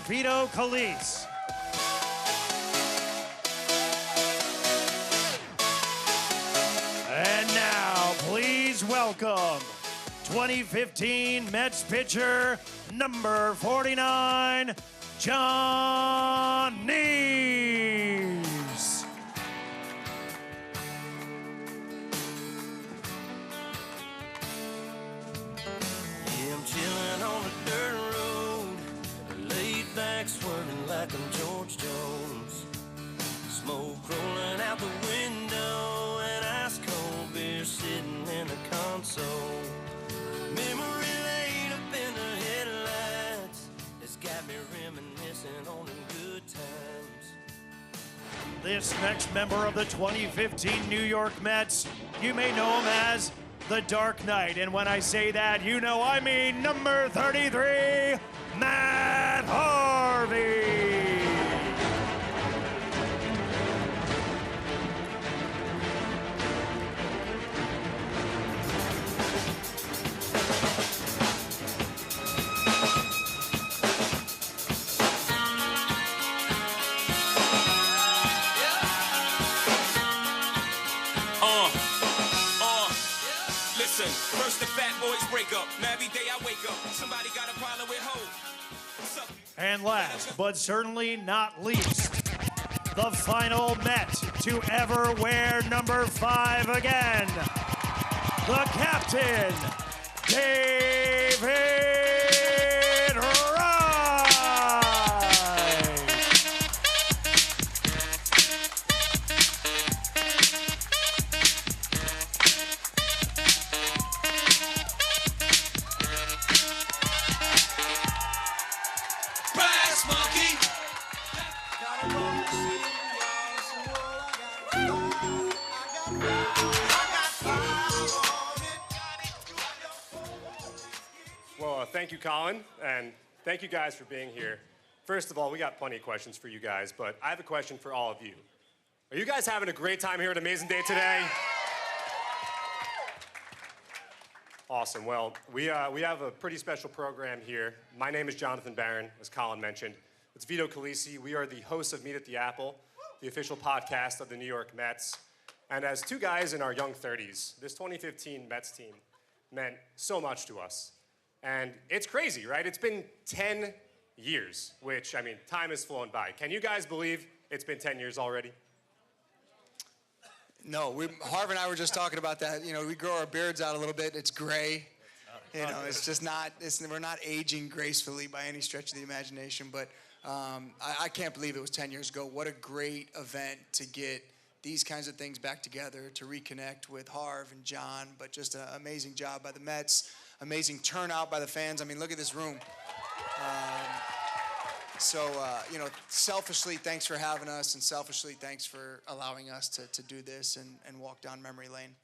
Vito Calise. And now, please welcome 2015 Mets pitcher number 49, John Neves. Yeah, I'm chilling on a dirt road, laid back swerving like I'm George Jones. Smoke rolling out the window and ice cold beer sitting in the console. Memory laid up in the headlights, it's got me reminiscing on them good times. This next member of the 2015 New York Mets, you may know him as the Dark Knight. And when I say that, you know I mean number 33, Matt Harvey. Listen, first the fat boys break up. Every day I wake up, somebody got a problem with hope. And last, but certainly not least, the final Met to ever wear number 5 again, the captain, David Wright. Well, thank you, Colin, and thank you guys for being here. First of all, we got plenty of questions for you guys, but I have a question for all of you. Are you guys having a great time here at Amazin Day today? Awesome. Well, we have a pretty special program here. My name is Jonathan Barron, as Colin mentioned. It's Vito Calise. We are the hosts of Meet at the Apple, the official podcast of the New York Mets. And as two guys in our young 30s, this 2015 Mets team meant so much to us. And it's crazy, right? It's been 10 years, which, I mean, time has flown by. Can you guys believe it's been 10 years already? No, Harvey and I were just talking about that. You know, we grow our beards out a little bit. It's gray. You know, it's just not, we're not aging gracefully by any stretch of the imagination. But I can't believe it was 10 years ago. What a great event to get these kinds of things back together, to reconnect with Harv and John. But just an amazing job by the Mets. Amazing turnout by the fans. I mean, look at this room. You know, selfishly, thanks for having us, and selfishly, thanks for allowing us to do this and walk down memory lane.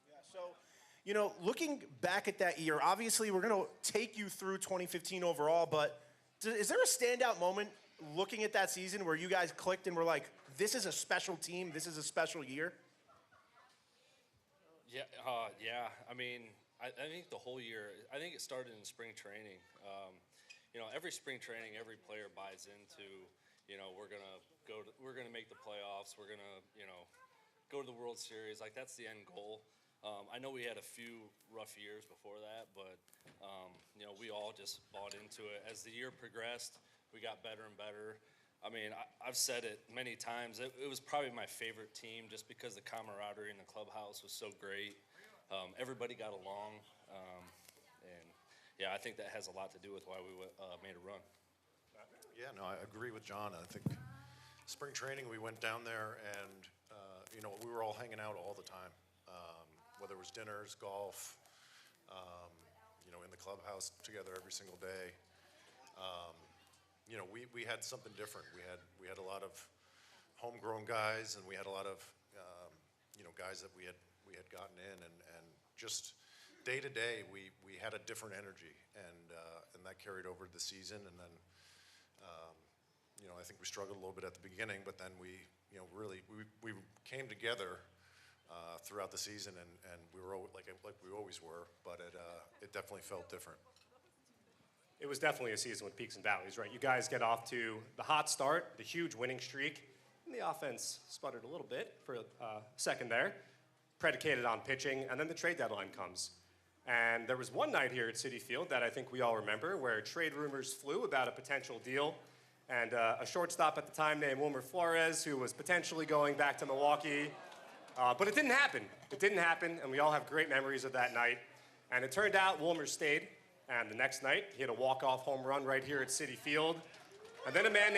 Yeah, so, you know, looking back at that year, obviously we're going to take you through 2015 overall, but is there a standout moment looking at that season where you guys clicked and were like, this is a special team, this is a special year? Yeah, I mean, I think the whole year, I think it started in spring training. You know, every spring training, every player buys into, you know, we're gonna make the playoffs. We're gonna, you know, go to the World Series. Like, that's the end goal. I know we had a few rough years before that, but you know, we all just bought into it. As the year progressed, we got better and better. I mean, I've said it many times. It was probably my favorite team just because the camaraderie in the clubhouse was so great. Everybody got along, and yeah, I think that has a lot to do with why we made a run. Yeah, no, I agree with John. I think spring training, we went down there and, you know, we were all hanging out all the time, whether it was dinners, golf, you know, in the clubhouse together every single day. You know, we had something different. We had a lot of homegrown guys, and we had a lot of, you know, guys that we had gotten in, and just day to day, we had a different energy, and that carried over the season. And then, you know, I think we struggled a little bit at the beginning, but then we, you know, really we came together throughout the season, and we were like we always were, but it definitely felt different. it was definitely a season with peaks and valleys, right? You guys get off to the hot start, the huge winning streak, and the offense sputtered a little bit for a second there, predicated on pitching, and then the trade deadline comes. And there was one night here at Citi Field that I think we all remember where trade rumors flew about a potential deal, and a shortstop at the time named Wilmer Flores, who was potentially going back to Milwaukee, but it didn't happen. It didn't happen, and we all have great memories of that night. And it turned out Wilmer stayed, and the next night he hit a walk-off home run right here at Citi Field. And then a man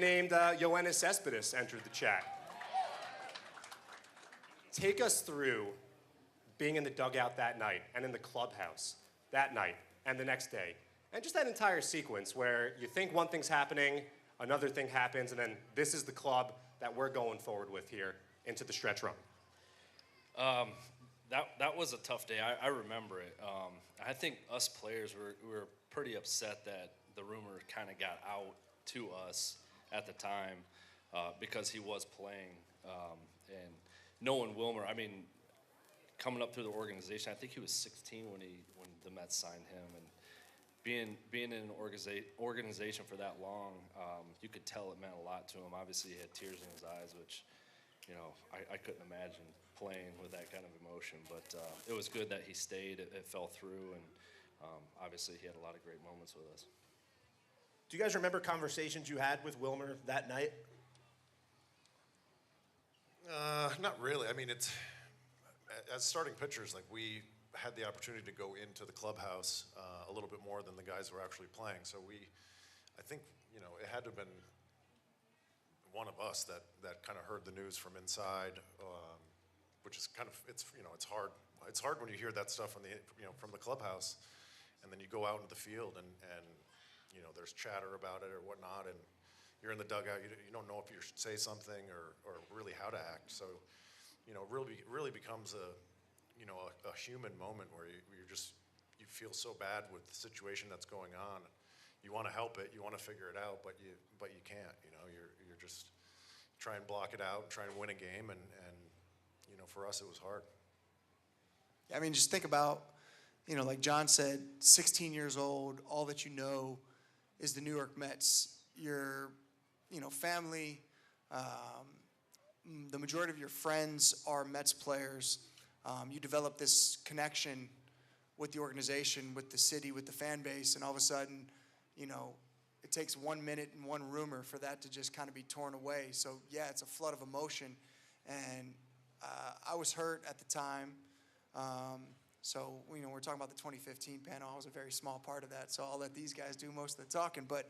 named Yoenis Cespedes entered the chat. Take us through being in the dugout that night and in the clubhouse that night and the next day, and just that entire sequence where you think one thing's happening, another thing happens, and then this is the club that we're going forward with here into the stretch run. That was a tough day. I remember it. I think us players were pretty upset that the rumor kind of got out to us at the time because he was playing. And knowing Wilmer, I mean, coming up through the organization, I think he was 16 when the Mets signed him, and being in an organization for that long, you could tell it meant a lot to him. Obviously, he had tears in his eyes, which, you know, I couldn't imagine playing with that kind of emotion. But it was good that he stayed. It fell through, and obviously he had a lot of great moments with us. Do you guys remember conversations you had with Wilmer that night? Not really. I mean, it's as starting pitchers, like we had the opportunity to go into the clubhouse a little bit more than the guys who were actually playing. So I think, you know, it had to have been one of us that kind of heard the news from inside, which is kind of, it's hard. It's hard when you hear that stuff from the clubhouse, and then you go out into the field and you know, there's chatter about it or whatnot, and you're in the dugout, you don't know if you should say something or really how to act. So, you know, really becomes a human moment where you feel so bad with the situation that's going on. You want to help it, you want to figure it out, but you can't. You know, you're just try and block it out, try and win a game, and you know, for us it was hard. I mean, just think about, you know, like John said, 16 years old, all that you know is the New York Mets. Your, you know, family, the majority of your friends are Mets players. You develop this connection with the organization, with the city, with the fan base, and all of a sudden, you know, it takes 1 minute and one rumor for that to just kind of be torn away. So, yeah, it's a flood of emotion. And I was hurt at the time. So, you know, we're talking about the 2015 panel. I was a very small part of that, so I'll let these guys do most of the talking. But,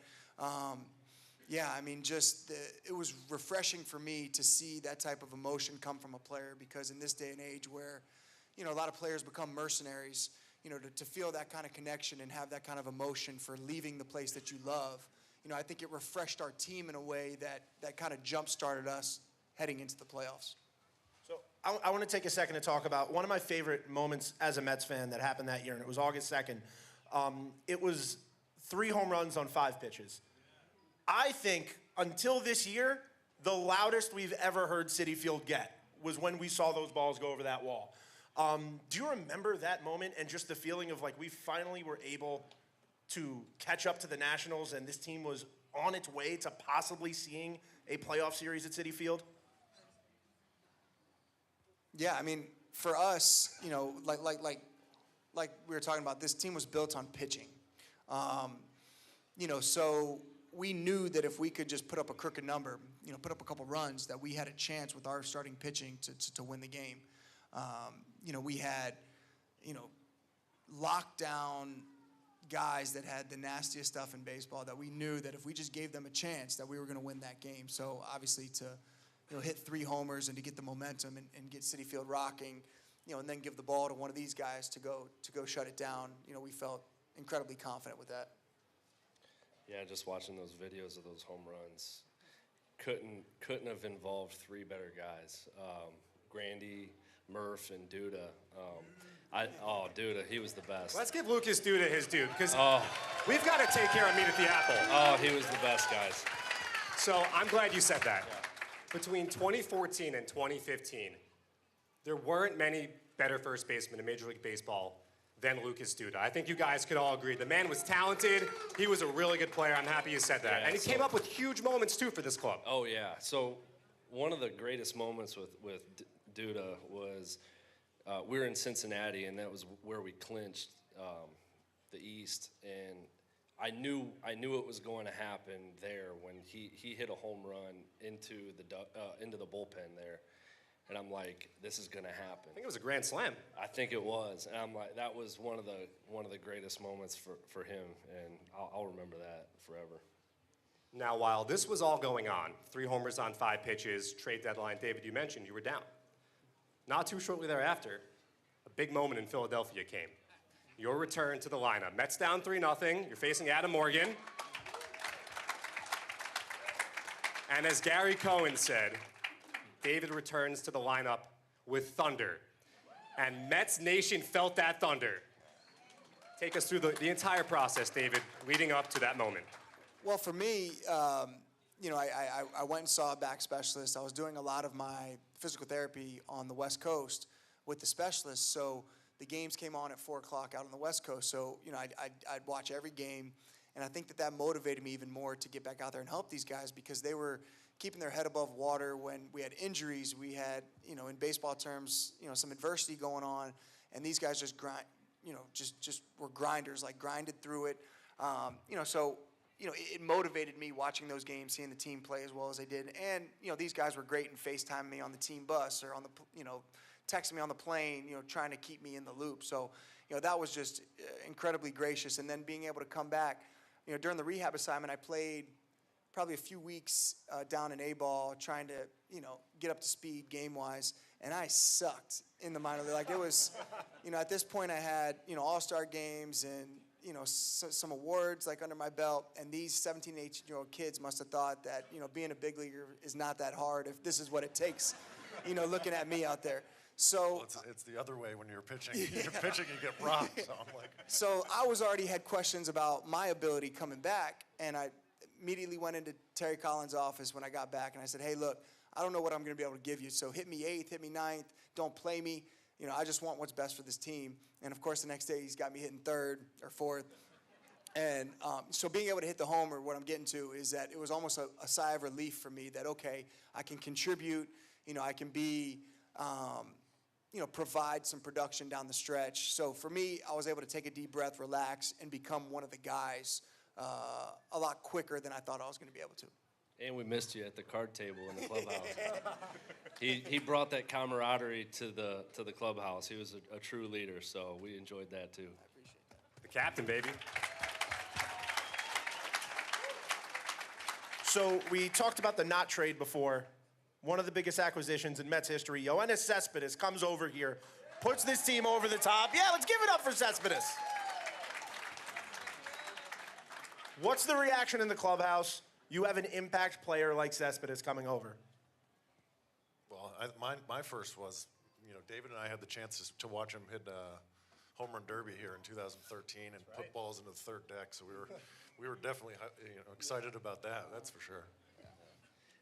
yeah, I mean, it was refreshing for me to see that type of emotion come from a player, because in this day and age where, you know, a lot of players become mercenaries, you know, to feel that kind of connection and have that kind of emotion for leaving the place that you love, you know, I think it refreshed our team in a way that kind of jump-started us heading into the playoffs. So I want to take a second to talk about one of my favorite moments as a Mets fan that happened that year, and it was August 2nd. It was 3 home runs on 5 pitches. I think until this year, the loudest we've ever heard Citi Field get was when we saw those balls go over that wall. Do you remember that moment and just the feeling of like we finally were able to catch up to the Nationals and this team was on its way to possibly seeing a playoff series at Citi Field? Yeah, I mean, for us, you know, like we were talking about, this team was built on pitching. You know, so we knew that if we could just put up a crooked number, you know, put up a couple runs, that we had a chance with our starting pitching to win the game. You know, we had, you know, lockdown guys that had the nastiest stuff in baseball that we knew that if we just gave them a chance that we were going to win that game. So obviously to, you know, hit 3 homers and to get the momentum and get Citi Field rocking, you know, and then give the ball to one of these guys to go shut it down, you know, we felt incredibly confident with that. Yeah, just watching those videos of those home runs, couldn't have involved 3 better guys. Grandy, Murph, and Duda. Duda, he was the best. Let's give Lucas Duda his due, because we've got to take care of Meet at the Apple. Oh, he was the best, guys. So I'm glad you said that. Yeah. Between 2014 and 2015, there weren't many better first basemen in Major League Baseball than Lucas Duda. I think you guys could all agree. The man was talented. He was a really good player. I'm happy you said that. Yeah, and he came up with huge moments, too, for this club. Oh, yeah. So one of the greatest moments with Duda was we were in Cincinnati, and that was where we clinched the East. And I knew it was going to happen there when he hit a home run into the bullpen there. And I'm like, this is going to happen. I think it was a grand slam. I think it was. And I'm like, that was one of the greatest moments for him. And I'll remember that forever. Now, while this was all going on, 3 homers on 5 pitches, trade deadline, David, you mentioned you were down. Not too shortly thereafter, a big moment in Philadelphia came. Your return to the lineup. Mets down 3-0. You're facing Adam Morgan. And as Gary Cohen said, David returns to the lineup with thunder. And Mets Nation felt that thunder. Take us through the entire process, David, leading up to that moment. Well, for me, you know, I went and saw a back specialist. I was doing a lot of my physical therapy on the West Coast with the specialist. So the games came on at 4 o'clock out on the West Coast. So, you know, I'd watch every game. And I think that motivated me even more to get back out there and help these guys because they were keeping their head above water when we had injuries. We had, you know, in baseball terms, you know, some adversity going on. And these guys just grind, you know, just were grinders, like grinded through it. You know, so, you know, it motivated me watching those games, seeing the team play as well as they did. And, you know, these guys were great in FaceTiming me on the team bus or on the, you know, texting me on the plane, you know, trying to keep me in the loop. So, you know, that was just incredibly gracious. And then being able to come back, you know, during the rehab assignment, I played probably a few weeks down in A-ball trying to, you know, get up to speed game-wise, and I sucked in the minor league. Like, it was, you know, at this point I had, you know, all-star games and, you know, some awards, like, under my belt, and these 17, 18-year-old kids must have thought that, you know, being a big leaguer is not that hard if this is what it takes, you know, looking at me out there. So well, it's the other way when you're pitching. Yeah. You're pitching, you get rocked. So I'm like. So I already had questions about my ability coming back, and I immediately went into Terry Collins' office when I got back, and I said, hey, look, I don't know what I'm going to be able to give you, so hit me 8th, hit me 9th, don't play me. You know, I just want what's best for this team. And, of course, the next day he's got me hitting 3rd or 4th. And so being able to hit the homer, what I'm getting to is that it was almost a sigh of relief for me that, okay, I can contribute, you know, I can be you know, provide some production down the stretch. So for me, I was able to take a deep breath, relax, and become one of the guys a lot quicker than I thought I was going to be able to. And we missed you at the card table in the clubhouse. He brought that camaraderie to the clubhouse. He was a true leader, so we enjoyed that too. I appreciate that. The captain, baby. So we talked about the not trade before. One of the biggest acquisitions in Mets history. Yoenis Cespedes comes over here, puts this team over the top. Yeah, let's give it up for Cespedes. What's the reaction in the clubhouse? You have an impact player like Cespedes coming over. Well, my first was, you know, David and I had the chances to watch him hit home run derby here in 2013 and put balls into the 3rd deck. So we were definitely, you know, excited about that. That's for sure.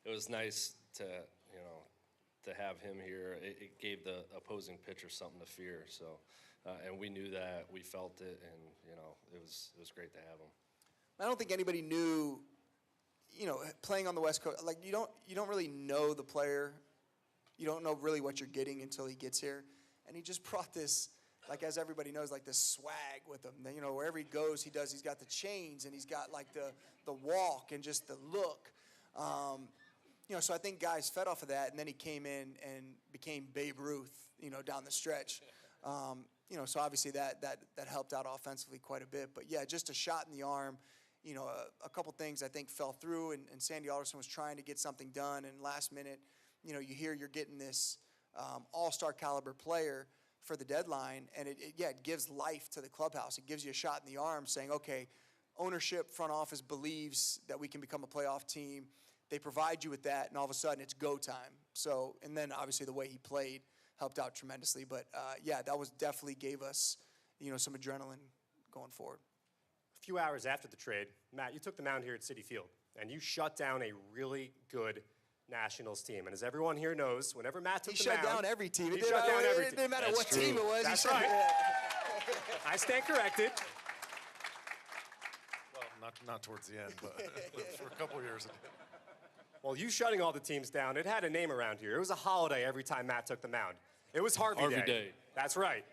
It was nice to, you know, to have him here. It gave the opposing pitcher something to fear. So, and we knew that, we felt it, and you know, it was great to have him. I don't think anybody knew, you know, playing on the West Coast. Like you don't really know the player. You don't know really what you're getting until he gets here, and he just brought this, like as everybody knows, like this swag with him. You know, wherever he goes, he's got the chains and he's got like the walk and just the look. You know, so I think guys fed off of that, and then he came in and became Babe Ruth, you know, down the stretch. You know, so obviously that helped out offensively quite a bit. But yeah, just a shot in the arm. You know, a couple things I think fell through, and Sandy Alderson was trying to get something done, and last minute, you know, you hear you're getting this all-star caliber player for the deadline, and it gives life to the clubhouse. It gives you a shot in the arm saying, okay, ownership, front office believes that we can become a playoff team. They provide you with that, and all of a sudden it's go time. So, and then obviously the way he played helped out tremendously. But yeah, that was definitely gave us, you know, some adrenaline going forward. A few hours after the trade, Matt, you took the mound here at Citi Field, and you shut down a really good Nationals team. And as everyone here knows, whenever Matt took the mound, he shut down every team. He shut down every team. It didn't matter That's what true. team it was. That's he shut right. I stand corrected. Well, not towards the end, but for a couple years it did. Well, you shutting all the teams down, it had a name around here. It was a holiday every time Matt took the mound. It was Harvey Day. That's right.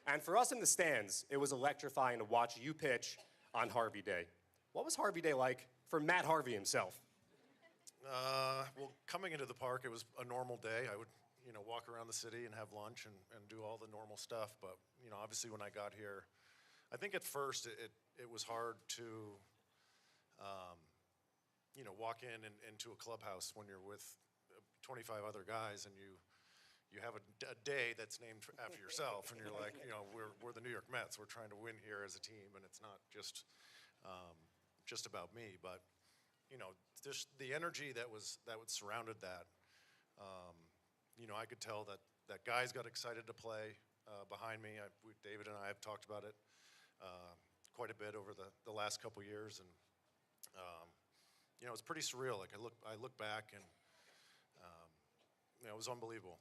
And for us in the stands, it was electrifying to watch you pitch on Harvey Day. What was Harvey Day like for Matt Harvey himself? Well, coming into the park, it was a normal day. I would, walk around the city and have lunch and do all the normal stuff. But, obviously when I got here, I think at first it was hard to, walk into a clubhouse when you're with 25 other guys and you have a day that's named after yourself, and you're like, we're the New York Mets. We're trying to win here as a team, and it's not just about me. But just the energy that surrounded that. I could tell that guys got excited to play behind me. David and I have talked about it quite a bit over the last couple years, and it's pretty surreal. Like I look back and. It was unbelievable.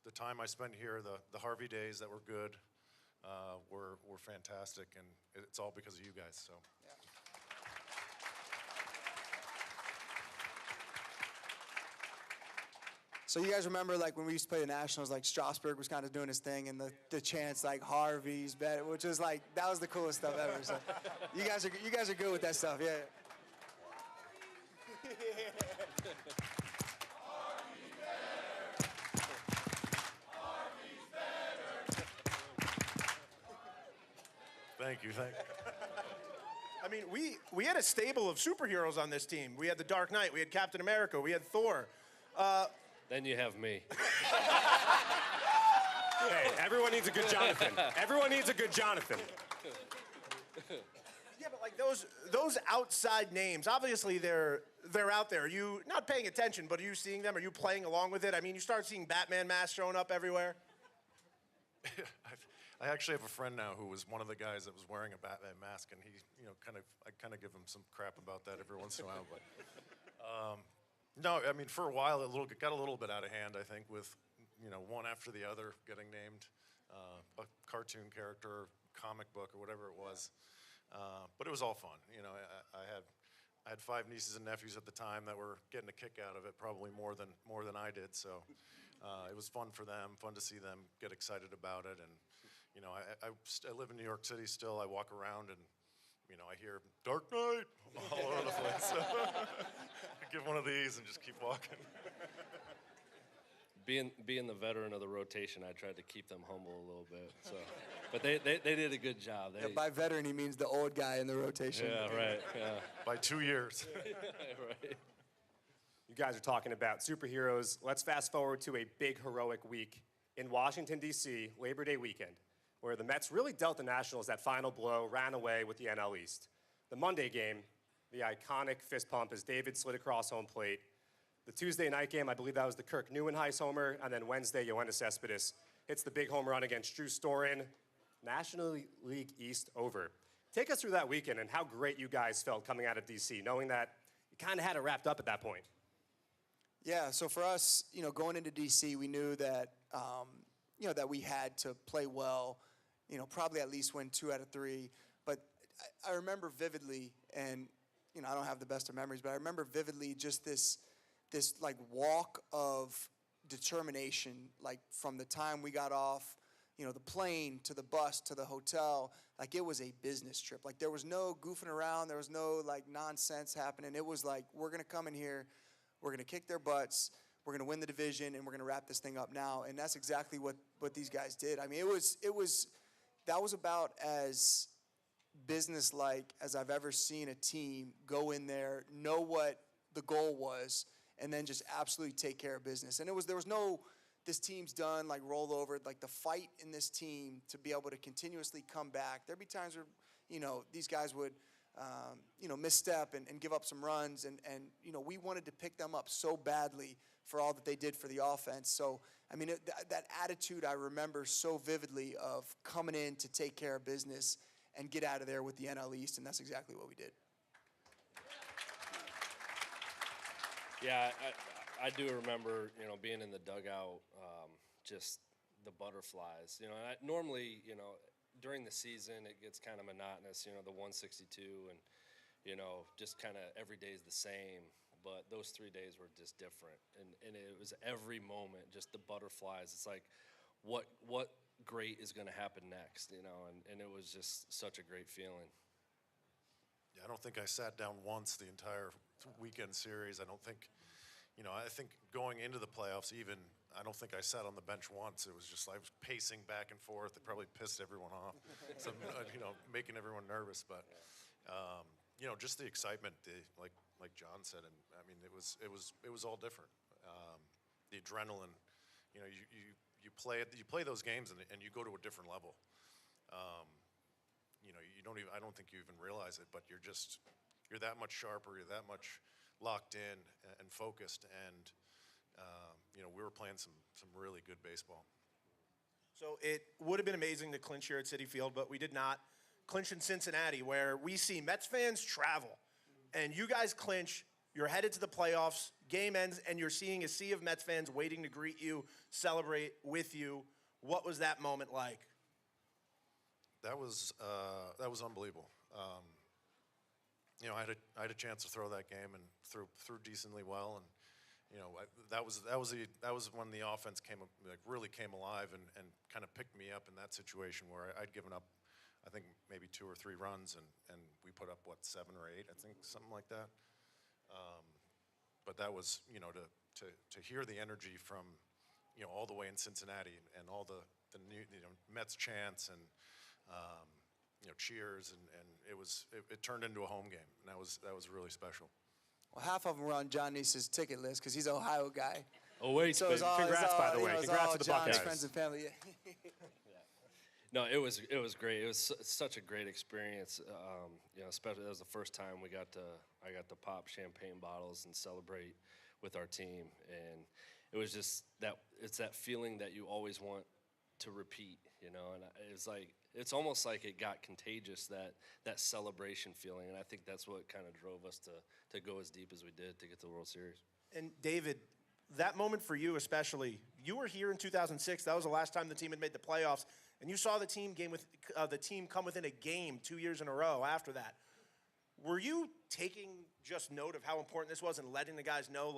The time I spent here, the Harvey days that were good, were fantastic, and it's all because of you guys. So. Yeah. So you guys remember, like, when we used to play the Nationals, like, Strasburg was kind of doing his thing, and the chants, like, Harvey's better, which was, like, that was the coolest stuff ever. So you guys are good with that stuff, yeah. Thank you. I mean, we had a stable of superheroes on this team. We had the Dark Knight, we had Captain America, we had Thor. Then you have me. Hey, everyone needs a good Jonathan. Everyone needs a good Jonathan. Yeah, but like those outside names, obviously they're out there. Are you not paying attention, but are you seeing them? Are you playing along with it? I mean, you start seeing Batman masks showing up everywhere. I actually have a friend now who was one of the guys that was wearing a Batman mask, and he, I kind of give him some crap about that every once in a while. But no, I mean, for a while it got a little bit out of hand. I think with one after the other getting named, a cartoon character, comic book, or whatever it was. But it was all fun. I had 5 nieces and nephews at the time that were getting a kick out of it, probably more than I did. So it was fun for them, fun to see them get excited about it. And I live in New York City still. I walk around and I hear Dark Knight all over the place. So I give one of these and just keep walking. Being the veteran of the rotation, I tried to keep them humble a little bit. So, but they did a good job. By veteran, he means the old guy in the rotation. Yeah, right. Yeah. By 2 years. Right. You guys are talking about superheroes. Let's fast forward to a big heroic week in Washington, D.C., Labor Day weekend, where the Mets really dealt the Nationals that final blow, ran away with the NL East. The Monday game, the iconic fist pump as David slid across home plate. The Tuesday night game, I believe that was the Kirk Neuenhuis homer, and then Wednesday, Yoenis Cespedes hits the big home run against Drew Storen. National League East over. Take us through that weekend and how great you guys felt coming out of D.C., knowing that you kind of had it wrapped up at that point. Yeah, so for us, going into D.C., we knew that, that we had to play well, probably at least win 2 out of 3. But I remember vividly, and, I don't have the best of memories, but I remember vividly just this like walk of determination, like from the time we got off, the plane to the bus to the hotel, like it was a business trip. Like there was no goofing around. There was no like nonsense happening. It was like, we're going to come in here, we're going to kick their butts, we're going to win the division, and we're going to wrap this thing up now. And that's exactly what these guys did. I mean, that was about as business-like as I've ever seen a team go in there, know what the goal was, and then just absolutely take care of business. And there was no, this team's done, like roll over. Like the fight in this team to be able to continuously come back. There'd be times where, these guys would, misstep and give up some runs. And we wanted to pick them up so badly for all that they did for the offense. So, I mean, that attitude I remember so vividly of coming in to take care of business and get out of there with the NL East, and that's exactly what we did. Yeah, I do remember, being in the dugout, just the butterflies. Normally, during the season, it gets kind of monotonous, the 162 and, just kind of every day is the same. But those 3 days were just different. And it was every moment, just the butterflies. It's like, what great is going to happen next, and it was just such a great feeling. Yeah, I don't think I sat down once the entire weekend series. I don't think, I think going into the playoffs even, I don't think I sat on the bench once. It was just, I was pacing back and forth. It probably pissed everyone off, so, making everyone nervous. But, just the excitement, like John said, and I mean, it was all different. The adrenaline, you play those games and you go to a different level. I don't think you even realize it, but you're that much sharper, you're that much locked in and focused, and we were playing some really good baseball. So it would have been amazing to clinch here at Citi Field, but we did not. Clinch in Cincinnati, where we see Mets fans travel, and you guys clinch. You're headed to the playoffs. Game ends, and you're seeing a sea of Mets fans waiting to greet you, celebrate with you. What was that moment like? That was unbelievable. I had a chance to throw that game and threw decently well, and that was when the offense really came alive and kind of picked me up in that situation where I'd given up, I think maybe 2 or 3 runs, and we put up 7 or 8, I think, something like that. But that was to hear the energy from all the way in Cincinnati and all the new Mets chants and cheers, and it turned into a home game, and that was really special. Well, half of them were on John Neese's ticket list because he's an Ohio guy. Oh, wait. So congrats, by the way. Congrats to the John's Buckeyes. friends and family. No, it was great. It was such a great experience. Especially that was the first time I got to pop champagne bottles and celebrate with our team, and it was just it's that feeling that you always want to repeat, and it's almost like it got contagious, that celebration feeling, and I think that's what kind of drove us to go as deep as we did to get to the World Series. And David, that moment for you especially, you were here in 2006. That was the last time the team had made the playoffs, and you saw the team come within a game 2 years in a row after that. Were you taking just note of how important this was and letting the guys know,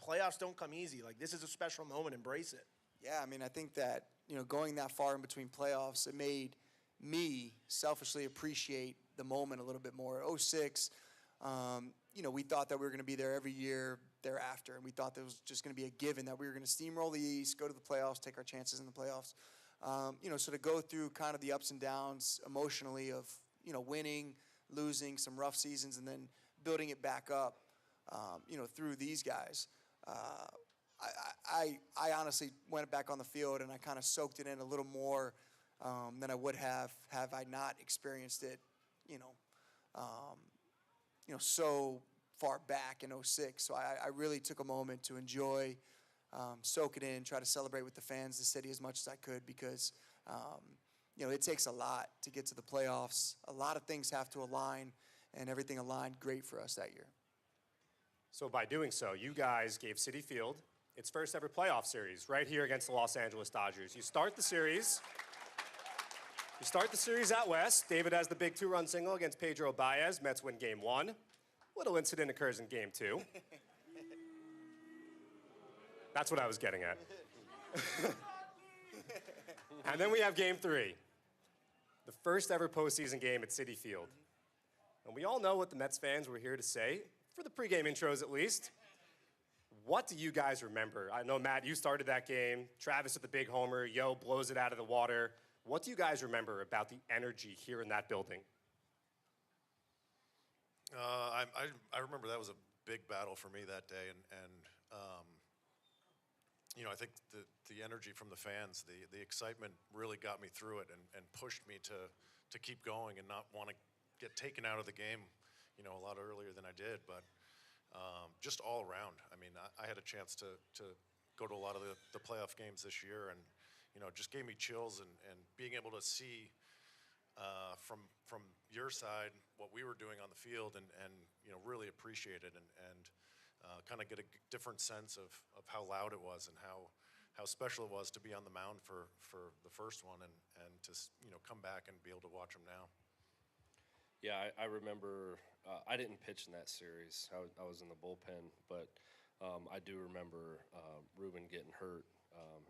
playoffs don't come easy? This is a special moment. Embrace it. Yeah, I mean, I think that, going that far in between playoffs, it made me selfishly appreciate the moment a little bit more. 2006, we thought that we were going to be there every year thereafter, and we thought that was just going to be a given that we were going to steamroll the East, go to the playoffs, take our chances in the playoffs. So to go through kind of the ups and downs emotionally of, winning, losing, some rough seasons, and then building it back up, through these guys. I honestly went back on the field and I kind of soaked it in a little more than I would have I not experienced it, so far back in 2006. So I really took a moment to enjoy, soak it in, try to celebrate with the fans, the city as much as I could, because it takes a lot to get to the playoffs. A lot of things have to align, and everything aligned great for us that year. So by doing so, you guys gave Citi Field its first ever playoff series right here against the Los Angeles Dodgers. You start the series out west. David has the big 2-run single against Pedro Baez. Mets win game 1. Little incident occurs in game 2. That's what I was getting at. And then we have game 3. The first ever postseason game at Citi Field. And we all know what the Mets fans were here to say, for the pregame intros at least. What do you guys remember? I know, Matt, you started that game. Travis with the big homer. Yo blows it out of the water. What do you guys remember about the energy here in that building? I remember that was a big battle for me that day, and I think the energy from the fans, the excitement really got me through it and pushed me to keep going and not want to get taken out of the game, a lot earlier than I did. But just all around, I mean, I had a chance to go to a lot of the playoff games this year, and just gave me chills, and being able to see from your side what we were doing on the field, and really appreciate it, and kind of get a different sense of how loud it was, and how special it was to be on the mound for the first one and to come back and be able to watch him now. Yeah, I remember I didn't pitch in that series. I was in the bullpen, but I do remember Ruben getting hurt,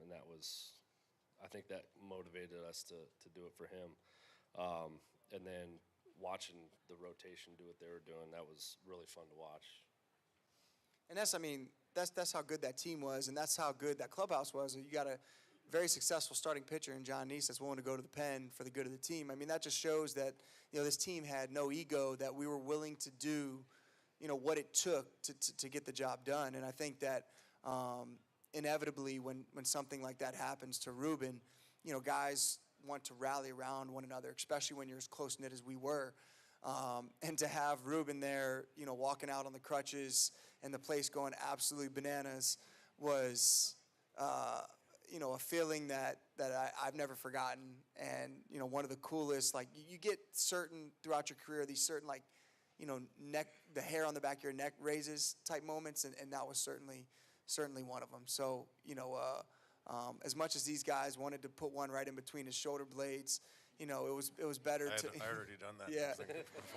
and I think that motivated us to do it for him. And then watching the rotation do what they were doing, that was really fun to watch. And that's how good that team was, and that's how good that clubhouse was. You got a very successful starting pitcher in John Neese that's willing to go to the pen for the good of the team. I mean, that just shows that, this team had no ego, that we were willing to do, what it took to get the job done. And I think that inevitably when something like that happens to Ruben, guys want to rally around one another, especially when you're as close-knit as we were. And to have Ruben there, walking out on the crutches and the place going absolutely bananas was, a feeling that I've never forgotten. And, one of the coolest, like, you get certain, throughout your career, these certain, like, the hair on the back of your neck raises type moments, and that was certainly one of them. So, as much as these guys wanted to put one right in between his shoulder blades, it was better to. I already done that. Yeah,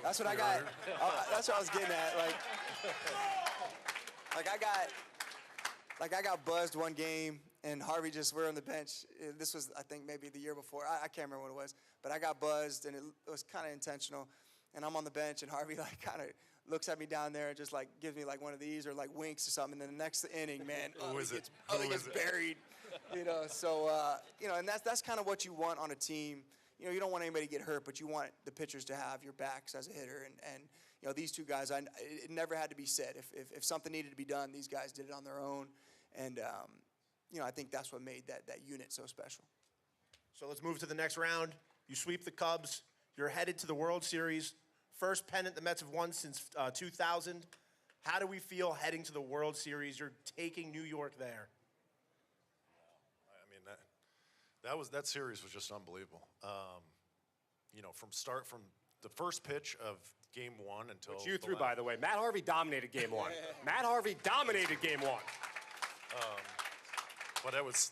that's what I got. That's what I was getting at. Like I got buzzed one game, and Harvey we're on the bench. This was, I think, maybe the year before. I can't remember what it was, but I got buzzed, and it was kind of intentional. And I'm on the bench, and Harvey kind of looks at me down there and just gives me one of these or winks or something. And then the next inning, man, he gets buried. So and that's kind of what you want on a team. You don't want anybody to get hurt, but you want the pitchers to have your backs as a hitter. And these two guys, it never had to be said. If something needed to be done, these guys did it on their own. And, I think that's what made that unit so special. So let's move to the next round. You sweep the Cubs. You're headed to the World Series. First pennant the Mets have won since 2000. How do we feel heading to the World Series? You're taking New York there. I mean, that series was just unbelievable. From the first pitch of Game 1 until which you threw, by the way. Matt Harvey dominated Game 1. Matt Harvey dominated Game 1. But that was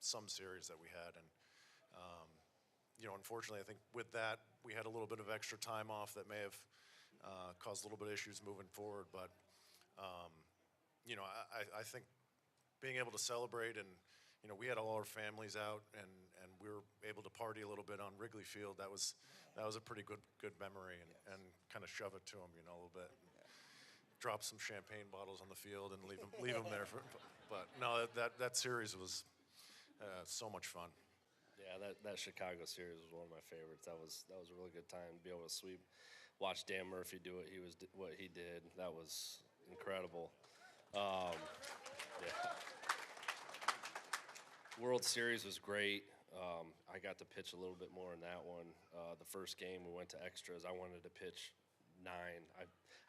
some series that we had, and unfortunately, I think with that we had a little bit of extra time off that may have caused a little bit of issues moving forward. But I think being able to celebrate, and we had all our families out, and we were able to party a little bit on Wrigley Field. That was a pretty good memory, and kind of shove it to them, a little bit. Drop some champagne bottles on the field and leave them there. But no, that series was so much fun. Yeah, that Chicago series was one of my favorites. That was a really good time to be able to watch Dan Murphy do what he did. That was incredible. Yeah. World Series was great. I got to pitch a little bit more in that one. The first game we went to extras. I wanted to pitch 9.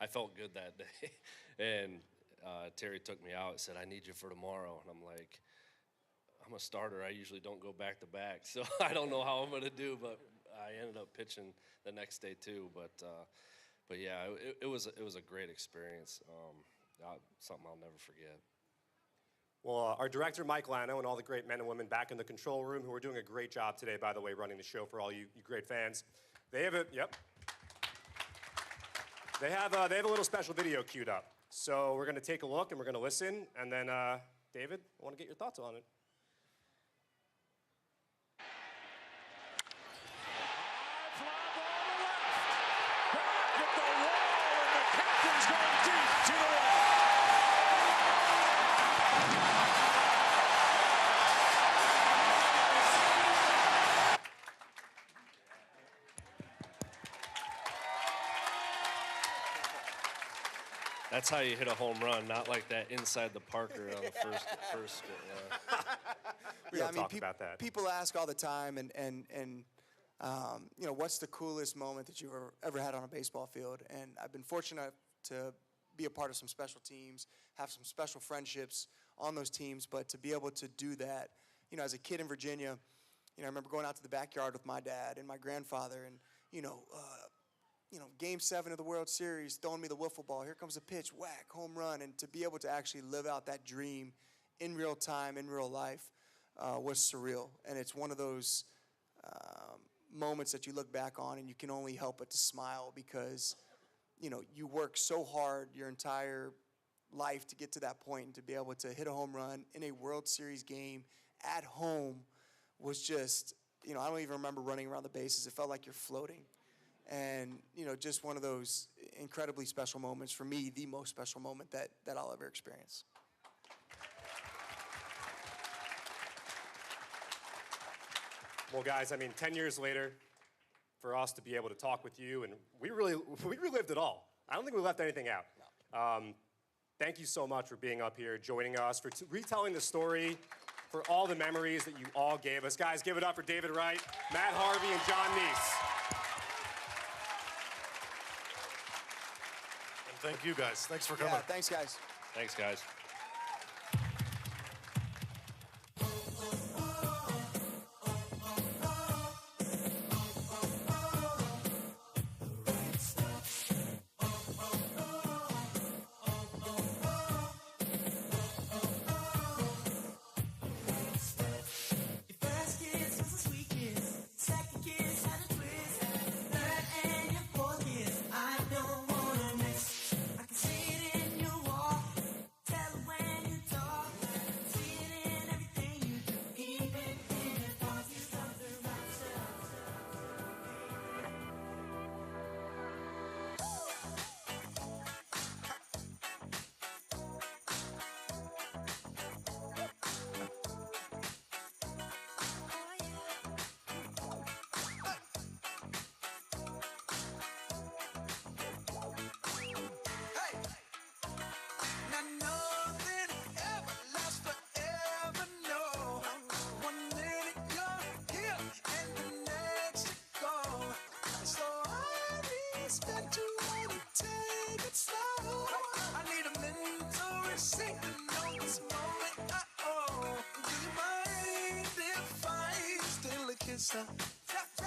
I felt good that day, and Terry took me out and said, "I need you for tomorrow." And I'm like, I'm a starter. I usually don't go back to back, so I don't know how I'm going to do. But I ended up pitching the next day too. But yeah, it was a great experience. Something I'll never forget. Well, our director, Mike Lano, and all the great men and women back in the control room who are doing a great job today, by the way, running the show for all you great fans. They have a little special video queued up. So we're going to take a look and we're going to listen. And then, David, I want to get your thoughts on it. That's how you hit a home run, not like that inside the Parker on the first. We don't talk about that. People ask all the time, and what's the coolest moment that you've ever had on a baseball field? And I've been fortunate to be a part of some special teams, have some special friendships on those teams, but to be able to do that, as a kid in Virginia, I remember going out to the backyard with my dad and my grandfather, and Game 7 of the World Series, throwing me the wiffle ball. Here comes a pitch, whack, home run. And to be able to actually live out that dream in real time, in real life, was surreal. And it's one of those moments that you look back on and you can only help but to smile because, you work so hard your entire life to get to that point and to be able to hit a home run in a World Series game at home was just, I don't even remember running around the bases. It felt like you're floating. And, just one of those incredibly special moments, for me, the most special moment that I'll ever experience. Well, guys, 10 years later, for us to be able to talk with you, and we relived it all. I don't think we left anything out. No. Thank you so much for being up here, joining us, for retelling the story, for all the memories that you all gave us. Guys, give it up for David Wright, Matt Harvey, and John Neese. And thank you guys. Thanks for coming. Yeah, thanks, guys. Thanks, guys.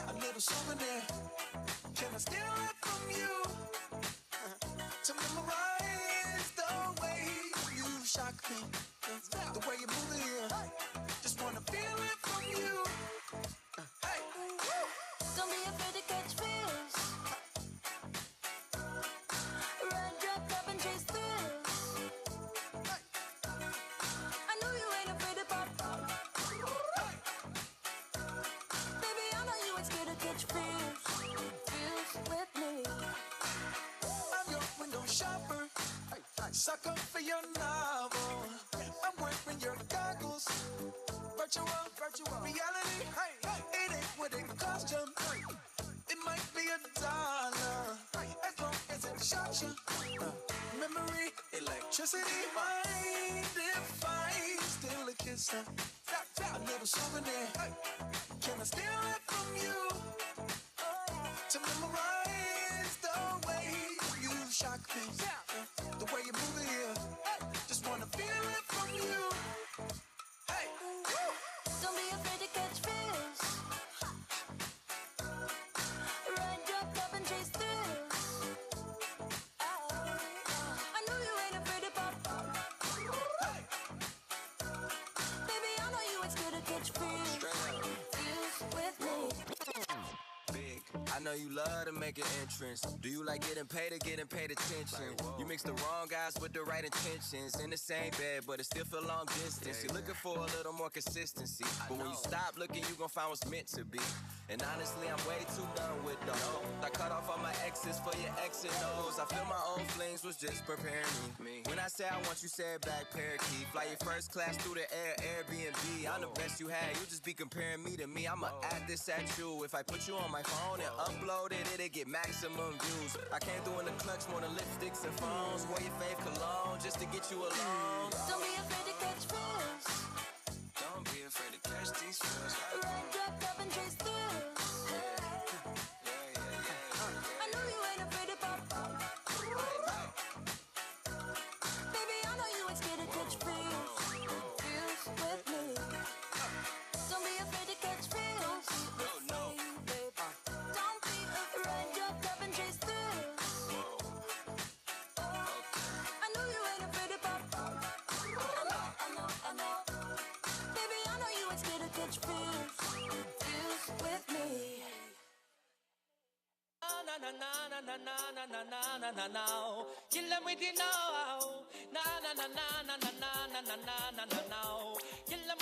A little souvenir. Can I steal it from you? To memorize the way you shock me, the way you move it. Just wanna feel it from you. Hey, don't be afraid to catch feels. Run, drop, up and chase thrills. I know you ain't afraid to pop up. Baby, I know you ain't scared to catch feels. Feels with me. I'm your window shopper. Sucker for your novel. I'm wearing your goggles. Virtual reality. It ain't what it cost you. It might be $1 as long as it shocks you. Memory, electricity, mind if I steal a kiss? A little souvenir. Can I steal it from you? To memorize the way you shock me, the way you move it here. Just wanna feel it from you. Hey, don't be afraid to catch feels. Run, drop, up and chase thrills. I know you ain't afraid to pop up. Baby, I know you ain't scared to catch feels. Feels with me. big. I know you love to make an entrance. Do you like getting paid or getting paid attention? You mix the wrong guys with the right intentions. In the same bed, but it still feel long distance. You're looking for a little more consistency. But when you stop looking, you gon' find what's meant to be. And honestly, I'm way too done with those. I cut off all my exes for your X and O's. I feel my own flings was just preparing me. When I say I want you, say it back, parakeet. Fly your first class through the air, Airbnb. I'm the best you had, you just be comparing me to me. I'ma add this at you. If I put you on my phone and upload it, it'll get maximum views. I came through in the clutch, more than lipsticks and phones. Wear your fave cologne just to get you alone. Don't be afraid to catch feels. Don't be afraid to catch these feels. Run, drop, up and chase thrills. I know you ain't afraid to pop up. Baby, I know you ain't scared to catch feels. Feels with me. Don't be afraid to catch feels. No. Don't be afraid. Run, drop, up and chase thrills. I know you ain't afraid to pop up. I know. na na na na na na. Kill them with the now. Na na na na na na na na na na na na na. Kill them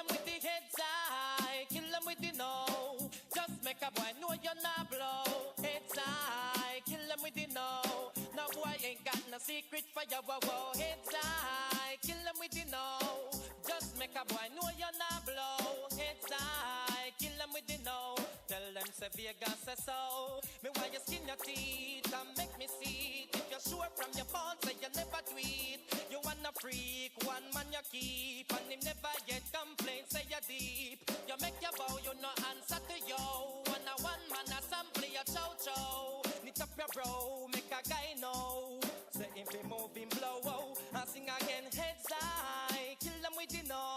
with the heads high. Kill them with the no. Just make a boy know you're not blow. Heads high. Kill them with the no. No boy ain't got no secret for your wow. Heads high. Kill them with the no. Just make a boy know you're not blow. Heads high. Kill them with the no. Tell them say Vegas say so. Me why you skin your teeth and make me see it. If you're sure from your phone say you never tweet. You wanna freak, one man you keep. And him never yet complain, say you deep. You make your bow, you no answer to yo. One man a sample your chow. Knit up your bro, make a guy know. Say him be moving blow, oh. And sing again, heads high. Kill them with the no.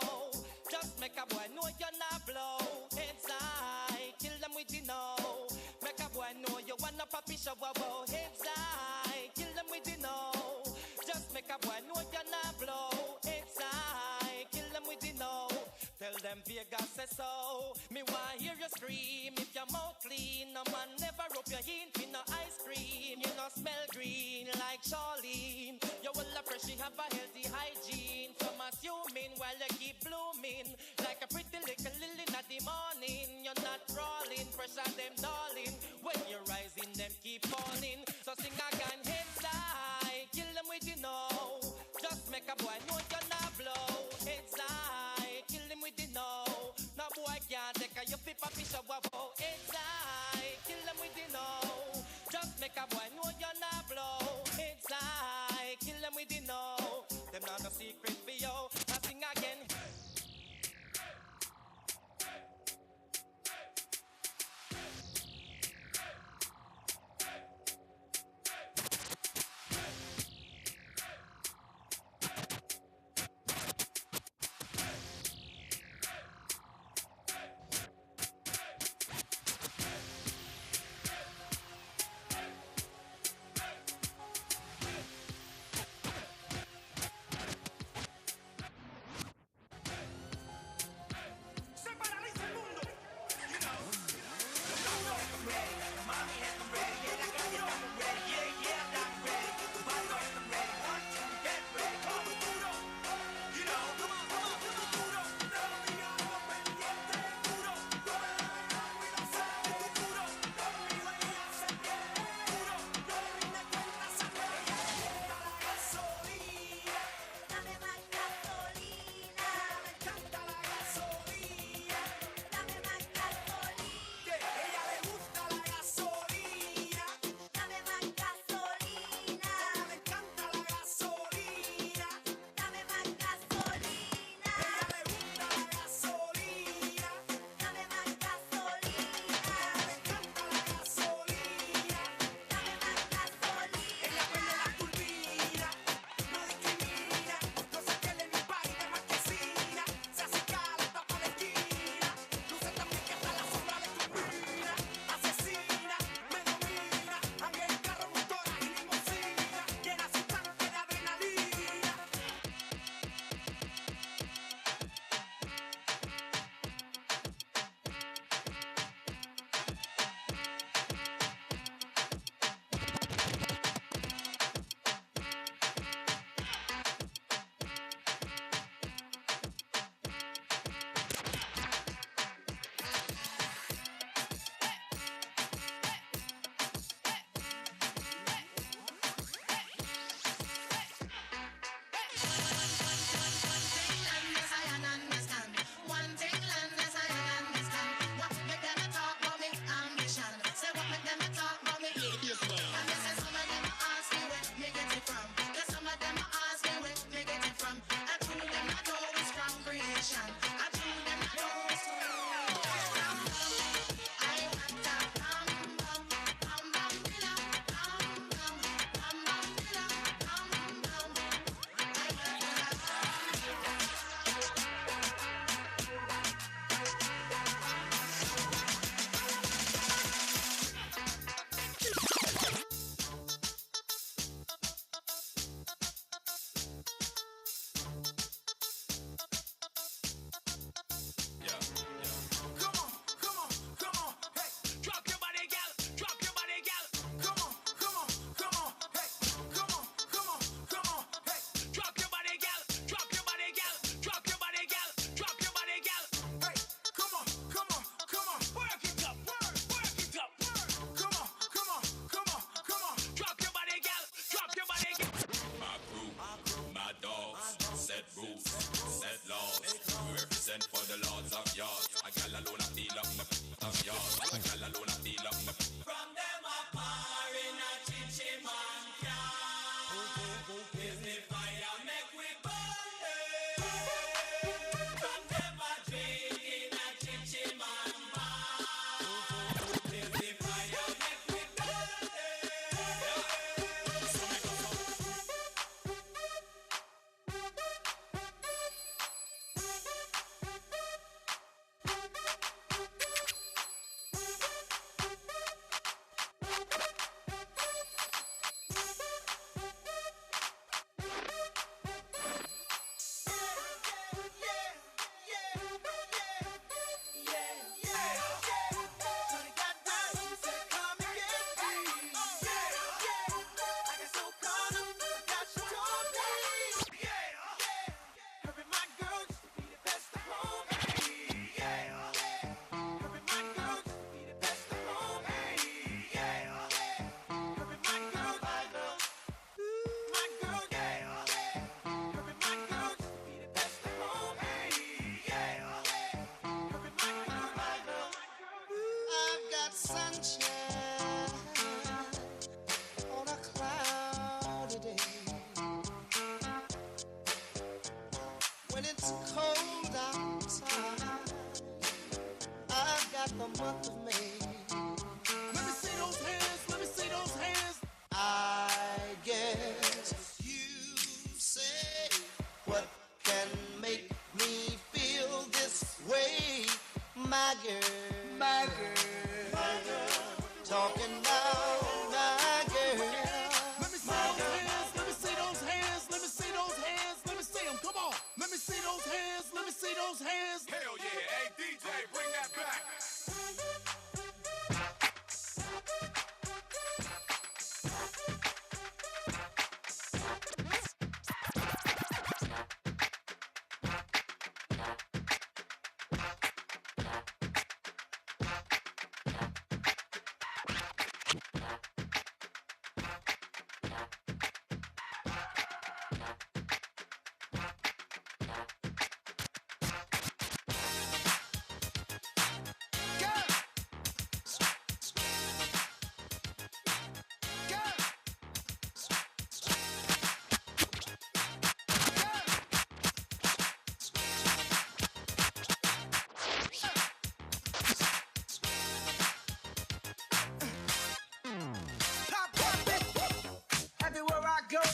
Just make a boy know you're not blow. Heads high. Kill them with the no. Make a boy know you wanna poppy show, wow. Heads high. Kill them with the no. Just make a boy know you're not blow. Heads high. Kill them with the no. Tell them Vegas say so. Me want hear you scream if your mouth clean. No man never rub your hint in no ice cream. You no smell green like Charlene. You will appreciate have a healthy hygiene. Some assuming while you keep blooming like a pretty little lily in the morning. You're not crawling, pressure them darling. When you're rising, them keep falling. So sing again, heads high. Kill them with the no. Just make a boy know you're not blow. Heads high. Kill them with the no. No boy can't take a you flip a fish of wow. Heads high. Kill them with the no. Just make a boy know you're not blow. Heads high. Kill them with the no. Them not no secret for you. I sing again.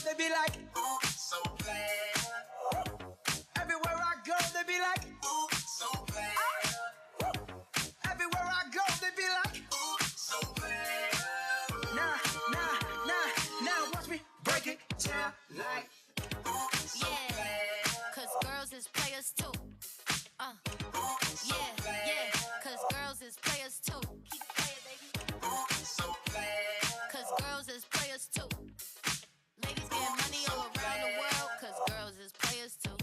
they be like, ooh, so bad. Everywhere I go, they be like, ooh, so bad. Everywhere I go, they be like, ooh, so bad. Nah, watch me break it down like, ooh, so bad. Cause girls is players too. Yeah, cause girls is players too. Keep it playing, baby. So bad. Cause girls is players too. Ladies get money all around the world, cause girls is players too.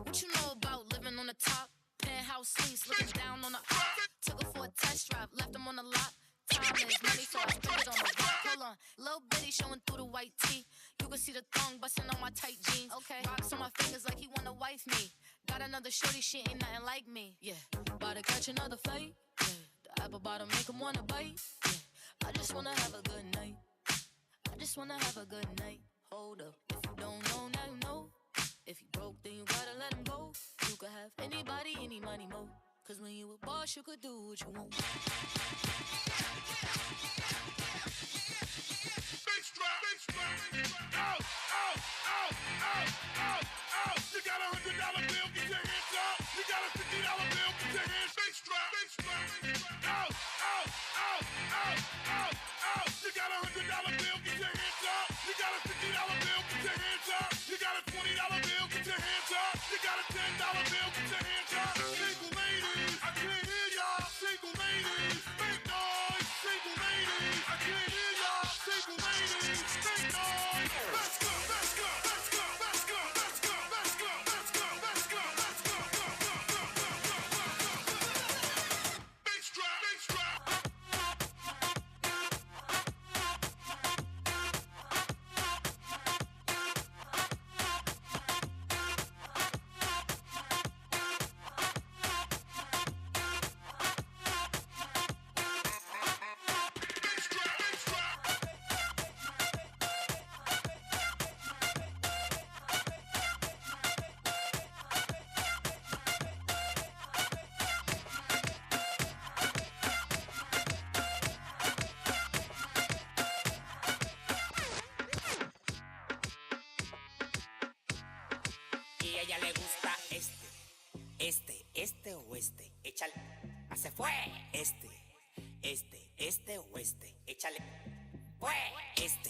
What you know about living on the top? Penthouse suites, looking down on the op. Took her for a test drive, left them on the lot. Time is money, so I spend it on the rock. Hold on, little bitty showing through the white tee. You can see the thong busting on my tight jeans. Okay, rocks on my fingers like he wanna wife me. Got another shorty, she ain't nothing like me. Yeah, about to catch another fight. Yeah, the apple bottom make him wanna bite. Yeah, I just wanna have a good night. I just wanna have a good night. Hold up, if you don't know, now you know. If you broke, then you gotta let him go. You could have anybody, any money, mo. Cause when you a boss, you could do what you want. Big strap. Out. You got $100 bill, get your hands up. You got a $50 bill, get your hands. Big strap. Out. You got $100 bill, get your hands up. You got a $50 bill, get your hands up. You got a $20 bill, get your hands up. You got a $10 bill, get your hands up. Single ladies, I can't hear y'all. Single ladies, make noise. Single ladies, I can't hear y'all. Single ladies, make noise. Let's go. Big strap. Y a ella le gusta este o este, échale, se fue, este o este, échale, fue, este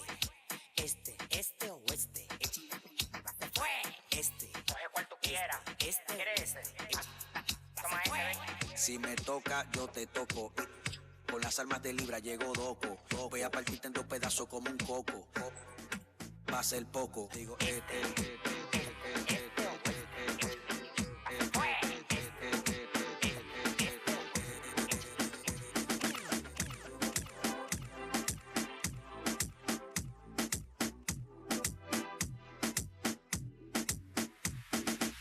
o este, échale, se fue, coge cual tú quieras, ¿quieres toma ven. Si me toca, yo te toco. Con las armas de Libra llego doco. Voy a partirte en dos pedazos como un coco. Va a ser poco. Digo,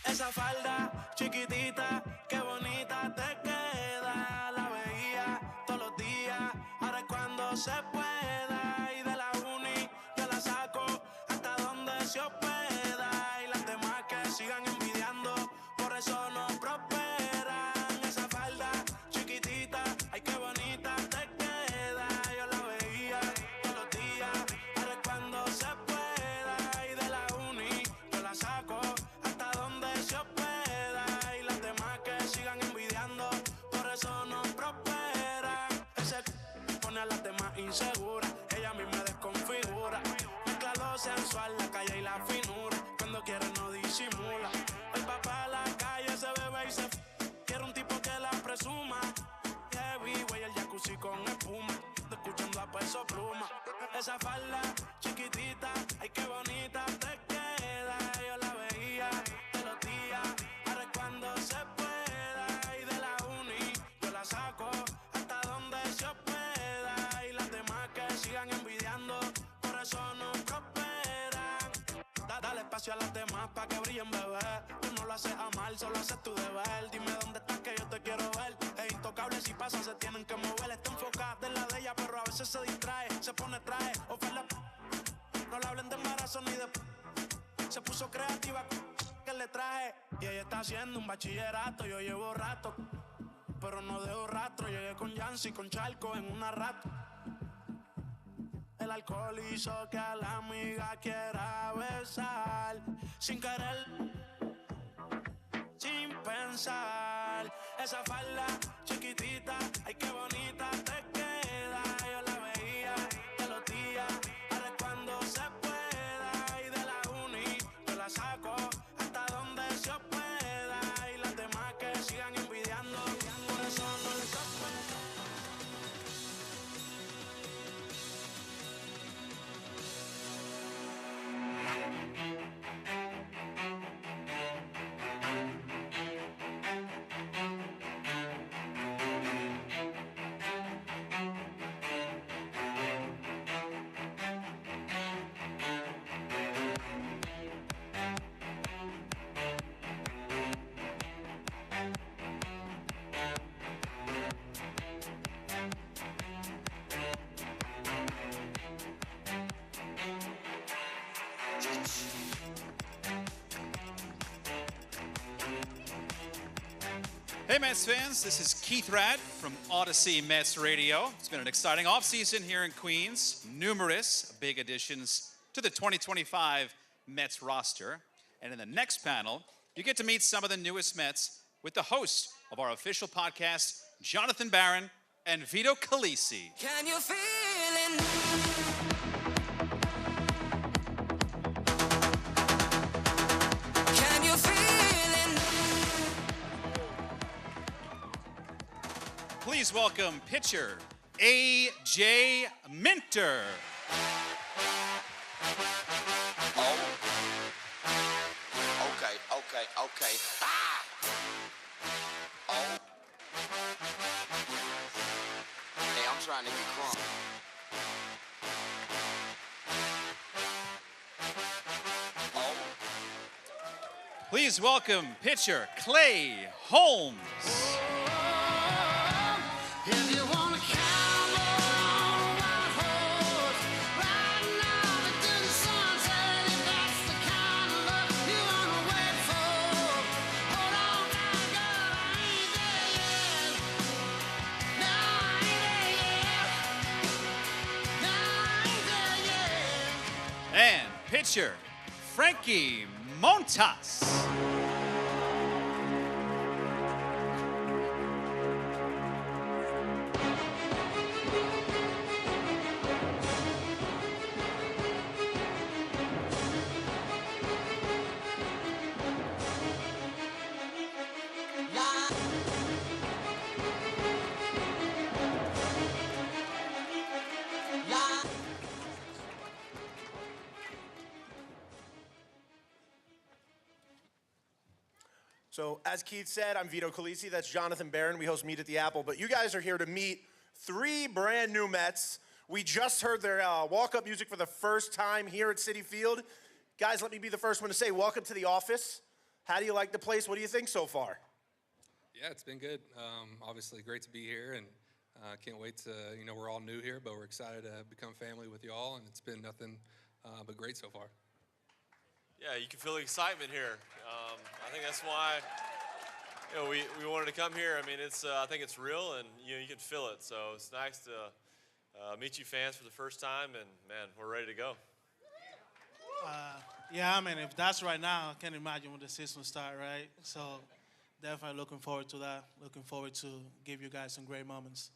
Esa falda chiquitita, qué bonita te queda. La veía todos los días, ahora es cuando se pueda. Y de la uni yo la saco hasta donde se hospeda. Y las demás que sigan envidiando, por eso no prosperan. Esa falda chiquitita, ay qué bonita te queda. Yo la veía todos los días, ahora es cuando se pueda. Y de la uni yo la saco hasta donde se hospeda. Y las demás que sigan envidiando, por eso no prosperan. Ese pone a las demás inseguras, ella a mí me desconfigura. Mezcla lo sensual, la calle y la finura. Cuando quiere no disimula. El papá a la calle se bebe y se quiere un tipo que la presuma. Heavy, güey, el jacuzzi con espuma, escuchando a Peso Pluma. Esa falda chiquitita, ay qué bonita te queda. Yo la veía todos los días, ahora es cuando se pueda. Y de la uni yo la saco hasta donde se hospeda. Y las demás que sigan envidiando, por eso no prosperan. Dale espacio a las demás pa' que brillen, bebé. Tú no lo haces a mal, solo haces tu deber. Dime dónde estás que yo te quiero ver. Es intocable, si pasa se tienen que mover. Está enfocada en la de ella, pero a veces se distrae. Se pone traje, oferta. No le hablen de embarazo ni de... Se puso creativa que le traje. Y ella está haciendo un bachillerato, yo llevo rato, pero no dejo rastro. Llegué con Yancy, con Charco en una rato. El el alcohol hizo que a la amiga quiera besar. Sin querer, sin pensar. Esa falda chiquitita, ay qué bonita te queda. Yo la veía todos los días, ahora es cuando se pueda. Y de la uni yo la saco hasta donde se pueda. Y las demás que sigan envidiando, por eso no les sorprenda. Hey Mets fans, this is Keith Radd from Odyssey Mets Radio. It's been an exciting offseason here in Queens. Numerous big additions to the 2025 Mets roster. And in the next panel, you get to meet some of the newest Mets with the host of our official podcast, Jonathan Barron and Vito Calisi. Can you feel it? Can you feel it? Please welcome pitcher A.J. Minter. Okay. Ah! Oh. Hey, I'm trying to get crunk. Oh. Please welcome pitcher Clay Holmes. If you wanna cowboy on a wild horse, riding out into the sunset, if that's the kind of love you wanna wait for, hold on now, girl, I ain't there yet. No, I ain't there yet. No, I ain't there yet. And pitcher Frankie Montas. So, as Keith said, I'm Vito Calisi. That's Jonathan Barron. We host Meet at the Apple. But you guys are here to meet three brand new Mets. We just heard their walk-up music for the first time here at Citi Field. Guys, let me be the first one to say welcome to the office. How do you like the place? What do you think so far? Yeah, it's been good. Obviously, great to be here, and can't wait to, we're all new here, but we're excited to become family with y'all, and it's been nothing but great so far. Yeah, you can feel the excitement here. I think that's why we wanted to come here. I mean, I think it's real, and you can feel it. So it's nice to meet you fans for the first time, and man, we're ready to go. Yeah, I mean, if that's right now, I can't imagine when the season start, right? So definitely looking forward to that. Looking forward to give you guys some great moments.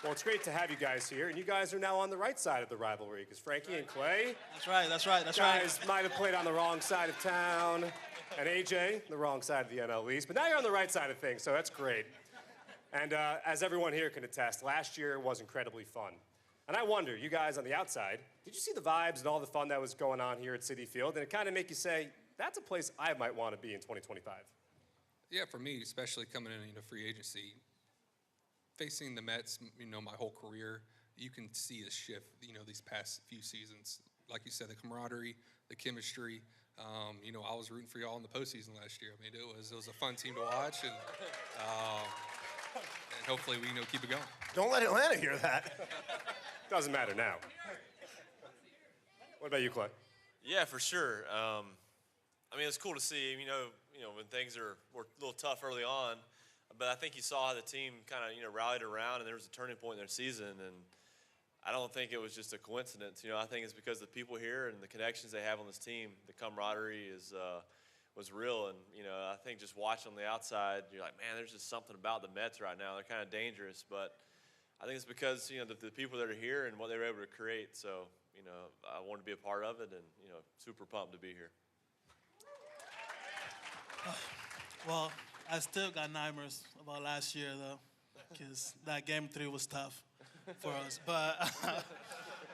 Well, it's great to have you guys here, and you guys are now on the right side of the rivalry, because Frankie and Clay. That's right. Guys might have played on the wrong side of town, and AJ, the wrong side of the NL East, but now you're on the right side of things, so that's great. And as everyone here can attest, last year was incredibly fun. And I wonder, you guys on the outside, did you see the vibes and all the fun that was going on here at Citi Field? And it kind of make you say, that's a place I might want to be in 2025. Yeah, for me, especially coming into free agency, facing the Mets, my whole career, you can see a shift, these past few seasons. Like you said, the camaraderie, the chemistry. I was rooting for y'all in the postseason last year. I mean, it was a fun team to watch, and hopefully we keep it going. Don't let Atlanta hear that. Doesn't matter now. What about you, Clay? Yeah, for sure. I mean, it's cool to see. When things were a little tough early on. but I think you saw how the team kind of, rallied around, and there was a turning point in their season. And I don't think it was just a coincidence. I think it's because the people here and the connections they have on this team, the camaraderie was real. And, I think just watching on the outside, you're like, man, there's just something about the Mets right now. They're kind of dangerous. But I think it's because, the people that are here and what they were able to create. So, I wanted to be a part of it, and, super pumped to be here. Well, I still got nightmares about last year, though, because that Game 3 was tough for us. But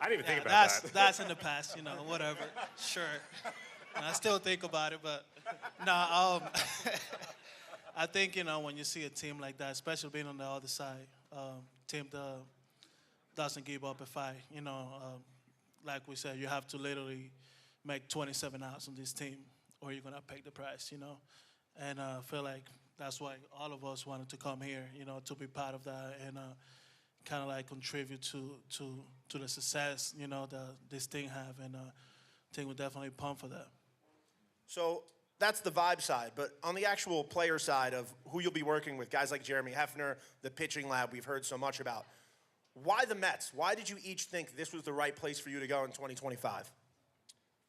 I didn't even think about that. That's in the past, whatever. Sure. And I still think about it, but no. I think when you see a team like that, especially being on the other side, team that doesn't give up a fight. Like we said, you have to literally make 27 outs on this team, or you're gonna pay the price. And I feel like that's why all of us wanted to come here, to be part of that and kind of like contribute to the success, that this thing have. And I think we're definitely pumped for that. So that's the vibe side, but on the actual player side of who you'll be working with, guys like Jeremy Hefner, the pitching lab we've heard so much about, why the Mets? Why did you each think this was the right place for you to go in 2025?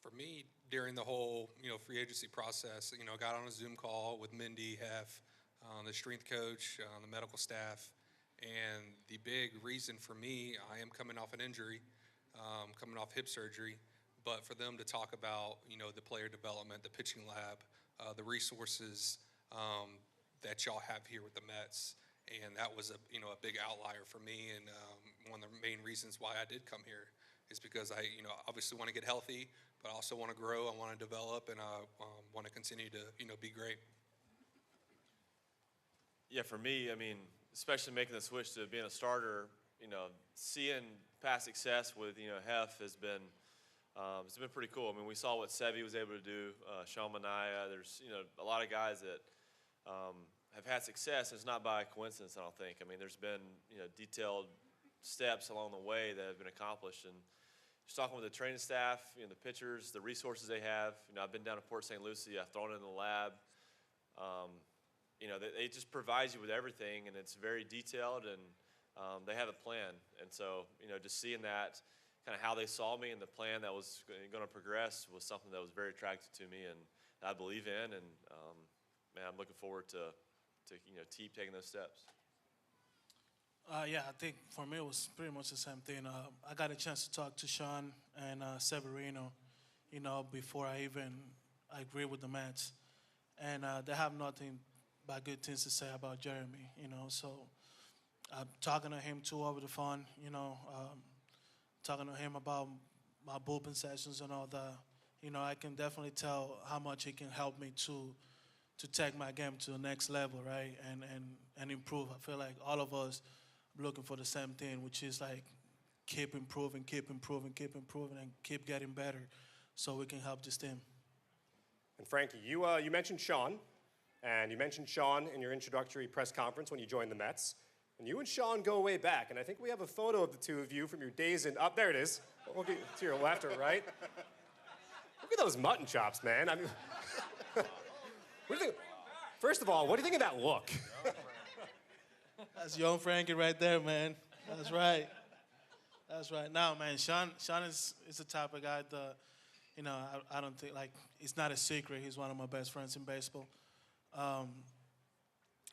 For me, during the whole, free agency process, got on a Zoom call with Mindy, Hef, the strength coach, the medical staff, and the big reason for me, I am coming off an injury, coming off hip surgery, but for them to talk about, the player development, the pitching lab, the resources that y'all have here with the Mets, and that was a big outlier for me, and one of the main reasons why I did come here is because I, obviously want to get healthy, but I also want to grow, I want to develop, and I want to continue to, be great. Yeah, for me, especially making the switch to being a starter, seeing past success with, Hef has been, it's been pretty cool. We saw what Sevy was able to do, Sean Manaea. There's, a lot of guys that have had success. It's not by coincidence, I don't think. There's been, detailed steps along the way that have been accomplished. And just talking with the training staff, the pitchers, the resources they have. I've been down to Port St. Lucie. I've thrown it in the lab. They just provide you with everything, and it's very detailed, and they have a plan. And so, just seeing that, kind of how they saw me and the plan that was going to progress was something that was very attractive to me and I believe in. And, man, I'm looking forward to keep taking those steps. Yeah, I think for me it was pretty much the same thing. I got a chance to talk to Sean and Severino, before I agree with the Mets. And they have nothing but good things to say about Jeremy, So I'm talking to him too over the phone, talking to him about my bullpen sessions and all that. I can definitely tell how much he can help me to take my game to the next level, right? And improve. I feel like all of us looking for the same thing, which is like keep improving, and keep getting better so we can help this team. And Frankie, you mentioned Sean, and you mentioned Sean in your introductory press conference when you joined the Mets. And you and Sean go way back, and I think we have a photo of the two of you from your days in, there it is. We'll get to your left or right. Look at those mutton chops, man. What do you think? First of all, what do you think of that look? That's young Frankie right there, man. That's right. Now, man, Sean is the type of guy that, I don't think, it's not a secret. He's one of my best friends in baseball. A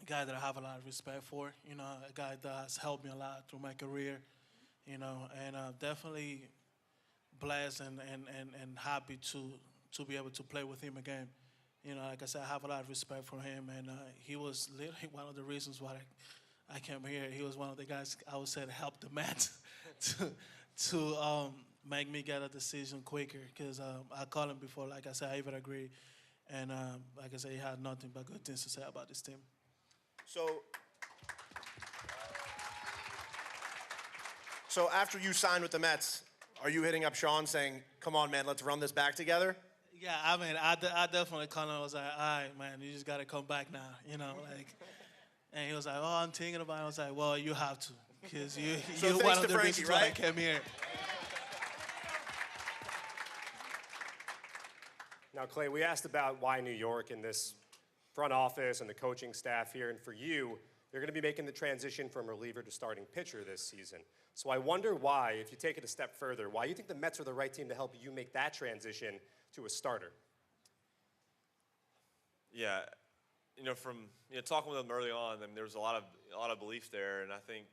guy that I have a lot of respect for, a guy that has helped me a lot through my career, and definitely blessed and happy to be able to play with him again. Like I said, I have a lot of respect for him, and he was literally one of the reasons why I came here. He was one of the guys, I would say, to help the Mets to make me get a decision quicker, because I called him before, like I said, I even agreed, and like I said, he had nothing but good things to say about this team. So after you signed with the Mets, are you hitting up Sean saying, come on, man, let's run this back together? Yeah, I definitely called him. I was like, all right, man, you just got to come back now, And he was like, oh, I'm thinking about it. I was like, well, you have to, because you're one of the reasons why I came here. Now, Clay, we asked about why New York in this front office and the coaching staff here, and for you, you're going to be making the transition from reliever to starting pitcher this season. So I wonder why, if you take it a step further, why you think the Mets are the right team to help you make that transition to a starter? Yeah, from talking with them early on, I mean, there was a lot of belief there, and I think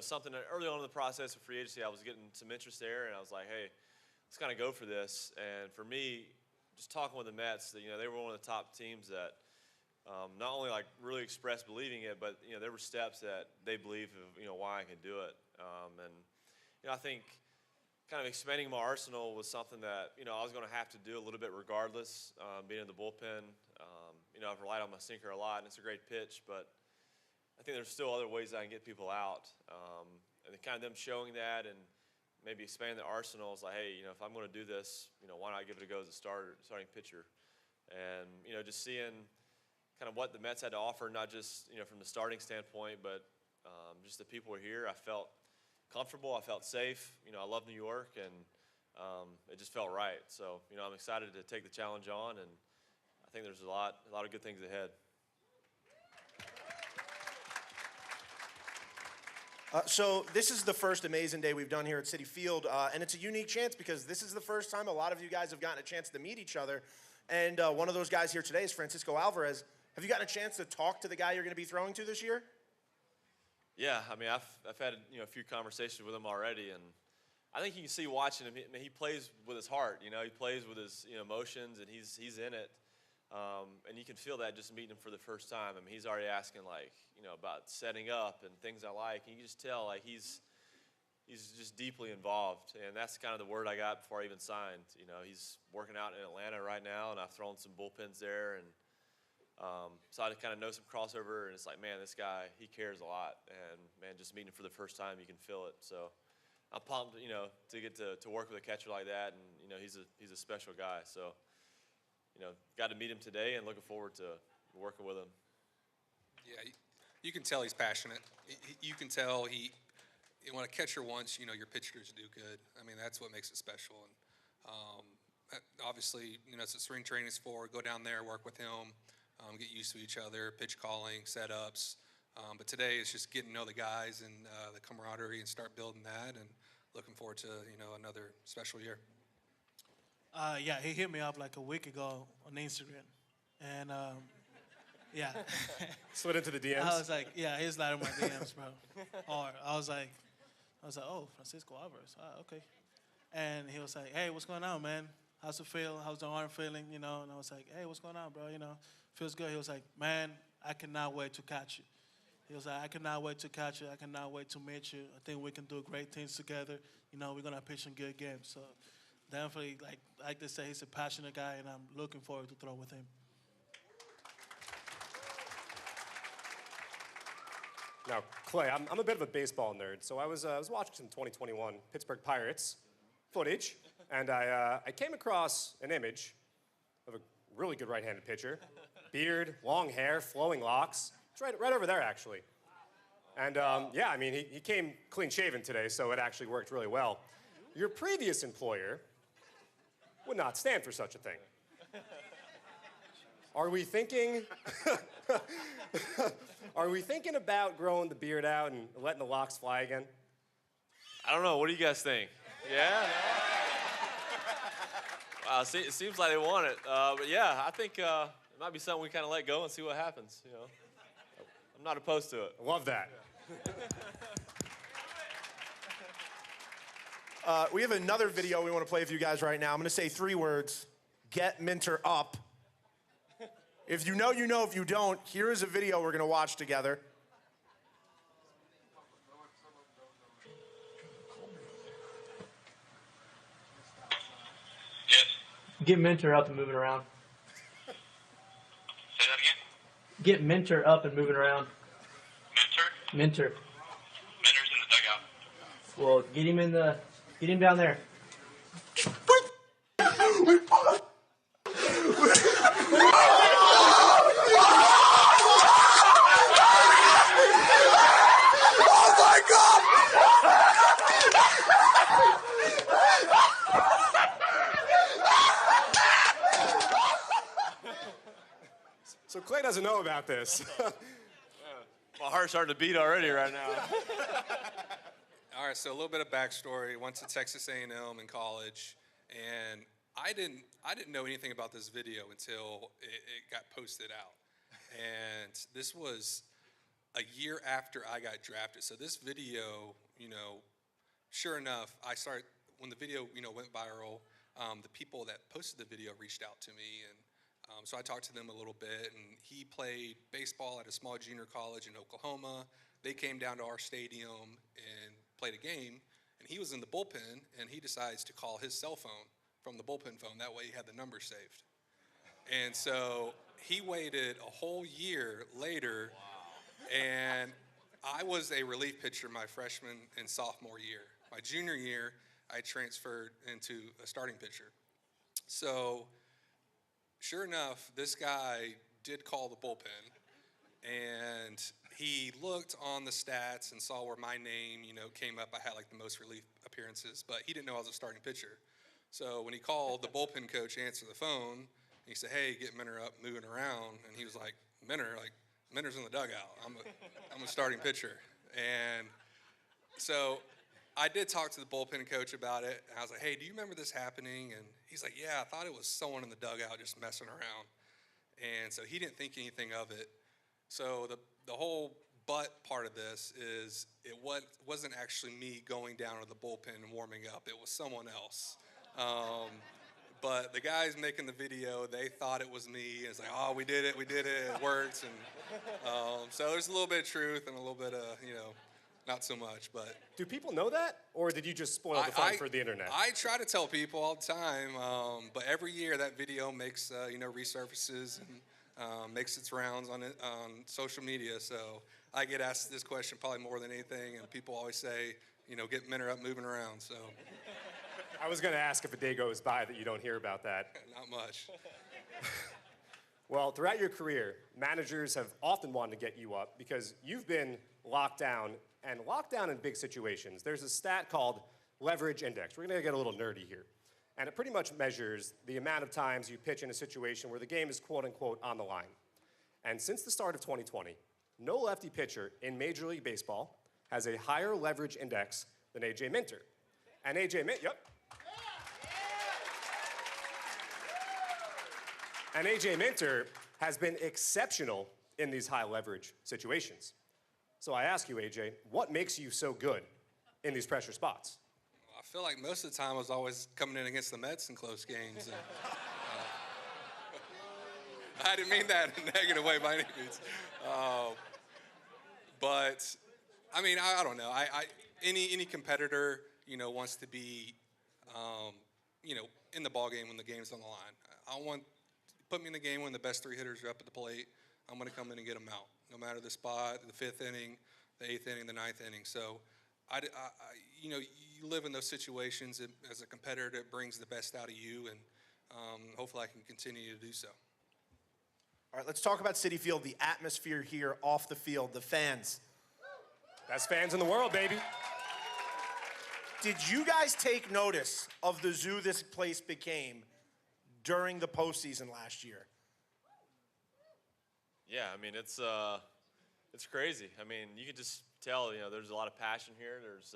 something that early on in the process of free agency, I was getting some interest there, and I was like, hey, let's kind of go for this. And for me, just talking with the Mets, they were one of the top teams that not only like really expressed believing it, but there were steps that they believe of why I can do it. And I think kind of expanding my arsenal was something that I was going to have to do a little bit regardless. Being in the bullpen, I've relied on my sinker a lot, and it's a great pitch, but I think there's still other ways I can get people out. And kind of them showing that and maybe expanding the arsenal is like, hey, if I'm going to do this, why not give it a go as a starting pitcher? And just seeing kind of what the Mets had to offer, not just from the starting standpoint, but just the people who were here. I felt comfortable. I felt safe. I love New York, and it just felt right. So I'm excited to take the challenge on, and I think there's a lot of good things ahead. So this is the first Amazin Day we've done here at Citi Field, and it's a unique chance because this is the first time a lot of you guys have gotten a chance to meet each other. And one of those guys here today is Francisco Alvarez. Have you gotten a chance to talk to the guy you're going to be throwing to this year? Yeah, I mean, I've had a few conversations with him already, and I think you can see watching him. I mean, he plays with his heart. He plays with his emotions, and he's in it. And you can feel that just meeting him for the first time. I mean, he's already asking about setting up and things I like. And you can just tell he's just deeply involved, and that's kind of the word I got before I even signed. He's working out in Atlanta right now, and I've thrown some bullpens there, and so I kind of know some crossover, and it's like, man, this guy, he cares a lot, and man, just meeting him for the first time, you can feel it. So I'm pumped, to get to work with a catcher like that, and he's a special guy. So got to meet him today, and looking forward to working with him. Yeah, you can tell he's passionate. You can tell when a catcher wants, your pitchers do good. I mean, that's what makes it special. And obviously, it's what spring training is for. Go down there, work with him, get used to each other, pitch calling, setups. But today it's just getting to know the guys and the camaraderie and start building that, and looking forward to, another special year. Yeah, he hit me up like a week ago on Instagram. And yeah. Slid into the DMs? I was like, yeah, he's not in my DMs, bro. Or I was like, oh, Francisco Alvarez. Okay. And he was like, hey, what's going on, man? How's it feel? How's the arm feeling? And I was like, hey, what's going on, bro? Feels good. He was like, man, I cannot wait to catch you. He was like, I cannot wait to catch you. I cannot wait to meet you. I think we can do great things together. We're going to pitch some good games. So definitely, like they say, he's a passionate guy, and I'm looking forward to throw with him. Now, Clay, I'm a bit of a baseball nerd, so I was watching some 2021 Pittsburgh Pirates footage, and I came across an image of a really good right-handed pitcher. Beard, long hair, flowing locks. It's right over there, actually. And yeah, I mean, he came clean-shaven today, so it actually worked really well. Your previous employer would not stand for such a thing. Are we thinking about growing the beard out and letting the locks fly again? I don't know. What do you guys think? Yeah? Wow, it seems like they want it. But yeah, I think it might be something we kind of let go and see what happens. I'm not opposed to it. I love that. We have another video we want to play for you guys right now. I'm going to say 3 words. Get Minter up. If you know, you know. If you don't, here is a video we're going to watch together. Get Minter up and moving around. Say that again? Get Minter up and moving around. Minter? Minter. Minter's in the dugout. Well, get him down there. doesn't know about this. My heart's starting to beat already right now. All right, so a little bit of backstory. Went to Texas A&M in college, and I didn't know anything about this video until it got posted out. And this was a year after I got drafted. So this video, sure enough, when the video, went viral, the people that posted the video reached out to me, and so I talked to them a little bit, and he played baseball at a small junior college in Oklahoma. They came down to our stadium and played a game, and he was in the bullpen, and he decides to call his cell phone from the bullpen phone. That way he had the number saved. And so he waited a whole year later, and I was a relief pitcher my freshman and sophomore year. My junior year, I transferred into a starting pitcher. So sure enough, this guy did call the bullpen, and he looked on the stats and saw where my name, came up. I had like the most relief appearances, but he didn't know I was a starting pitcher. So when he called, the bullpen coach answered the phone. He said, "Hey, get Minter up, moving around." And he was like, Minter's in the dugout. I'm a starting pitcher. And so I did talk to the bullpen coach about it. And I was like, "Hey, do you remember this happening?" And he's like, "Yeah, I thought it was someone in the dugout just messing around." And so he didn't think anything of it. So the whole but part of this is it wasn't actually me going down to the bullpen and warming up. It was someone else. But the guys making the video, they thought it was me. It's like, "Oh, we did it, it worked." And so there's a little bit of truth and a little bit of, not so much. But do people know that, or did you just spoil the fun for the internet? I try to tell people all the time, but every year that video makes, resurfaces and makes its rounds on social media. So I get asked this question probably more than anything, and people always say, "Get Minter up, moving around." So. I was going to ask if a day goes by that you don't hear about that. Not much. Well, throughout your career, managers have often wanted to get you up because you've been locked down, and locked down in big situations. There's a stat called leverage index. We're going to get a little nerdy here. And it pretty much measures the amount of times you pitch in a situation where the game is quote-unquote on the line. And since the start of 2020, no lefty pitcher in Major League Baseball has a higher leverage index than A.J. Minter. And A.J. Minter, yep. And A.J. Minter has been exceptional in these high leverage situations. So I ask you, A.J., what makes you so good in these pressure spots? I feel like most of the time I was always coming in against the Mets in close games. And, I didn't mean that in a negative way by any means. But, I mean, I don't know. Any competitor, wants to be, in the ballgame when the game's on the line. Put me in the game when the best three hitters are up at the plate. I'm going to come in and get them out, no matter the spot, the fifth inning, the eighth inning, the ninth inning. So, you live in those situations. As a competitor, it brings the best out of you, and hopefully I can continue to do so. All right, let's talk about Citi Field, the atmosphere here off the field, the fans. Best fans in the world, baby. Did you guys take notice of the zoo this place became during the postseason last year? Yeah, I mean, it's crazy. I mean, you can just tell, there's a lot of passion here. There's,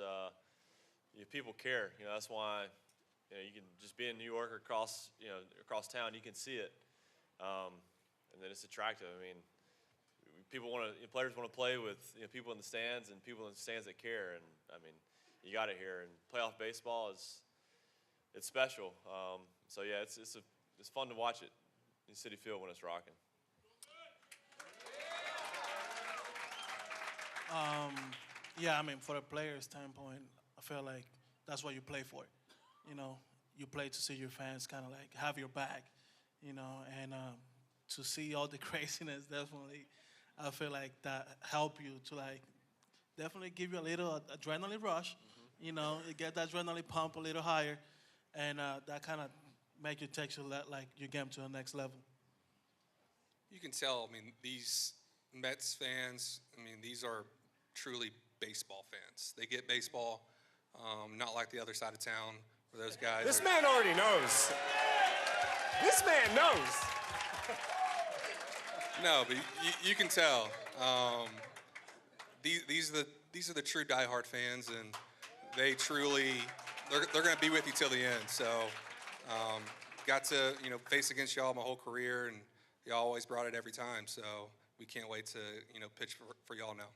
people care. That's why, you can just be in New York or across town, you can see it. And then it's attractive. I mean, players want to play with, people in the stands and people in the stands that care. And, I mean, you got it here. And playoff baseball it's special. So, yeah, it's fun to watch it in Citi Field when it's rocking. Yeah, I mean, for a player's standpoint, I feel like that's what you play for. You play to see your fans kind of like have your back, and to see all the craziness, definitely, I feel like that help you to like definitely give you a little adrenaline rush, you get that adrenaline pump a little higher, and that kind of make you take your game to the next level. You can tell, I mean, these Mets fans, these are truly baseball fans. They get baseball, not like the other side of town where those guys This man already knows. This man knows. No, but you can tell. These are the true diehard fans, and they truly they're going to be with you till the end. So got to face against y'all my whole career, and y'all always brought it every time. So we can't wait to pitch for y'all now.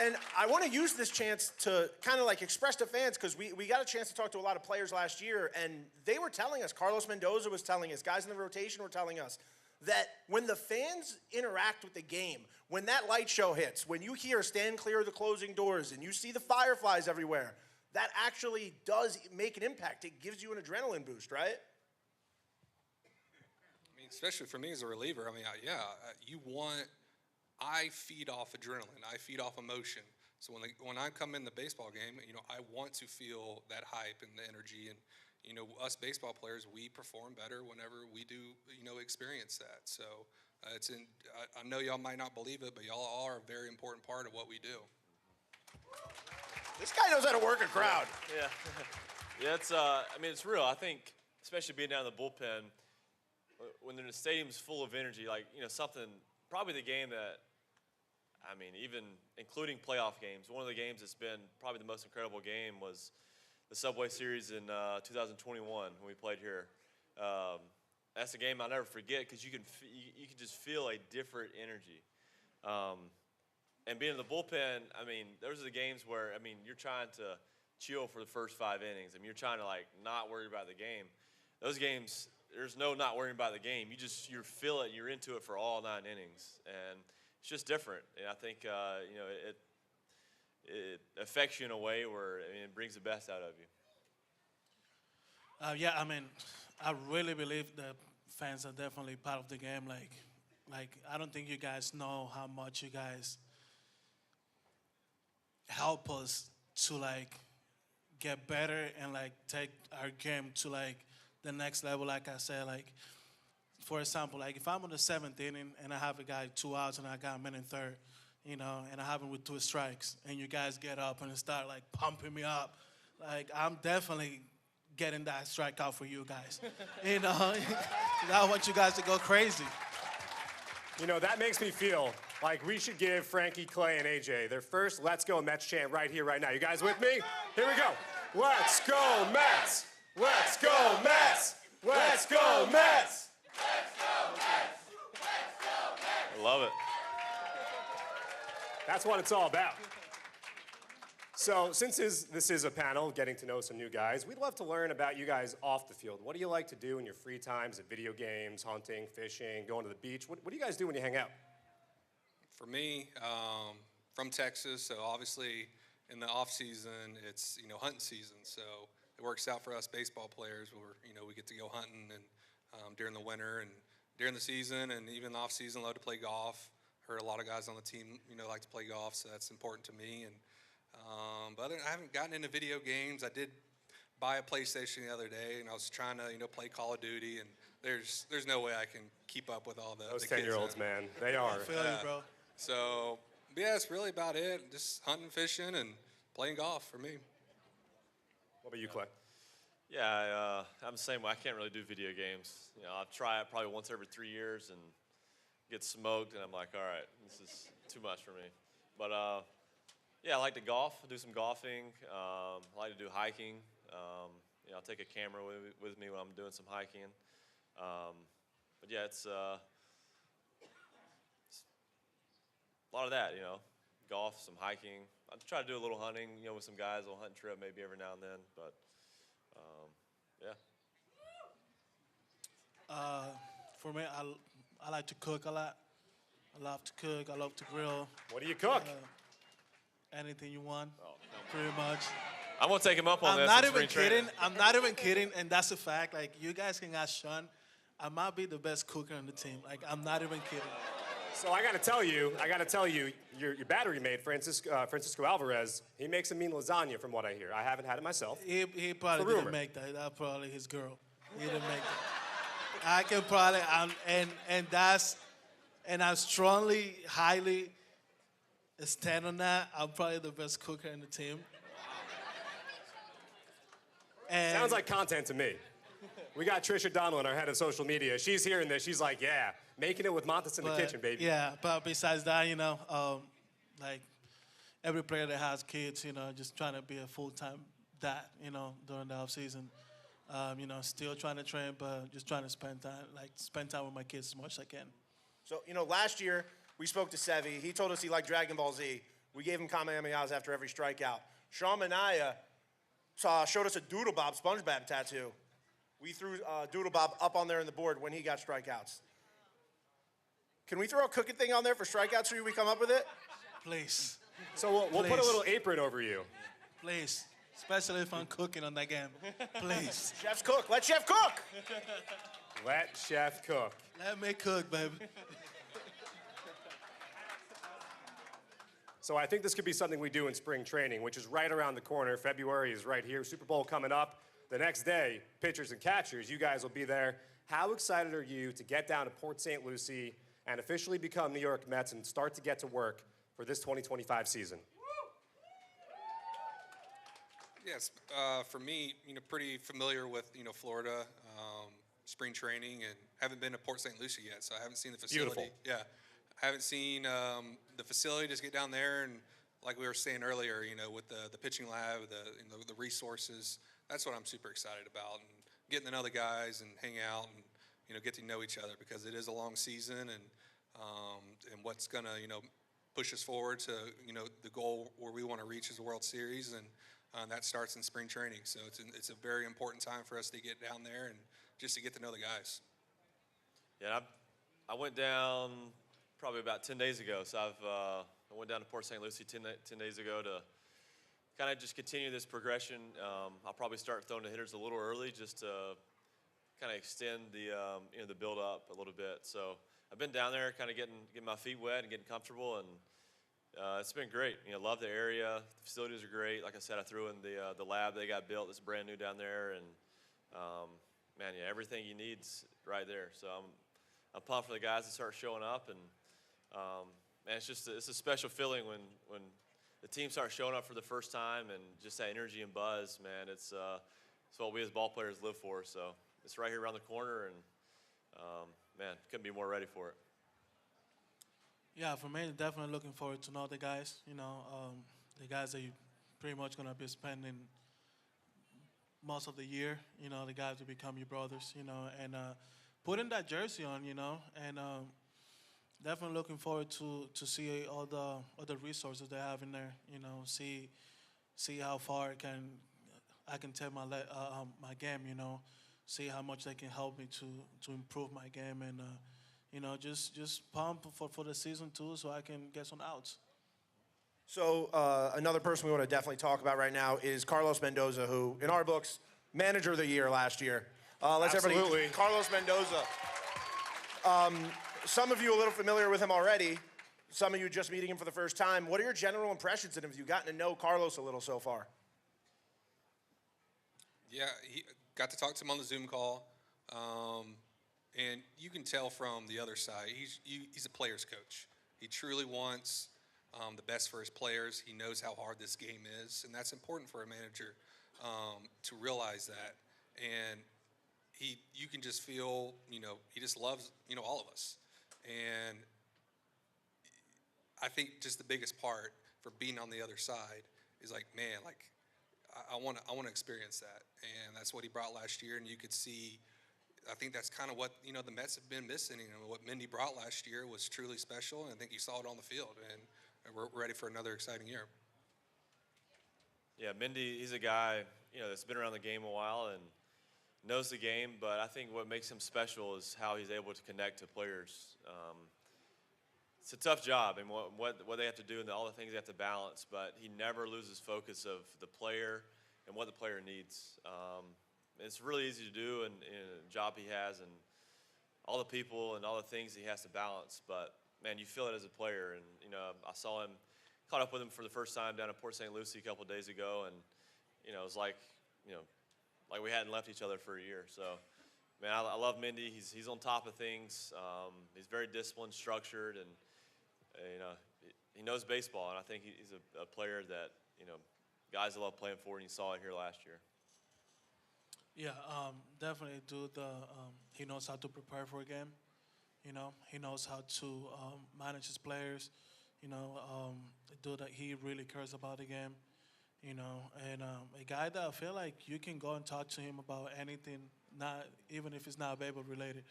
And I want to use this chance to kind of like express to fans, because we got a chance to talk to a lot of players last year, and they were telling us, Carlos Mendoza was telling us, guys in the rotation were telling us, that when the fans interact with the game, when that light show hits, when you hear stand clear of the closing doors and you see the fireflies everywhere, that actually does make an impact. It gives you an adrenaline boost, right? I mean, especially for me as a reliever, I mean, I feed off adrenaline. I feed off emotion. So when I come in the baseball game, I want to feel that hype and the energy. And, us baseball players, we perform better whenever we do, experience that. So I know y'all might not believe it, but y'all are a very important part of what we do. This guy knows how to work a crowd. Yeah. Yeah, it's real. I think, especially being down in the bullpen, when the stadium's full of energy, something, probably the game that, even including playoff games, one of the games that's been probably the most incredible game was the Subway Series in 2021 when we played here. That's a game I'll never forget, because you can just feel a different energy. And being in the bullpen, those are the games where, you're trying to chill for the first 5 innings. You're trying to, not worry about the game. Those games, there's no not worrying about the game. You feel it, you're into it for all 9 innings. And it's just different. And I think, it affects you in a way where it brings the best out of you. I really believe that fans are definitely part of the game. Like I don't think you guys know how much you guys help us to get better and take our game to the next level. Like I said, for example, if I'm on the 7th inning and I have a guy 2 outs and I got him in third, and I have him with 2 strikes, and you guys get up and start pumping me up, I'm definitely getting that strikeout for you guys. I want you guys to go crazy. That makes me feel like we should give Frankie, Clay, and AJ their first Let's Go Mets chant right here, right now. You guys with me? Here we go. Let's go Mets! Let's go Mets! Let's go Mets! I love it. That's what it's all about. So since this is a panel, getting to know some new guys, we'd love to learn about you guys off the field. What do you like to do in your free times at video games, hunting, fishing, going to the beach? What do you guys do when you hang out? For me, from Texas, so obviously in the off season, it's hunting season. So it works out for us baseball players where we get to go hunting and during the winter and during the season, and even the off season, love to play golf. Heard a lot of guys on the team like to play golf, so that's important to me. And but I haven't gotten into video games. I did buy a PlayStation the other day, and I was trying to play Call of Duty, and there's no way I can keep up with all those the 10-year-olds, man. They are. I feel you, bro. So yeah, that's really about it. Just hunting, fishing, and playing golf for me. What about you, Clay? Yeah, I'm the same way. I can't really do video games. I'll try it probably once every 3 years and get smoked, and I'm like, all right, this is too much for me. But yeah, I like to golf, do some golfing. I like to do hiking. I'll take a camera with me when I'm doing some hiking. But yeah, it's a lot of that, golf, some hiking. I try to do a little hunting, with some guys, a little hunting trip maybe every now and then. But yeah. For me, I like to cook a lot. I love to cook. I love to grill. What do you cook? Anything you want, pretty much. I'm going to take him up on I'm this. not even kidding. I'm not even kidding, and that's a fact. You guys can ask Sean. I might be the best cooker on the team. I'm not even kidding. So I got to tell you, your battery mate, Francisco Alvarez, he makes a mean lasagna from what I hear. I haven't had it myself. He probably didn't make that. That's probably his girl. He didn't make that. I can probably, and I strongly, highly stand on that. I'm probably the best cooker in the team. Sounds like content to me. We got Trisha Donaldin, our head of social media. She's hearing this. She's like, yeah, making it with Montes in the kitchen, baby. Yeah, but besides that, like every player that has kids, just trying to be a full-time dad, during the off season. Still trying to train, but just trying to spend time with my kids as much as I can. So, last year we spoke to Sevi. He told us he liked Dragon Ball Z. We gave him Kamehamehas after every strikeout. Sean Manaea showed us a Doodle Bob SpongeBob tattoo. We threw Doodle Bob up on there in the board when he got strikeouts. Can we throw a cooking thing on there for strikeouts for you? We come up with it? Please. So we'll put a little apron over you. Please. Especially if I'm cooking on that game. Please. Chef's cook. Let Chef cook. Let Chef cook. Let me cook, baby. So I think this could be something we do in spring training, which is right around the corner. February is right here. Super Bowl coming up. The next day, pitchers and catchers, you guys will be there. How excited are you to get down to Port St. Lucie and officially become New York Mets and start to get to work for this 2025 season? Yes, for me, pretty familiar with, Florida, spring training, and haven't been to Port St. Lucie yet, so I haven't seen the facility. Beautiful. Yeah, I haven't seen the facility. Just get down there, and like we were saying earlier, with the pitching lab, the resources, that's what I'm super excited about, and getting to know the guys and hang out and, get to know each other, because it is a long season, and what's going to, push us forward to, the goal where we want to reach is the World Series, and that starts in spring training. So it's a very important time for us to get down there and just to get to know the guys. Yeah, I went down probably about 10 days ago. So I went down to Port St. Lucie 10 days ago to kind of just continue this progression. I'll probably start throwing the hitters a little early just to kind of extend the build up a little bit. So I've been down there kind of getting my feet wet and getting comfortable, and it's been great. Love the area. The facilities are great. Like I said, I threw in the lab they got built. It's brand new down there, and man, yeah, everything you need's right there. So I'm pumped for the guys to start showing up, and man, it's a special feeling when the team starts showing up for the first time, and just that energy and buzz, man. It's what we as ball players live for. So it's right here around the corner, and man, couldn't be more ready for it. Yeah, for me, definitely looking forward to know the guys. The guys that you're pretty much going to be spending most of the year. The guys who become your brothers. And putting that jersey on. And definitely looking forward to see all the resources they have in there. See how far I can take my game. See how much they can help me to improve my game, and just pump for the season too, so I can get some outs. So another person we want to definitely talk about right now is Carlos Mendoza, who, in our books, manager of the year last year. Let's Absolutely. everybody, Carlos Mendoza. Some of you a little familiar with him already. Some of you just meeting him for the first time. What are your general impressions of him? Have you gotten to know Carlos a little so far? Yeah, he got to talk to him on the Zoom call. And you can tell from the other side, he's a player's coach. He truly wants the best for his players. He knows how hard this game is, and that's important for a manager to realize that. And you can just feel, he just loves, all of us. And I think just the biggest part for being on the other side is like, man, like I want to experience that, and that's what he brought last year. And you could see. I think that's kind of what, the Mets have been missing. What Mindy brought last year was truly special, and I think you saw it on the field, and we're ready for another exciting year. Yeah, Mindy, he's a guy, that's been around the game a while and knows the game, but I think what makes him special is how he's able to connect to players. It's a tough job, and what they have to do and all the things they have to balance, but he never loses focus of the player and what the player needs. It's really easy to do in a job he has, and all the people and all the things he has to balance. But man, you feel it as a player. And I saw him, caught up with him for the first time down at Port St. Lucie a couple of days ago, and it was like we hadn't left each other for a year. So man, I love Mindy. He's on top of things. He's very disciplined, structured, and he knows baseball. And I think he's a player that guys love playing for, and you saw it here last year. Yeah, definitely, dude. He knows how to prepare for a game. You know, he knows how to manage his players. You know, dude, that he really cares about the game. You know, and a guy that I feel like you can go and talk to him about anything, not even if it's not baseball related.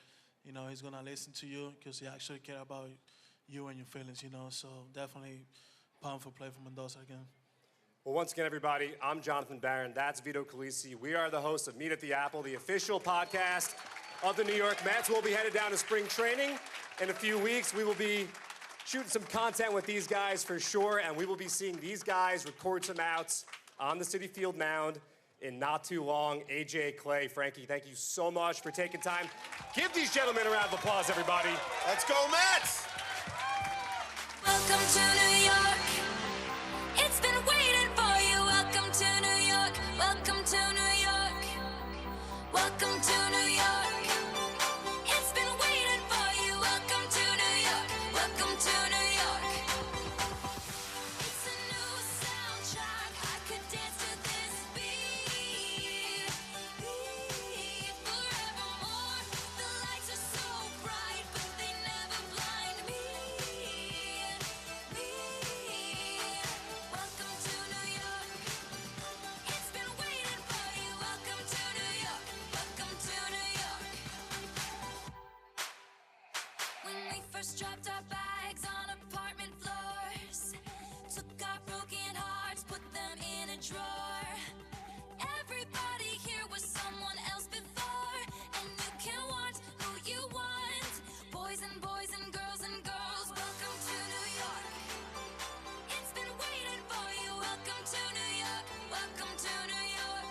You know, he's gonna listen to you because he actually cares about you and your feelings. You know, so definitely pumped for play for Mendoza again. Well, once again, everybody, I'm Jonathan Barron. That's Vito Calisi. We are the hosts of Meet at the Apple, the official podcast of the New York Mets. We'll be headed down to spring training in a few weeks. We will be shooting some content with these guys for sure, and we will be seeing these guys record some outs on the Citi Field mound in not too long. AJ, Clay, Frankie, thank you so much for taking time. Give these gentlemen a round of applause, everybody. Let's go, Mets! Welcome to New York. It's been waiting for you. Welcome to New York. Welcome to New York. Welcome to New York. It's been waiting for you. Welcome to New York. Welcome to New York. It's a new soundtrack. I could dance to this beat. Forevermore. The lights are so bright, but they never blind me. Welcome to New York. It's been waiting for you. Welcome to New York. Welcome to New York. When we first dropped our bags on apartment floors, took our broken hearts, put them in a drawer. Everybody here was someone else before, and you can want who you want. Boys and girls and girls. Welcome to New York. It's been waiting for you. Welcome to New York. Welcome to New York.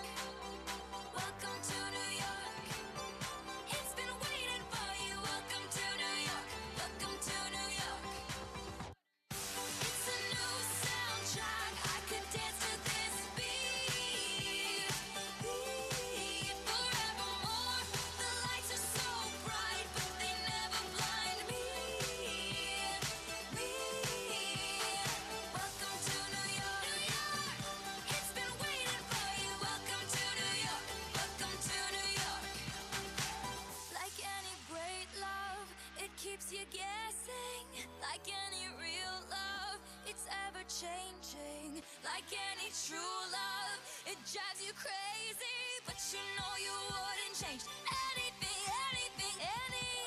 Welcome to New York. It's been waiting for you. Welcome to New York. Welcome to New York. It's a new soundtrack. I could dance to this beat. Forevermore. The lights are so bright, but they never blind me. Welcome to New York. It's been waiting for you. Welcome to New York. Welcome to New York. Like any great love, it keeps you guessing. Like any real love, it's ever changing. Like any true love, it drives you crazy. But you know you wouldn't change anything.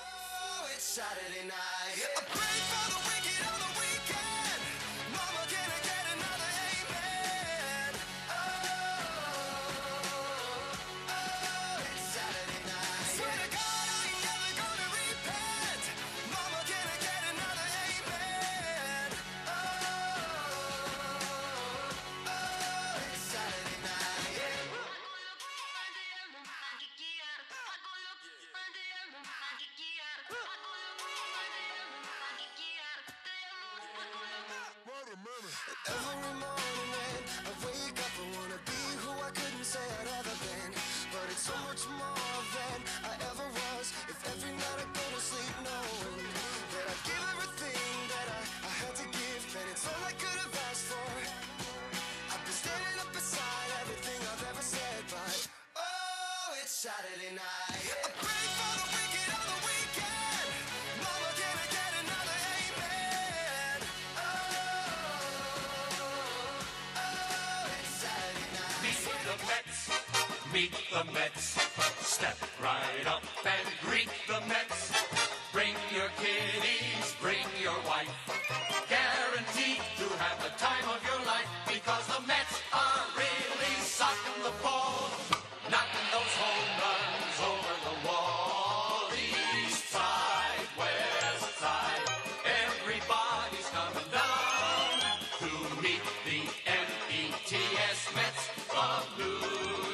Oh, it's Saturday night. I pray for the wicked on the weekend. Mama, can I get another amen? Oh, it's Saturday night. Swear to God, I ain't never gonna repent. Mama, can I get another amen? Oh, it's Saturday night. Every morning when I wake up, I wanna be who I couldn't say I'd ever been. But it's so much more than I ever was. If every night I go to sleep knowing that I give everything that I had to give, then it's all I could have asked for. I've been standing up beside everything I've ever said, but oh, it's Saturday night. I pray for the wicked on the weekend. Mama, can I get another amen? Meet the Mets. Step right up and greet the Mets. Bring your kiddies, bring your wife. Guaranteed to have the time of your life because the Mets are really socking the ball, knocking those home runs over the wall. East side, west side, everybody's coming down to meet the METS Mets of New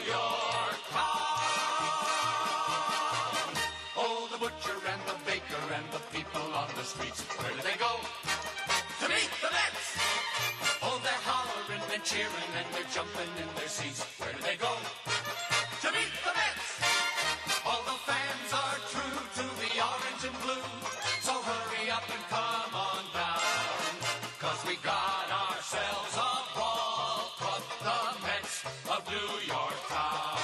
York town. Oh, the butcher and the baker and the people on the streets, where do they go? To meet the Mets! Oh, they're hollering and cheering and they're jumping in their seats. Where do they go? To meet the Mets! All the fans are true to the orange and blue, so hurry up and come on down, 'cause we got ourselves a ball club, the Mets of New York town.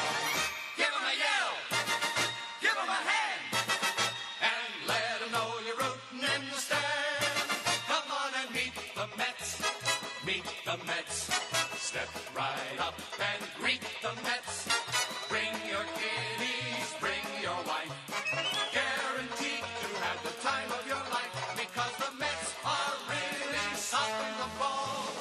Give 'em a Meet the Mets. Step right up and greet the Mets. Bring your kiddies, bring your wife. Guaranteed to have the time of your life because the Mets are really stopping the ball,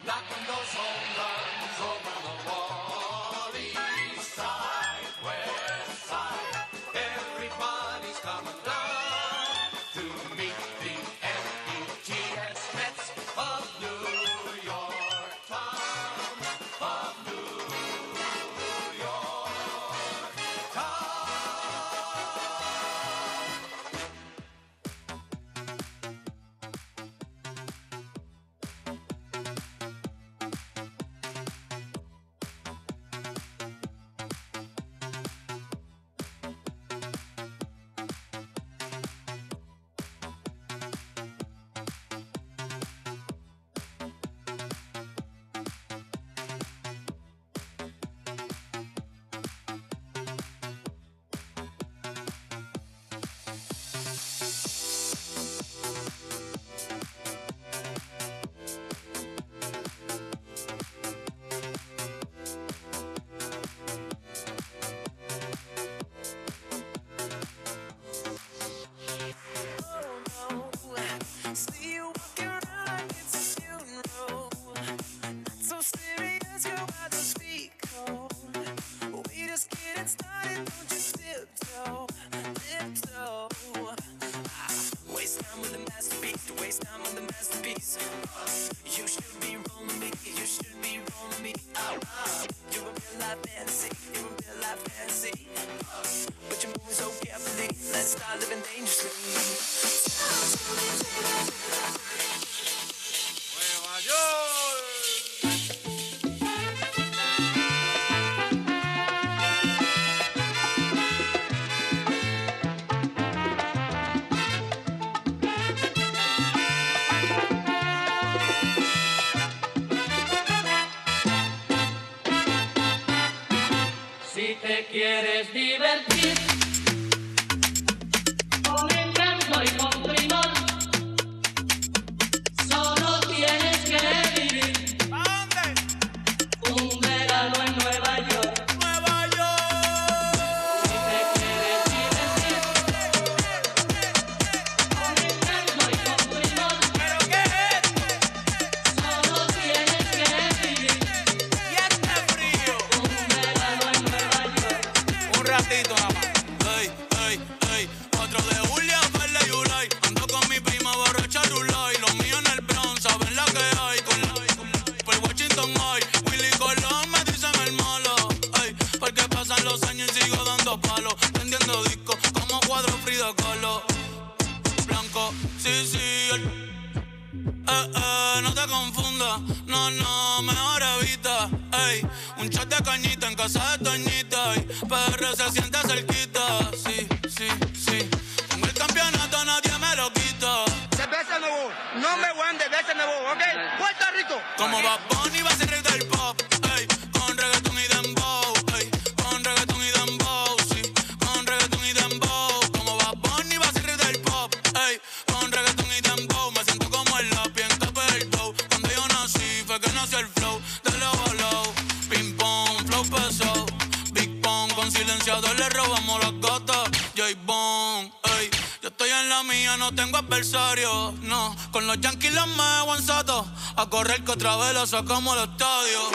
knocking those home runs over the wall. East side, west side, everybody's coming down to meet the NLCS Mets of New York town, of New York town. See you walking around like it's a funeral. Not so serious, girl, why don't speak cold? We just getting started, don't you tiptoe, tiptoe. Waste time with a masterpiece, to waste time with a masterpiece. You should be rolling me, you should be rolling me. You're a real life fantasy, you're a real life fantasy. But you're moving so carefully, let's start living dangerously. Si te quieres divertir con encanto y con primor, solo tienes que vivir un verano en Nueva York. Nueva York. Si te quieres divertir con encanto y con primor, ¿pero qué es esto? Solo tienes que vivir. Y está frío. Un verano en Nueva York. Un ratito nada más. Ey, ey, ey, 4 de julio, Verde y Ulay. Ando con mi prima borracha Rulay. Los míos en el Bronx, saben la que hay. Por Washington hoy, Willy Colón me dicen el malo. Ey, porque pasan los años y sigo dando palos. Prendiendo discos como cuadro Frida Kahlo. Blanco, sí, sí, no te confundas, no, mejor evita. Ey, un shot de cañita en casa de Toñita. Ey, PR se siente cerquita. Sí, sí, sí. Tengo el campeonato, nadie me lo quita. Cerveza nuevo, number one de cerveza nuevo, ¿ok? Puerto Rico. Como Bad Bunny va a ser rey del pop. Ey, con reggaeton y dembow. Ey, con reggaeton y dembow. Sí, con reggaeton y dembow. Como Bad Bunny va a ser rey del pop. Ey, con reggaeton y dembow. Me siento como el lápiz en Cape del Dow. Cuando yo nací fue que nació el flow de low a low. Ping pong, flow pesado. Big pong, con silenciador le robamos las gatas. J-Bone, ey, yo estoy en la mía, no tengo adversario. No, con los Yankees los me aguanzato. A correr que otra vez lo sacamos al estadio.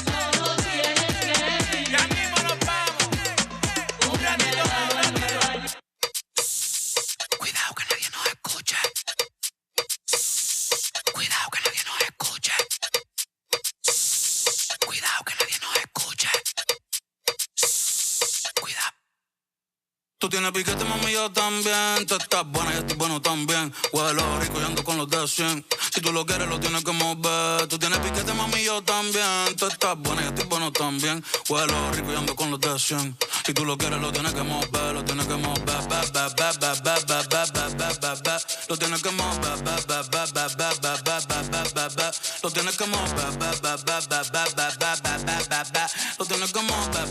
Solo tienes que vivir. Ya mismo nos vamos. Un ratito más. Cuidado que nadie nos escuche. Cuidado que nadie nos escuche. Cuidado que nadie nos escuche. Cuidado. Tú tienes piquete, mami, yo también. Tú estás buena, yo estoy bueno también. Huelo rico y ando con los de 100. Si tú lo quieres, lo tienes que mover. Tú tienes piquete, mami, yo también. Tú estás buena, yo estoy bueno también. Huelo rico y ando con los de 100. Si tú lo quieres, lo tienes que mover. Lo tienes que mover. Lo tienes que mover. Lo tienes que mover. Lo tienes que mover.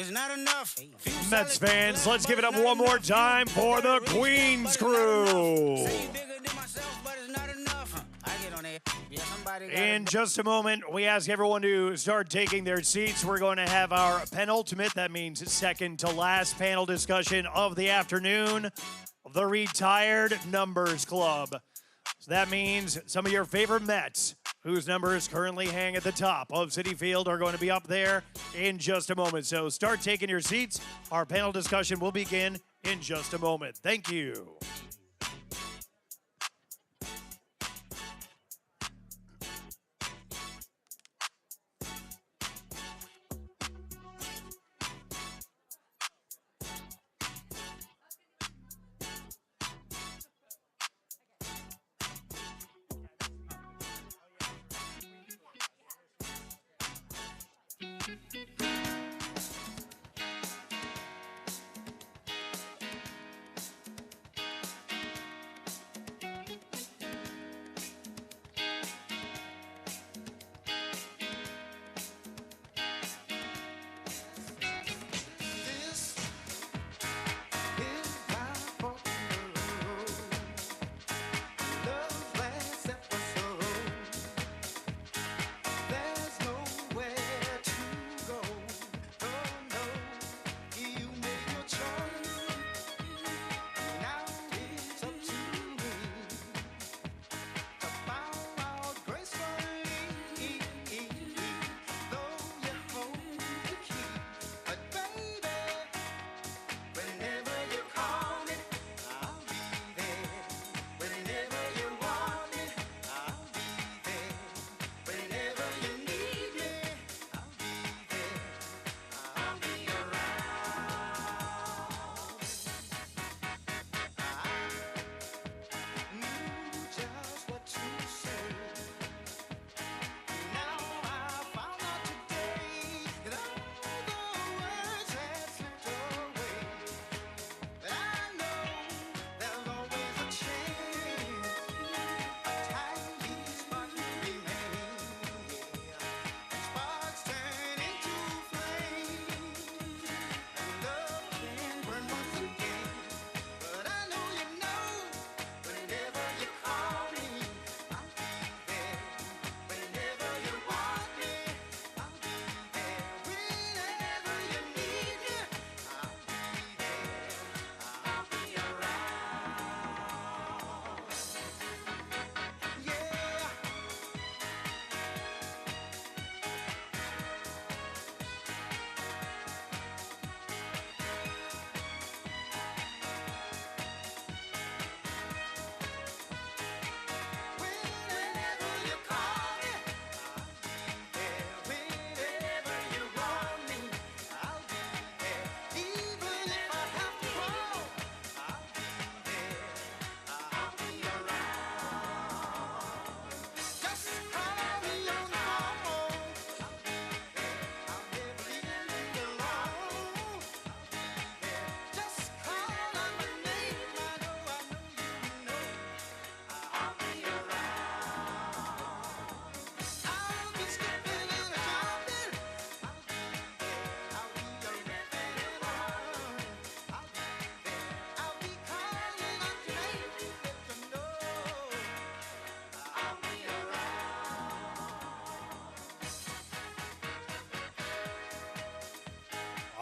It's not enough. Mets fans, let's give it up one more time for the Queens crew. In just a moment, we ask everyone to start taking their seats. We're going to have our penultimate, that means second to last panel discussion of the afternoon, the Retired Numbers Club. So that means some of your favorite Mets, whose numbers currently hang at the top of Citi Field, are going to be up there in just a moment. So start taking your seats. Our panel discussion will begin in just a moment. Thank you.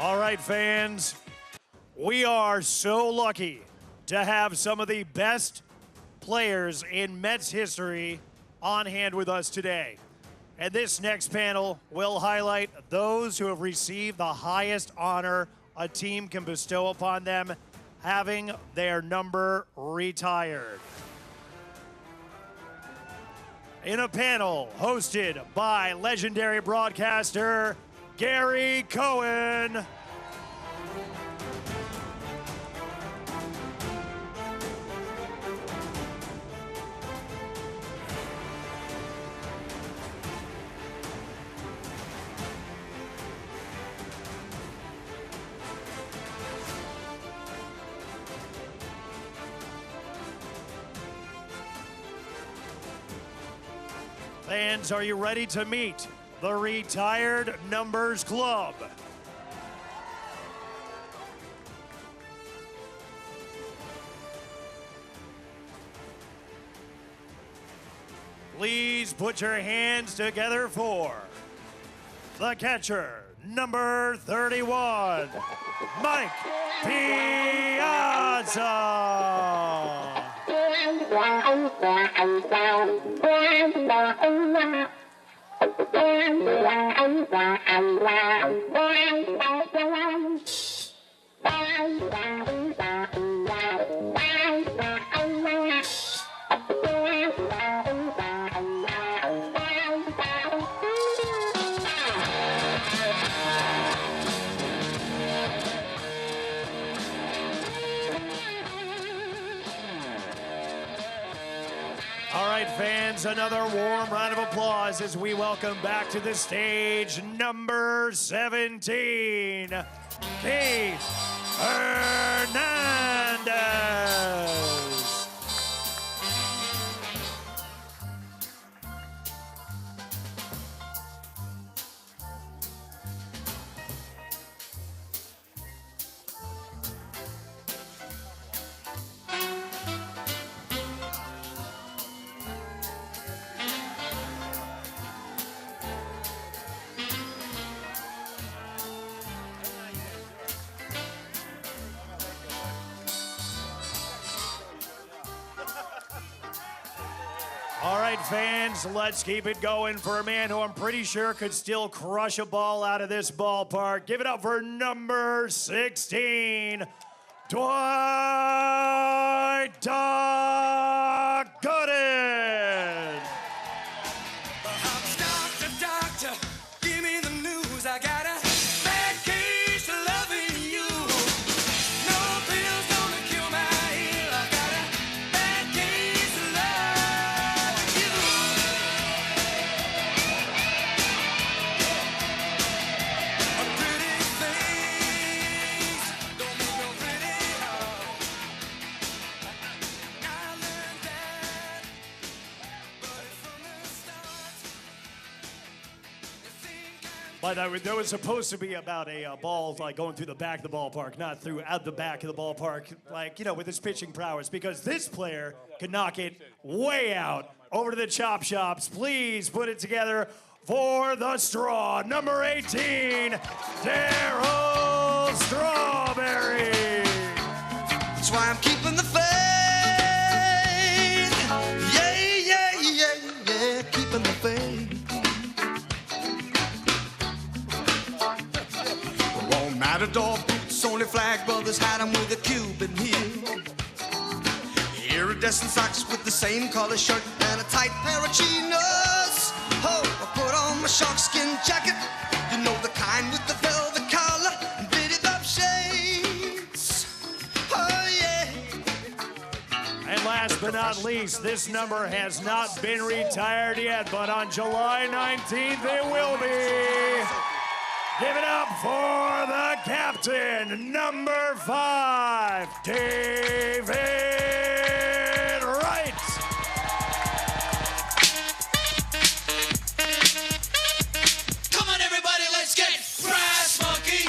All right, fans, we are so lucky to have some of the best players in Mets history on hand with us today. And this next panel will highlight those who have received the highest honor a team can bestow upon them, having their number retired. In a panel hosted by legendary broadcaster Gary Cohen. Fans, are you ready to meet the Retired Numbers Club? Please put your hands together for the catcher, number 31, Mike Piazza. All right, fans, another warm round of applause as we welcome back to the stage number 17, Keith Hernandez. All right, fans, let's keep it going for a man who I'm pretty sure could still crush a ball out of this ballpark. Give it up for number 16, Dwight Doc Gooden. Doctor, doctor, give me the news. I got a bad case of loving you. No pills gonna cure my ill. I got a bad case of loving you. A pretty face don't make no pretty heart. I learned that, but it's from the start. But there was supposed to be about a ball like going through the back of the ballpark, not throughout the back of the ballpark, like, you know, with his pitching prowess, because this player could knock it way out over to the chop shops. Please put it together for the straw, number 18, Darryl Strawberry. That's why I'm keeping the faith. Yeah, yeah, yeah, yeah, keeping the faith. Won't matter, dog boots, only flag brothers had them with a Cuban heel. Iridescent socks with the same color shirt and a tight pair of chinos. Oh, I put on my sharkskin jacket, you know the kind with the velvet collar and bitty bob shades. Oh, yeah. And last but not least, this number has not been retired yet, but on July 19th it will be. Give it up for the captain, number 5, David Wright. Come on, everybody, let's get brass monkey,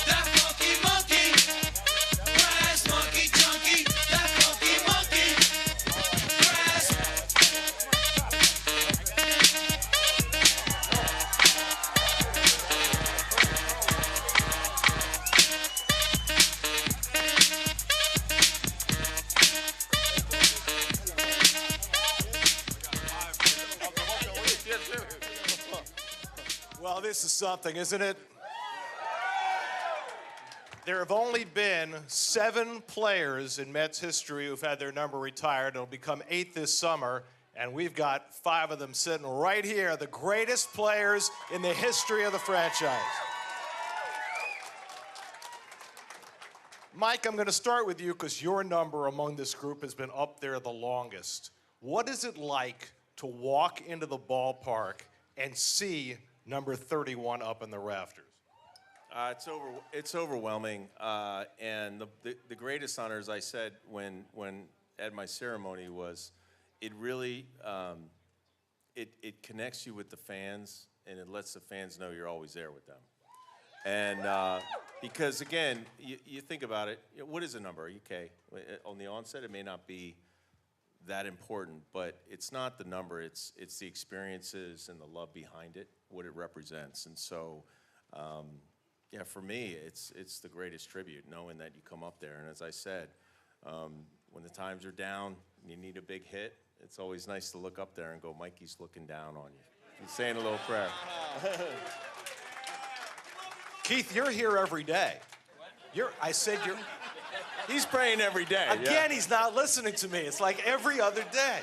that funky monkey, brass monkey junkie, that funky monkey, brass. Well, this is something, isn't it? There have only been 7 players in Mets history who've had their number retired. It'll become 8 this summer, and we've got 5 of them sitting right here, the greatest players in the history of the franchise. Mike, I'm going to start with you because your number among this group has been up there the longest. What is it like to walk into the ballpark and see number 31 up in the rafters? It's overwhelming, and the greatest honor, as I said when at my ceremony, was it really it connects you with the fans, and it lets the fans know you're always there with them. And because again, you think about it, what is a number? Okay, on the onset, it may not be that important, but it's not the number. It's the experiences and the love behind it, what it represents. And so, yeah, for me, it's the greatest tribute, knowing that you come up there. And as I said, when the times are down and you need a big hit, it's always nice to look up there and go, Mikey's looking down on you. He's saying a little prayer. Keith, you're here every day. I said you're. He's praying every day. Again, he's not listening to me. It's like every other day.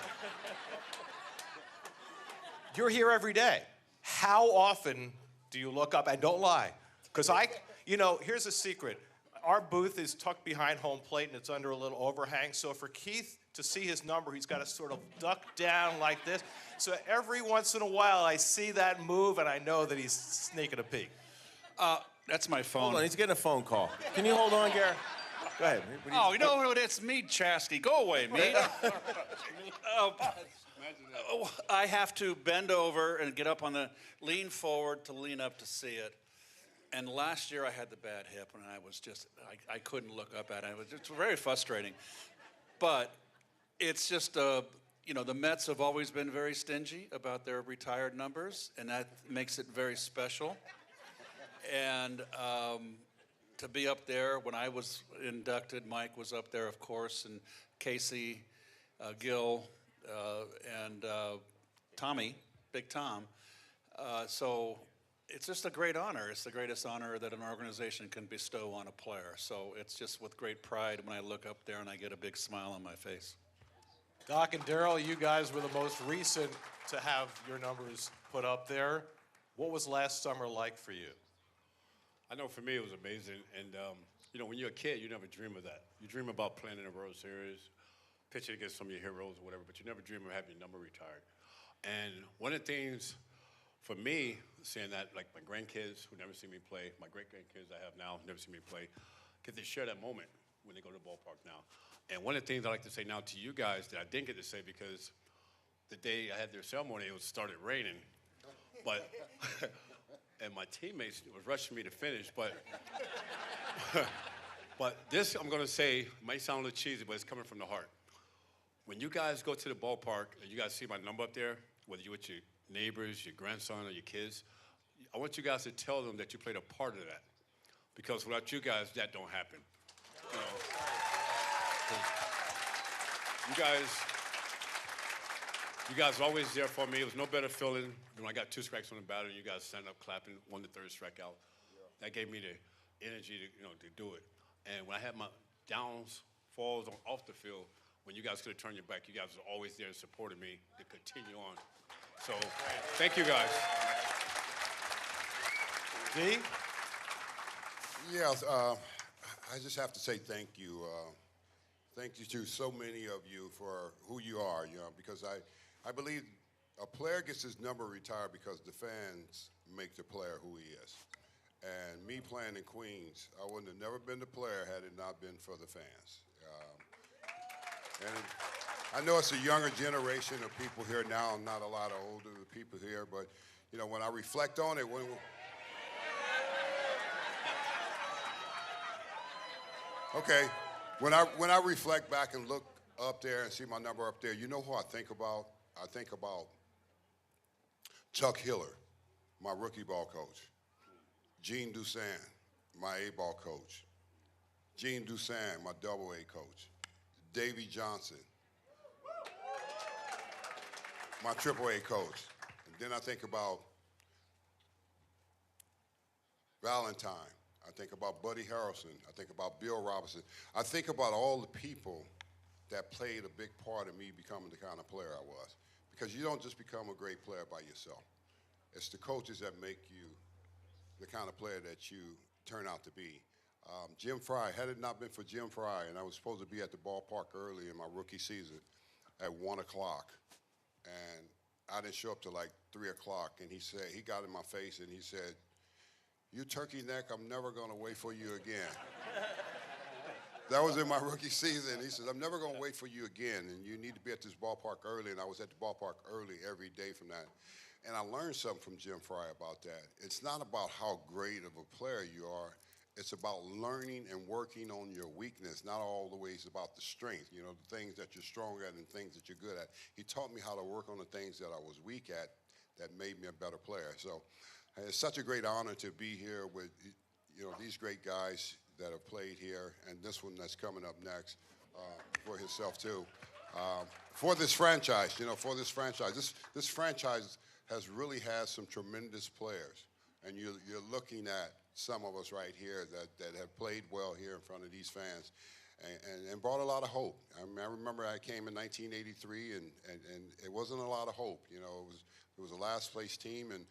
You're here every day. How often do you look up? And don't lie. Because here's a secret. Our booth is tucked behind home plate and it's under a little overhang. So for Keith to see his number, he's got to sort of duck down like this. So every once in a while, I see that move and I know that he's sneaking a peek. That's my phone. Hold on, he's getting a phone call. Can you hold on, Garrett? Go ahead. Oh, you know what? It's me, Chasky. Go away, me. I have to bend over and get up lean forward to lean up to see it. And last year I had the bad hip and I was just, I couldn't look up at it. It was just very frustrating. But it's just, the Mets have always been very stingy about their retired numbers, and that makes it very special. And to be up there, when I was inducted, Mike was up there, of course, and Casey, Gil, and Tommy, Big Tom. So it's just a great honor. It's the greatest honor that an organization can bestow on a player. So it's just with great pride when I look up there and I get a big smile on my face. Doc and Daryl, you guys were the most recent to have your numbers put up there. What was last summer like for you? I know for me it was amazing, and when you're a kid, you never dream of that. You dream about playing in a World Series, pitching against some of your heroes or whatever, but you never dream of having your number retired. And one of the things for me, seeing that, like my grandkids who never see me play, my great-grandkids I have now never see me play, get to share that moment when they go to the ballpark now. And one of the things I like to say now to you guys that I didn't get to say because the day I had their ceremony, it started raining, but. And my teammates was rushing me to finish, but this I'm gonna say might sound a little cheesy, but it's coming from the heart. When you guys go to the ballpark and you guys see my number up there, whether you're with your neighbors, your grandson, or your kids, I want you guys to tell them that you played a part of that, because without you guys, that don't happen. You guys are always there for me. It was no better feeling than when I got 2 strikes on the batter and you guys stand up clapping, won the 3rd strikeout. That gave me the energy to do it. And when I had my downs, falls off the field, when you guys could have turned your back, you guys were always there and supported me to continue on. So thank you guys. D? Yes, I just have to say thank you. Thank you to so many of you for who you are, because I believe a player gets his number retired because the fans make the player who he is. And me playing in Queens, I wouldn't have never been the player had it not been for the fans. And I know it's a younger generation of people here now, not a lot of older people here, but when I reflect on it, when I reflect back and look up there and see my number up there, you know who I think about? I think about Chuck Hiller, my rookie ball coach. Gene Dusan, my A-ball coach. Gene Dusan, my double-A coach. Davey Johnson, my triple-A coach. And then I think about Valentine. I think about Buddy Harrelson. I think about Bill Robinson. I think about all the people that played a big part in me becoming the kind of player I was. Because you don't just become a great player by yourself. It's the coaches that make you the kind of player that you turn out to be. Jim Fry, had it not been for Jim Fry, and I was supposed to be at the ballpark early in my rookie season at 1 o'clock, and I didn't show up till like 3 o'clock, and he got in my face and he said, "You turkey neck, I'm never gonna wait for you again." That was in my rookie season. He says, "I'm never gonna wait for you again, and you need to be at this ballpark early," and I was at the ballpark early every day from that. And I learned something from Jim Fry about that. It's not about how great of a player you are, it's about learning and working on your weakness, not always about the strength, you know, the things that you're strong at and things that you're good at. He taught me how to work on the things that I was weak at that made me a better player. So it's such a great honor to be here with, you know, these great guys that have played here, and this one that's coming up next for himself too. For this franchise, you know, for this franchise. This franchise has really had some tremendous players, and you're looking at some of us right here that have played well here in front of these fans and brought a lot of hope. I mean, I remember I came in 1983, and it wasn't a lot of hope. You know, it was a last place team, and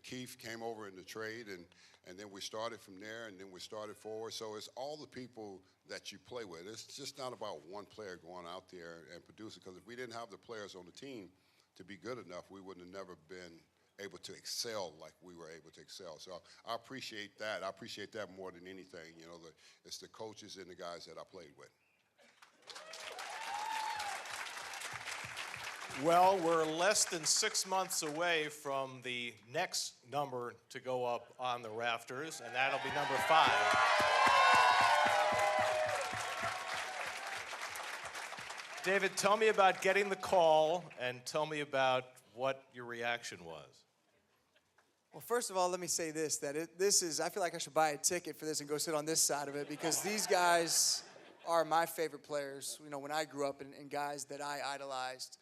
Keith came over in the trade, and then we started from there, and then we started forward. So it's all the people that you play with. It's just not about one player going out there and producing, because if we didn't have the players on the team to be good enough, we would have never been able to excel like we were able to excel. So I appreciate that. I appreciate that more than anything. You know, it's the coaches and the guys that I played with. Well, we're less than 6 months away from the next number to go up on the rafters, and that'll be number 5. David, tell me about getting the call, and tell me about what your reaction was. Well, first of all, let me say this, that I feel like I should buy a ticket for this and go sit on this side of it, because these guys are my favorite players, you know, when I grew up, and guys that I idolized.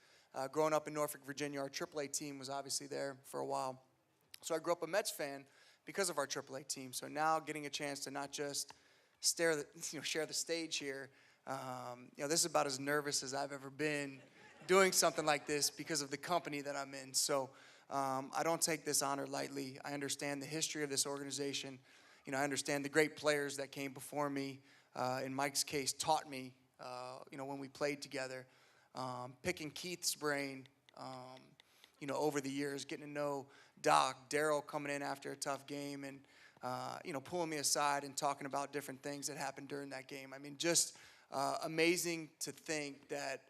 Growing up in Norfolk, Virginia, our AAA team was obviously there for a while. So I grew up a Mets fan because of our AAA team. So now getting a chance to not just share the stage here, you know, this is about as nervous as I've ever been doing something like this because of the company that I'm in. So I don't take this honor lightly. I understand the history of this organization. You know, I understand the great players that came before me. In Mike's case, taught me, you know, when we played together. Picking Keith's brain, you know, over the years, getting to know Doc, Daryl coming in after a tough game, and, you know, pulling me aside and talking about different things that happened during that game. I mean, just amazing to think that,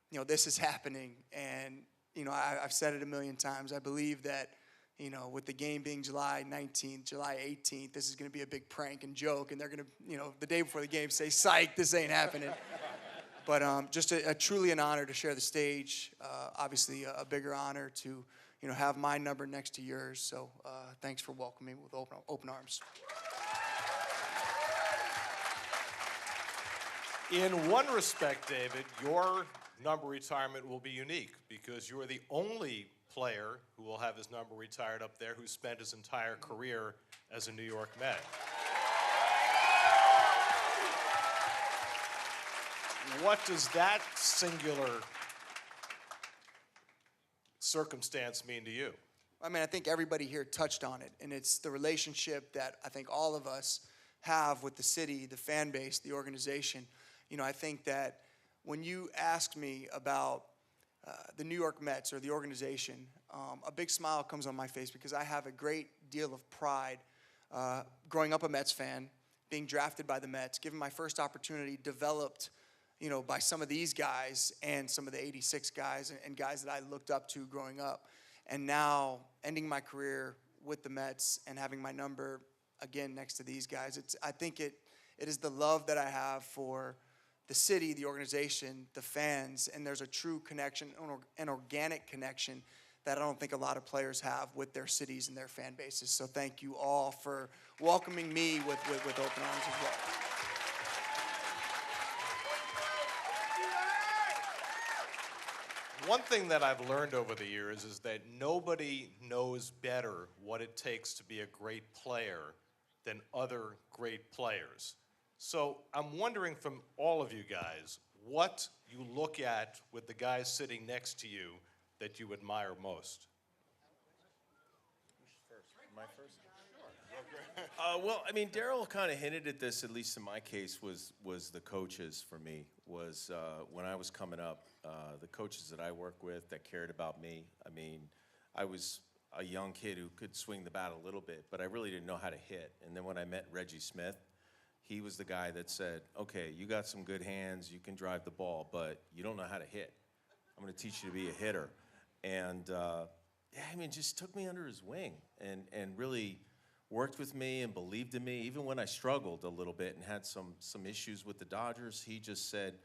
you know, this is happening. And, you know, I've said it a million times. I believe that, you know, with the game being July 19th, July 18th, this is going to be a big prank and joke, and they're going to, you know, the day before the game say, psych, this ain't happening. But just truly an honor to share the stage. Obviously, a bigger honor to, you know, have my number next to yours. So thanks for welcoming me with open arms. In one respect, David, your number retirement will be unique because you are the only player who will have his number retired up there who spent his entire career as a New York Met. What does that singular circumstance mean to you? I mean, I think everybody here touched on it, and it's the relationship that I think all of us have with the city, the fan base, the organization. You know, I think that when you ask me about the New York Mets or the organization, a big smile comes on my face because I have a great deal of pride growing up a Mets fan, being drafted by the Mets, given my first opportunity, developed, you know, by some of these guys and some of the 86 guys and guys that I looked up to growing up. And now ending my career with the Mets and having my number again next to these guys, I think it is the love that I have for the city, the organization, the fans, and there's a true connection, an organic connection that I don't think a lot of players have with their cities and their fan bases. So thank you all for welcoming me with open arms as well. One thing that I've learned over the years is that nobody knows better what it takes to be a great player than other great players. So I'm wondering from all of you guys, what you look at with the guys sitting next to you that you admire most. Am I first? Well, I mean, Daryl kind of hinted at this, at least in my case, was the coaches for me, was when I was coming up, the coaches that I worked with that cared about me. I mean, I was a young kid who could swing the bat a little bit, but I really didn't know how to hit. And then when I met Reggie Smith, he was the guy that said, okay, you got some good hands, you can drive the ball, but you don't know how to hit. I'm going to teach you to be a hitter. And, yeah, I mean, just took me under his wing and really worked with me and believed in me, even when I struggled a little bit and had some issues with the Dodgers. He just said,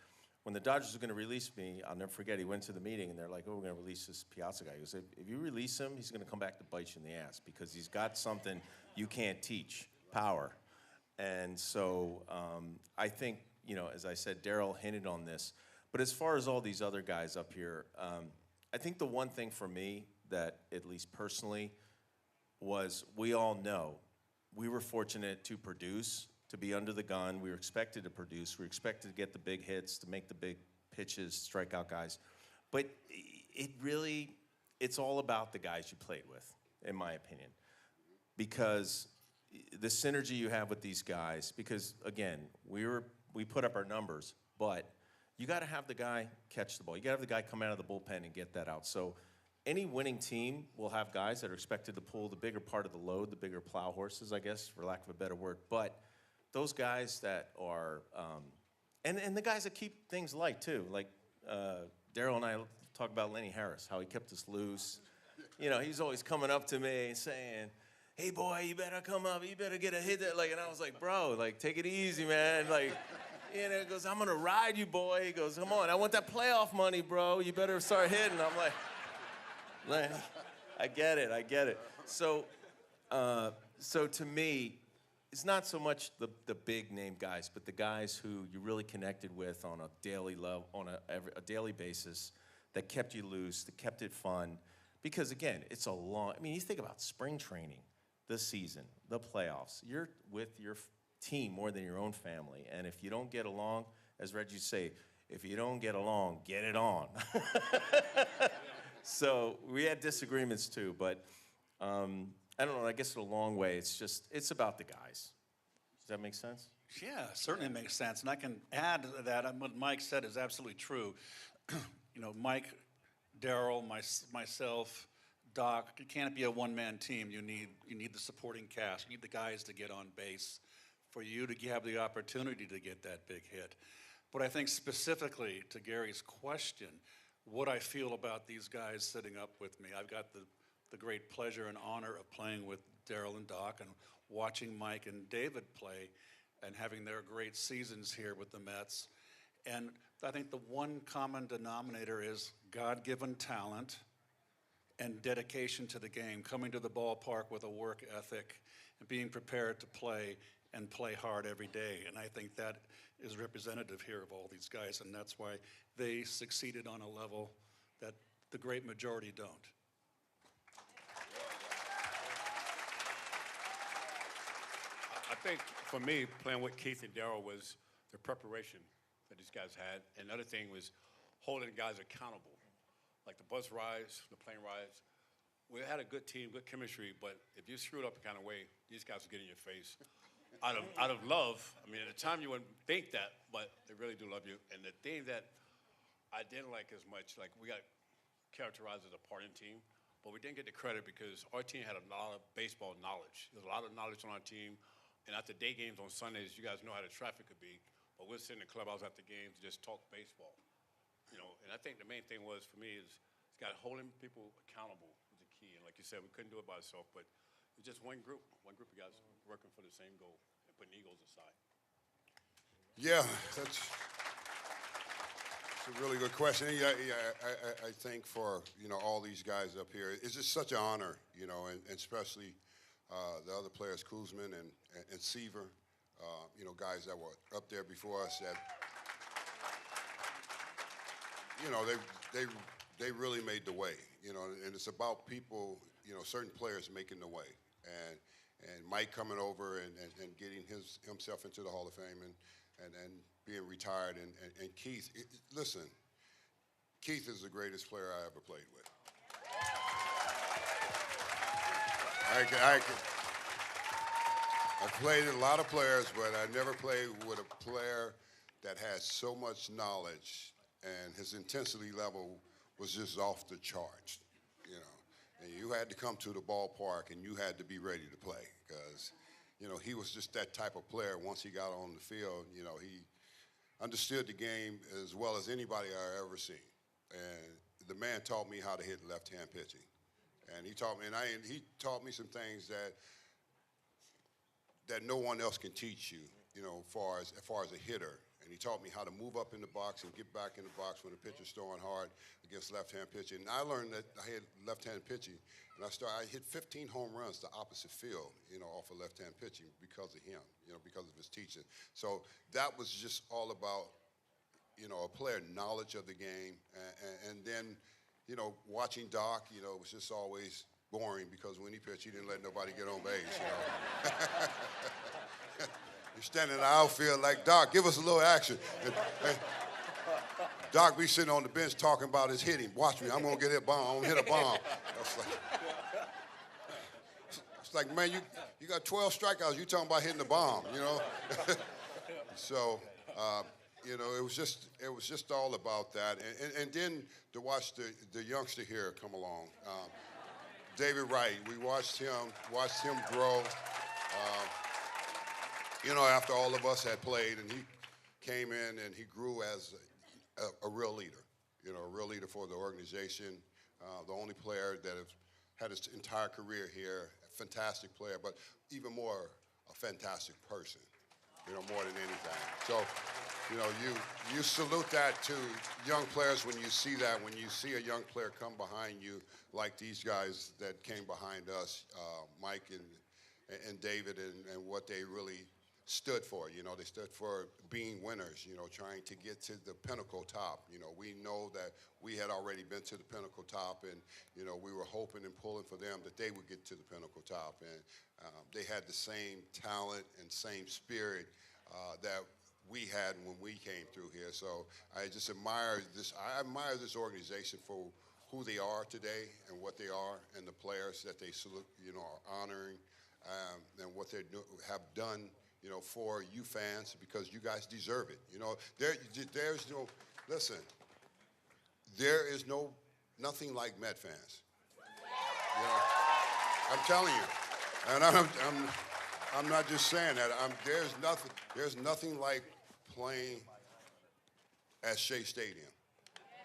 when the Dodgers were going to release me, I'll never forget, he went to the meeting, and they're like, oh, we're going to release this Piazza guy. He goes, if you release him, he's going to come back to bite you in the ass because he's got something you can't teach, power. And so I think, you know, as I said, Darryl hinted on this. But as far as all these other guys up here, I think the one thing for me that, at least personally, was we all know we were fortunate to produce, to be under the gun. We were expected to produce. We were expected to get the big hits, to make the big pitches, strike out guys. But it really, it's all about the guys you played with, in my opinion. Because the synergy you have with these guys, because, again, we put up our numbers, but you got to have the guy catch the ball. You got to have the guy come out of the bullpen and get that out. So any winning team will have guys that are expected to pull the bigger part of the load, the bigger plow horses, I guess, for lack of a better word. But those guys that are, and the guys that keep things light, too. Like Darryl and I talk about Lenny Harris, how he kept us loose. You know, he's always coming up to me and saying, hey, boy, you better come up. You better get a hit. Like, and I was like, bro, like, take it easy, man. Like, you know, he goes, I'm going to ride you, boy. He goes, come on, I want that playoff money, bro. You better start hitting. I'm like, I get it. So to me, it's not so much the big name guys, but the guys who you really connected with on a daily level, on a daily basis, that kept you loose, that kept it fun. Because again, it's a long. I mean, you think about spring training, the season, the playoffs. You're with your team more than your own family, and if you don't get along, as Reggie say, if you don't get along, get it on. So we had disagreements too, but I don't know, I guess in a long way, it's about the guys. Does that make sense? Yeah, certainly makes sense. And I can add to that, what Mike said is absolutely true. You know, Mike, Darryl, myself, Doc, it can't be a one-man team. You need the supporting cast. You need the guys to get on base for you to have the opportunity to get that big hit. But I think specifically to Gary's question, what I feel about these guys sitting up with me. I've got the great pleasure and honor of playing with Darryl and Doc and watching Mike and David play and having their great seasons here with the Mets. And I think the one common denominator is God-given talent and dedication to the game, coming to the ballpark with a work ethic and being prepared to play and play hard every day. And I think that is representative here of all these guys, and that's why they succeeded on a level that the great majority don't. I think for me, playing with Keith and Darryl was the preparation that these guys had. And the other thing was holding guys accountable, like the bus rides, the plane rides. We had a good team, good chemistry, but if you screwed up a kind of way, these guys would get in your face. Out of love. I mean, at the time you wouldn't think that, but they really do love you. And the thing that I didn't like as much, like we got characterized as a partying team, but we didn't get the credit because our team had a lot of baseball knowledge. There's a lot of knowledge on our team. And after day games on Sundays, you guys know how the traffic could be. But we'd sit in the clubhouse after games and just talk baseball. You know, and I think the main thing was for me is it's got holding people accountable was the key. And like you said, we couldn't do it by ourselves, but it's just one group of guys working for the same goal and putting egos aside. Yeah, that's a really good question. Yeah, I think for, you know, all these guys up here, it's just such an honor, you know, and especially the other players, Kuzman and Seaver, you know, guys that were up there before us that, you know, they really made the way, you know, and it's about people, you know, certain players making the way. And Mike coming over and getting himself into the Hall of Fame and being retired. And Keith, listen, Keith is the greatest player I ever played with. I played a lot of players, but I never played with a player that had so much knowledge, and his intensity level was just off the charts, you know. And you had to come to the ballpark, and you had to be ready to play because, you know, he was just that type of player. Once he got on the field, you know, he understood the game as well as anybody I ever seen. And the man taught me how to hit left-hand pitching. And he taught me, he taught me some things that that no one else can teach you, you know, as far as a hitter. And he taught me how to move up in the box and get back in the box when the pitcher's throwing hard against left-hand pitching. And I learned that I had left-hand pitching, and I hit 15 home runs to opposite field, you know, off of left-hand pitching because of him, you know, because of his teaching. So that was just all about, you know, a player knowledge of the game. And then, you know, watching Doc, you know, it was just always boring because when he pitched, he didn't let nobody get on base, you know. You're standing in the outfield like, Doc, give us a little action. And Doc be sitting on the bench talking about his hitting. Watch me, I'm going to get hit a bomb. I'm going to hit a bomb. It's like, man, you got 12 strikeouts. You talking about hitting the bomb, you know? So, you know, it was just all about that. And then to watch the youngster here come along, David Wright. We watched him grow. You know, after all of us had played, and he came in and he grew as a real leader, you know, a real leader for the organization, the only player that has had his entire career here, a fantastic player, but even more a fantastic person, you know, more than anything. So, you know, you salute that to young players when you see that, when you see a young player come behind you like these guys that came behind us, Mike and David, and what they really stood for. You know, they stood for being winners, you know, trying to get to the pinnacle top. You know, we know that we had already been to the pinnacle top, and, you know, we were hoping and pulling for them that they would get to the pinnacle top. And they had the same talent and same spirit that we had when we came through here. So I just admire this. I admire this organization for who they are today and what they are, and the players that they salute, you know, are honoring, and what they have done, you know, for you fans, because you guys deserve it. You know, there's no, listen, there is nothing like Met fans. You know, I'm telling you, and I'm not just saying that. There's nothing like playing at Shea Stadium.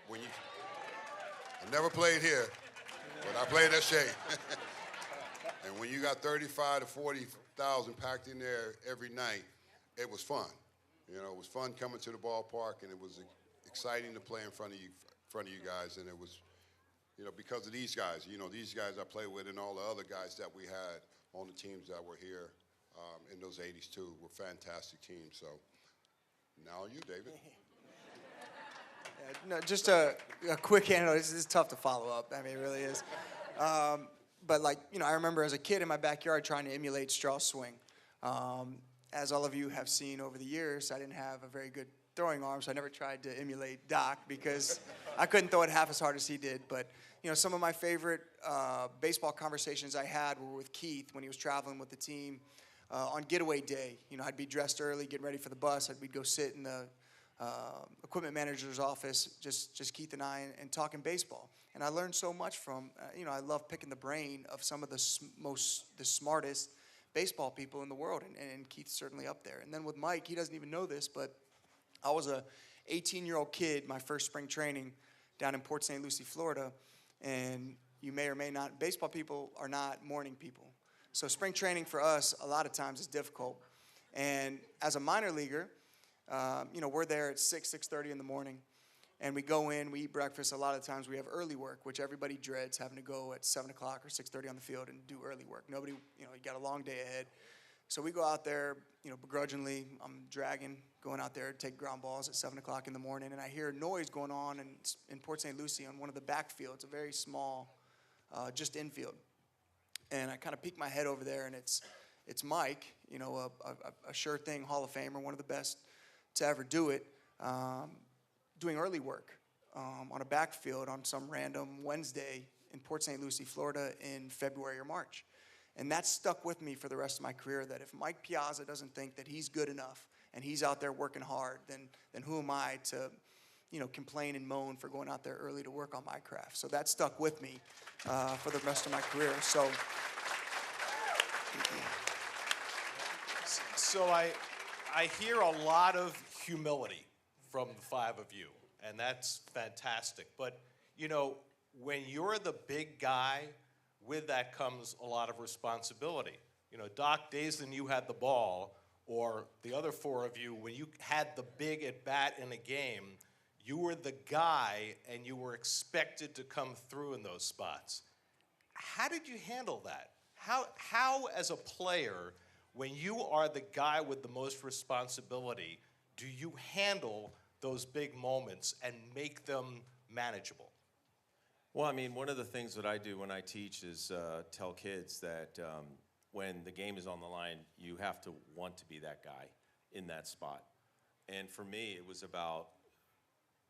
I never played here, but I played at Shea. And when you got 35 to 40,000 packed in there every night, it was fun. You know, it was fun coming to the ballpark, and it was exciting to play in front of you guys. And it was, you know, because of these guys. You know, these guys I played with, and all the other guys that we had on the teams that were here in those 80s too, were fantastic teams. So now you, David. No, just a quick anecdote. This is tough to follow up. I mean, it really is. But, like, you know, I remember as a kid in my backyard trying to emulate Strauss' swing. As all of you have seen over the years, I didn't have a very good throwing arm, so I never tried to emulate Doc because I couldn't throw it half as hard as he did. But, you know, some of my favorite baseball conversations I had were with Keith when he was traveling with the team on getaway day. You know, I'd be dressed early, getting ready for the bus. We'd go sit in the equipment manager's office, just Keith and I, and talking baseball. And I learned so much from, you know, I love picking the brain of some of the smartest baseball people in the world, and Keith's certainly up there. And then with Mike, he doesn't even know this, but I was a 18-year-old kid, my first spring training down in Port St. Lucie, Florida, and you may or may not, baseball people are not morning people. So spring training for us a lot of times is difficult. And as a minor leaguer, you know, we're there at 6:30 in the morning, and we go in, we eat breakfast. A lot of times we have early work, which everybody dreads, having to go at 7 o'clock or 6:30 on the field and do early work. Nobody, you know, you got a long day ahead. So we go out there, you know, begrudgingly. I'm going out there to take ground balls at 7 o'clock in the morning, and I hear noise going on in Port St. Lucie on one of the backfields, a very small, just infield. And I kind of peek my head over there, and it's Mike, you know, a sure thing Hall of Famer, one of the best to ever do it, doing early work on a backfield on some random Wednesday in Port St. Lucie, Florida in February or March. And that stuck with me for the rest of my career, that if Mike Piazza doesn't think that he's good enough and he's out there working hard, then who am I to, you know, complain and moan for going out there early to work on my craft. So that stuck with me for the rest of my career. So I hear a lot of humility from the five of you, and that's fantastic. But, you know, when you're the big guy, with that comes a lot of responsibility. Doc Dazen, you had the ball, or the other four of you, when you had the big at bat in a game, you were the guy and you were expected to come through in those spots. How did you handle that? How as a player, when you are the guy with the most responsibility, do you handle those big moments and make them manageable? Well, I mean, one of the things that I do when I teach is tell kids that when the game is on the line, you have to want to be that guy in that spot. And for me, it was about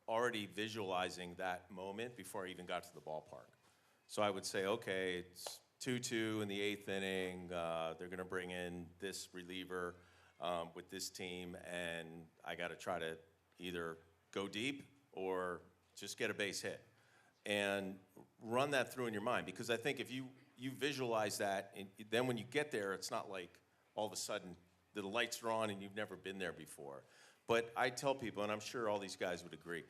already visualizing that moment before I even got to the ballpark. So I would say, okay, it's 2-2 in the 8th inning. They're going to bring in this reliever with this team, and I got to try to either go deep or just get a base hit. And run that through in your mind, because I think if you visualize that, and then when you get there, it's not like all of a sudden the lights are on and you've never been there before. But I tell people, and I'm sure all these guys would agree,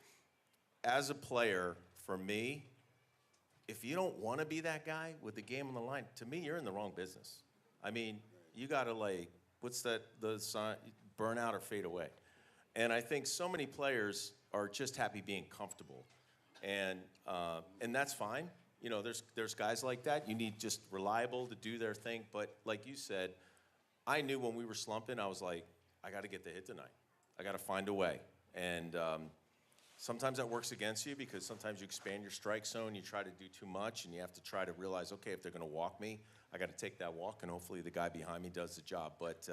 as a player, for me, if you don't want to be that guy with the game on the line, to me, you're in the wrong business. I mean, you got to what's that, the sign, burn out or fade away. And I think so many players are just happy being comfortable. And that's fine. There's guys like that. You need just reliable to do their thing. But like you said, I knew when we were slumping, I was like, I got to get the hit tonight. I got to find a way. And sometimes that works against you, because sometimes you expand your strike zone, you try to do too much, and you have to try to realize, okay, if they're going to walk me, I got to take that walk, and hopefully the guy behind me does the job. But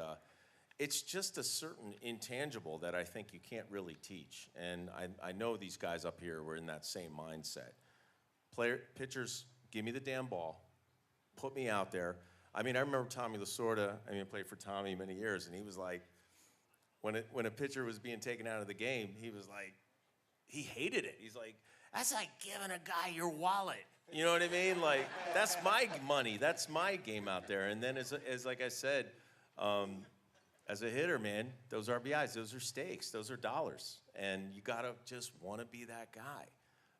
it's just a certain intangible that I think you can't really teach. And I know these guys up here were in that same mindset. Pitchers, give me the damn ball, put me out there. I mean, I remember Tommy Lasorda. I played for Tommy many years, and he was like, when a pitcher was being taken out of the game, he was like, he hated it. He's like, that's like giving a guy your wallet. You know what I mean? Like, that's my money. That's my game out there. And then as like I said, as a hitter, man, those RBIs, those are stakes. Those are dollars. And you got to just want to be that guy.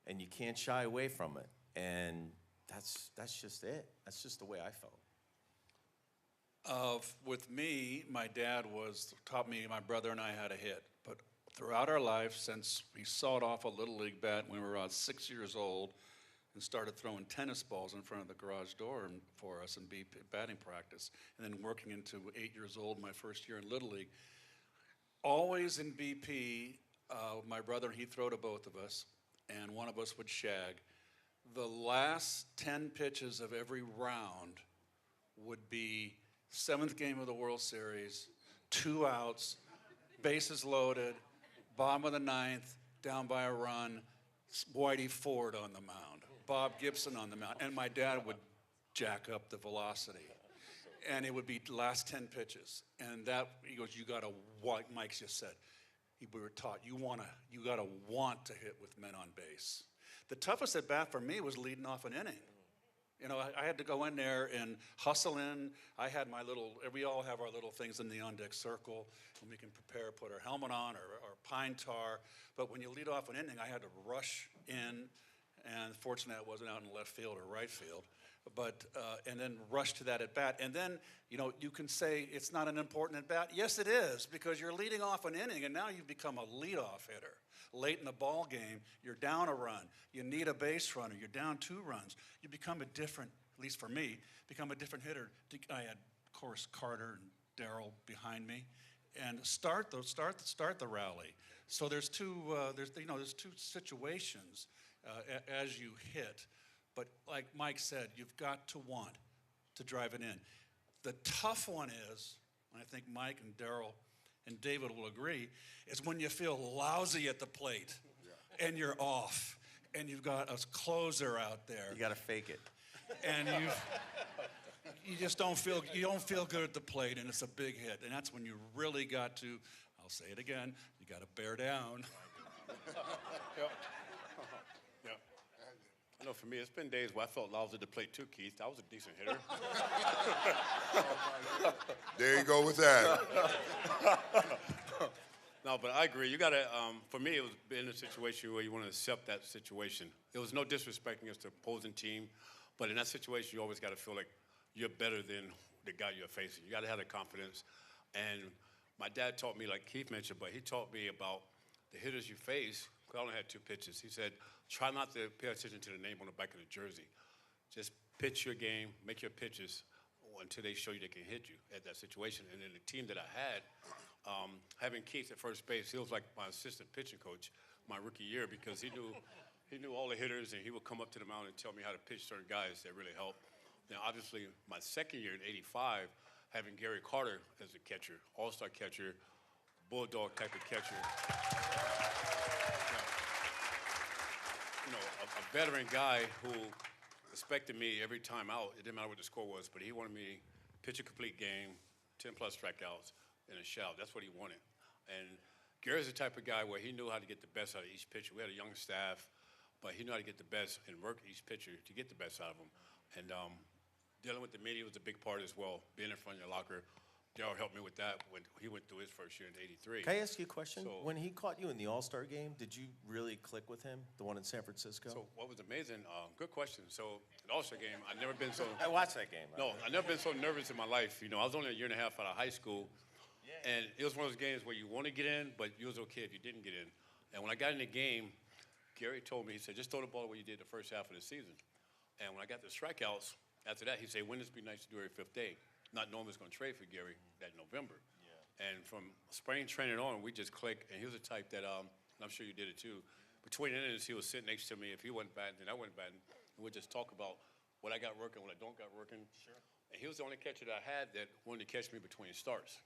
And you can't shy away from it. And that's just it. That's just the way I felt. With me, my dad taught me, my brother and I, how to hit. But throughout our life, since we sawed off a Little League bat when we were about 6 years old and started throwing tennis balls in front of the garage door for us in batting practice, and then working into 8 years old, my first year in Little League, always in BP, my brother, he'd throw to both of us, and one of us would shag. The last 10 pitches of every round would be 7th game of the World Series, 2 outs, bases loaded, bottom of the 9th, down by a run, Whitey Ford on the mound, Bob Gibson on the mound, and my dad would jack up the velocity. And it would be last 10 pitches. And he goes, you got to, like Mike just said, we were taught, you got to want to hit with men on base. The toughest at bat for me was leading off an inning. I had to go in there and hustle in. I had we all have our little things in the on-deck circle, and we can prepare, put our helmet on or pine tar. But when you lead off an inning, I had to rush in, and fortunately I wasn't out in left field or right field. But and then rush to that at-bat. And then, you can say it's not an important at-bat. Yes, it is, because you're leading off an inning, and now you've become a leadoff hitter. Late in the ball game, you're down a run. You need a base runner. You're down 2 runs. You become a different, at least for me, become a different hitter. I had, of course, Carter and Darryl behind me, and start the rally. So there's two situations as you hit. But like Mike said, you've got to want to drive it in. The tough one is, and I think Mike and Darryl and David will agree, is when you feel lousy at the plate and you're off and you've got a closer out there. You got to fake it. And you just don't feel good at the plate, and it's a big hit. And that's when you really got to, I'll say it again, you got to bear down. I know for me, it's been days where I felt lousy at the plate too, Keith. I was a decent hitter. There you go with that. No, but I agree. You got to, for me, it was in a situation where you want to accept that situation. There was no disrespect against the opposing team, but in that situation, you always got to feel like you're better than the guy you're facing. You got to have the confidence. And my dad taught me, like Keith mentioned, but he taught me about the hitters you face. I only had 2 pitches. He said, try not to pay attention to the name on the back of the jersey. Just pitch your game, make your pitches until they show you they can hit you at that situation. And then the team that I had, having Keith at first base, he was like my assistant pitching coach my rookie year because he knew all the hitters, and he would come up to the mound and tell me how to pitch certain guys that really helped. Now, obviously, my second year in '85, having Gary Carter as a catcher, all-star catcher, bulldog type of catcher. A veteran guy who respected me every time out. It didn't matter what the score was, but he wanted me to pitch a complete game, 10-plus strikeouts, and a shout. That's what he wanted. And Gary's the type of guy where he knew how to get the best out of each pitcher. We had a young staff, but he knew how to get the best and work each pitcher to get the best out of them. And dealing with the media was a big part as well, being in front of your locker. Darryl helped me with that when he went through his first year in '83. Can I ask you a question? So- When he caught you in the All-Star game, did you really click with him, the one in San Francisco? So what was amazing, good question. So the All-Star game, I've never been so... I watched that game. No, I've never been so nervous in my life. I was only a year and a half out of high school, and it was one of those games where you want to get in, but you was okay if you didn't get in. And when I got in the game, Gary told me, he said, just throw the ball the way you did the first half of the season. And when I got the strikeouts, after that, he said, wouldn't this be nice to do every 5th day? Not knowing I was going to trade for Gary that November. And from spring training on, we just clicked. And he was the type that, and I'm sure you did it too, between innings, he was sitting next to me. If he wasn't batting, then I wasn't batting. And we'd just talk about what I got working, what I don't got working. Sure. And he was the only catcher that I had that wanted to catch me between starts.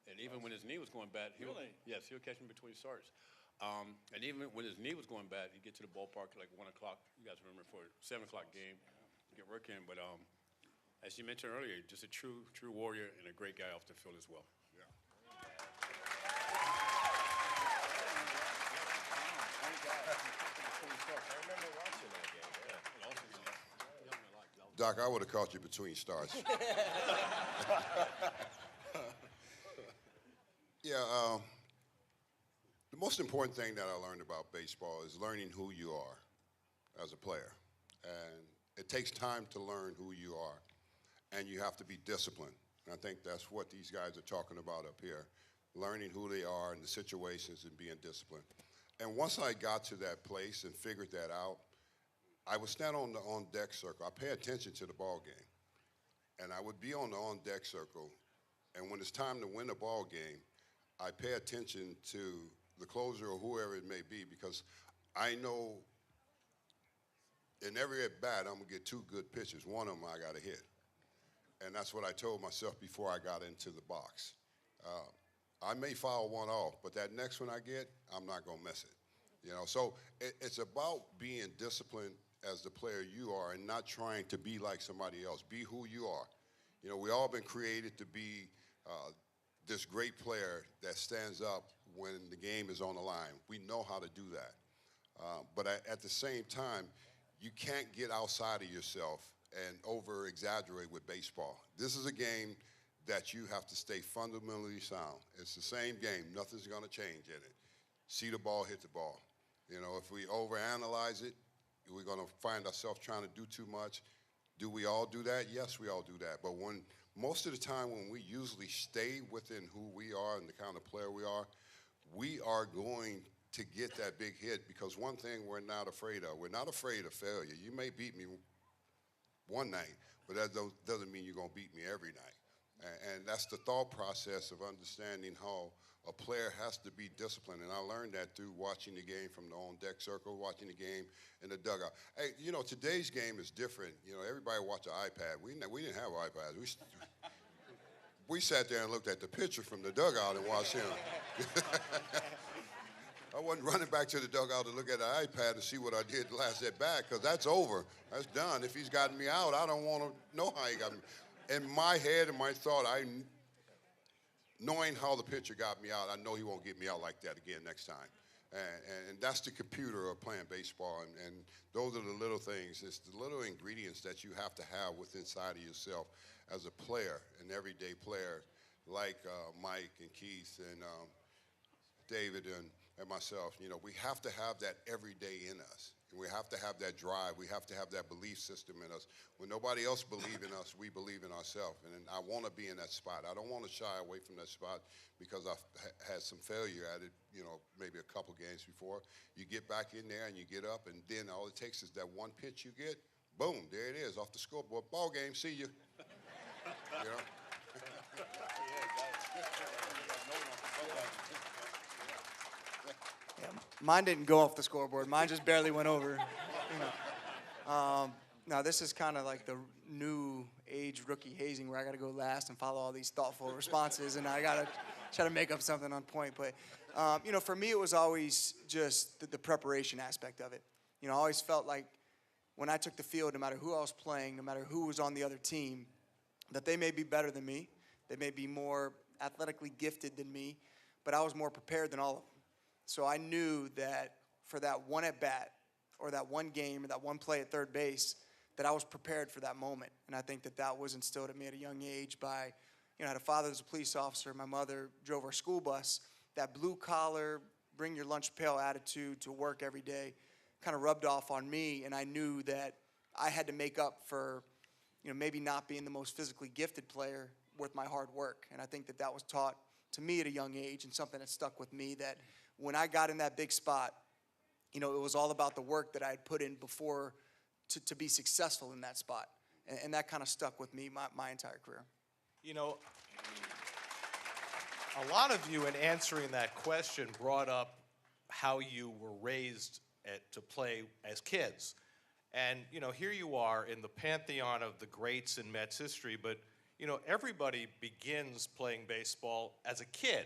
And even when his knee was going bad, he would catch me between starts. And even when his knee was going bad, he'd get to the ballpark at like 1 o'clock. You guys remember for a 7 o'clock game, get work in. But as you mentioned earlier, just a true warrior and a great guy off the field as well. Yeah. I remember watching that game. Doc, I would have caught you between starts. Yeah, the most important thing that I learned about baseball is learning who you are as a player. And it takes time to learn who you are, and you have to be disciplined. And I think that's what these guys are talking about up here, learning who they are in the situations and being disciplined. And once I got to that place and figured that out, I would stand on the on-deck circle. I pay attention to the ball game. And I would be on the on-deck circle, and when it's time to win a ball game, I pay attention to the closer or whoever it may be, because I know in every at-bat I'm going to get 2 good pitches. One of them I got to hit. And that's what I told myself before I got into the box. I may foul one off, but that next one I get, I'm not going to miss it. So it's about being disciplined as the player you are and not trying to be like somebody else. Be who you are. We all been created to be this great player that stands up when the game is on the line. We know how to do that. But at the same time, you can't get outside of yourself and over-exaggerate with baseball. This is a game that you have to stay fundamentally sound. It's the same game. Nothing's going to change in it. See the ball, hit the ball. If we overanalyze it, we're going to find ourselves trying to do too much. Do we all do that? Yes, we all do that. But most of the time when we usually stay within who we are and the kind of player we are going to get that big hit, because one thing we're not afraid of failure. You may beat me one night, but that doesn't mean you're going to beat me every night. And that's the thought process of understanding how a player has to be disciplined. And I learned that through watching the game from the on-deck circle, watching the game in the dugout. Hey, today's game is different. Everybody watch an iPad. We didn't have iPads. We sat there and looked at the pitcher from the dugout and watched him. I wasn't running back to the dugout to look at the iPad and see what I did last at bat, because that's over. That's done. If he's gotten me out, I don't want to know how he got me. In my head and my thought, knowing how the pitcher got me out, I know he won't get me out like that again next time. And that's the computer of playing baseball. And those are the little things. It's the little ingredients that you have to have within inside of yourself as a player, an everyday player, like Mike and Keith and David and myself, we have to have that every day in us. And we have to have that drive. We have to have that belief system in us. When nobody else believes in us, we believe in ourselves. And I want to be in that spot. I don't want to shy away from that spot because I've had some failure at it, maybe a couple games before. You get back in there and you get up, and then all it takes is that one pitch you get, boom, there it is, off the scoreboard. Ball game, see you. Yeah, mine didn't go off the scoreboard. Mine just barely went over. Now, this is kind of like the new age rookie hazing where I got to go last and follow all these thoughtful responses, and I got to try to make up something on point. But, for me, it was always just the preparation aspect of it. I always felt like when I took the field, no matter who I was playing, no matter who was on the other team, that they may be better than me, they may be more athletically gifted than me, but I was more prepared than all of them. So I knew that for that one at-bat or that one game or that one play at third base, that I was prepared for that moment. And I think that was instilled in me at a young age by, I had a father who was a police officer. My mother drove our school bus. That blue-collar, bring-your-lunch-pail attitude to work every day kind of rubbed off on me, and I knew that I had to make up for, maybe not being the most physically gifted player with my hard work. And I think that was taught to me at a young age and something that stuck with me, that when I got in that big spot, it was all about the work that I had put in before to be successful in that spot. And that kind of stuck with me my entire career. A lot of you in answering that question brought up how you were raised to play as kids. And, here you are in the pantheon of the greats in Mets history, but, everybody begins playing baseball as a kid,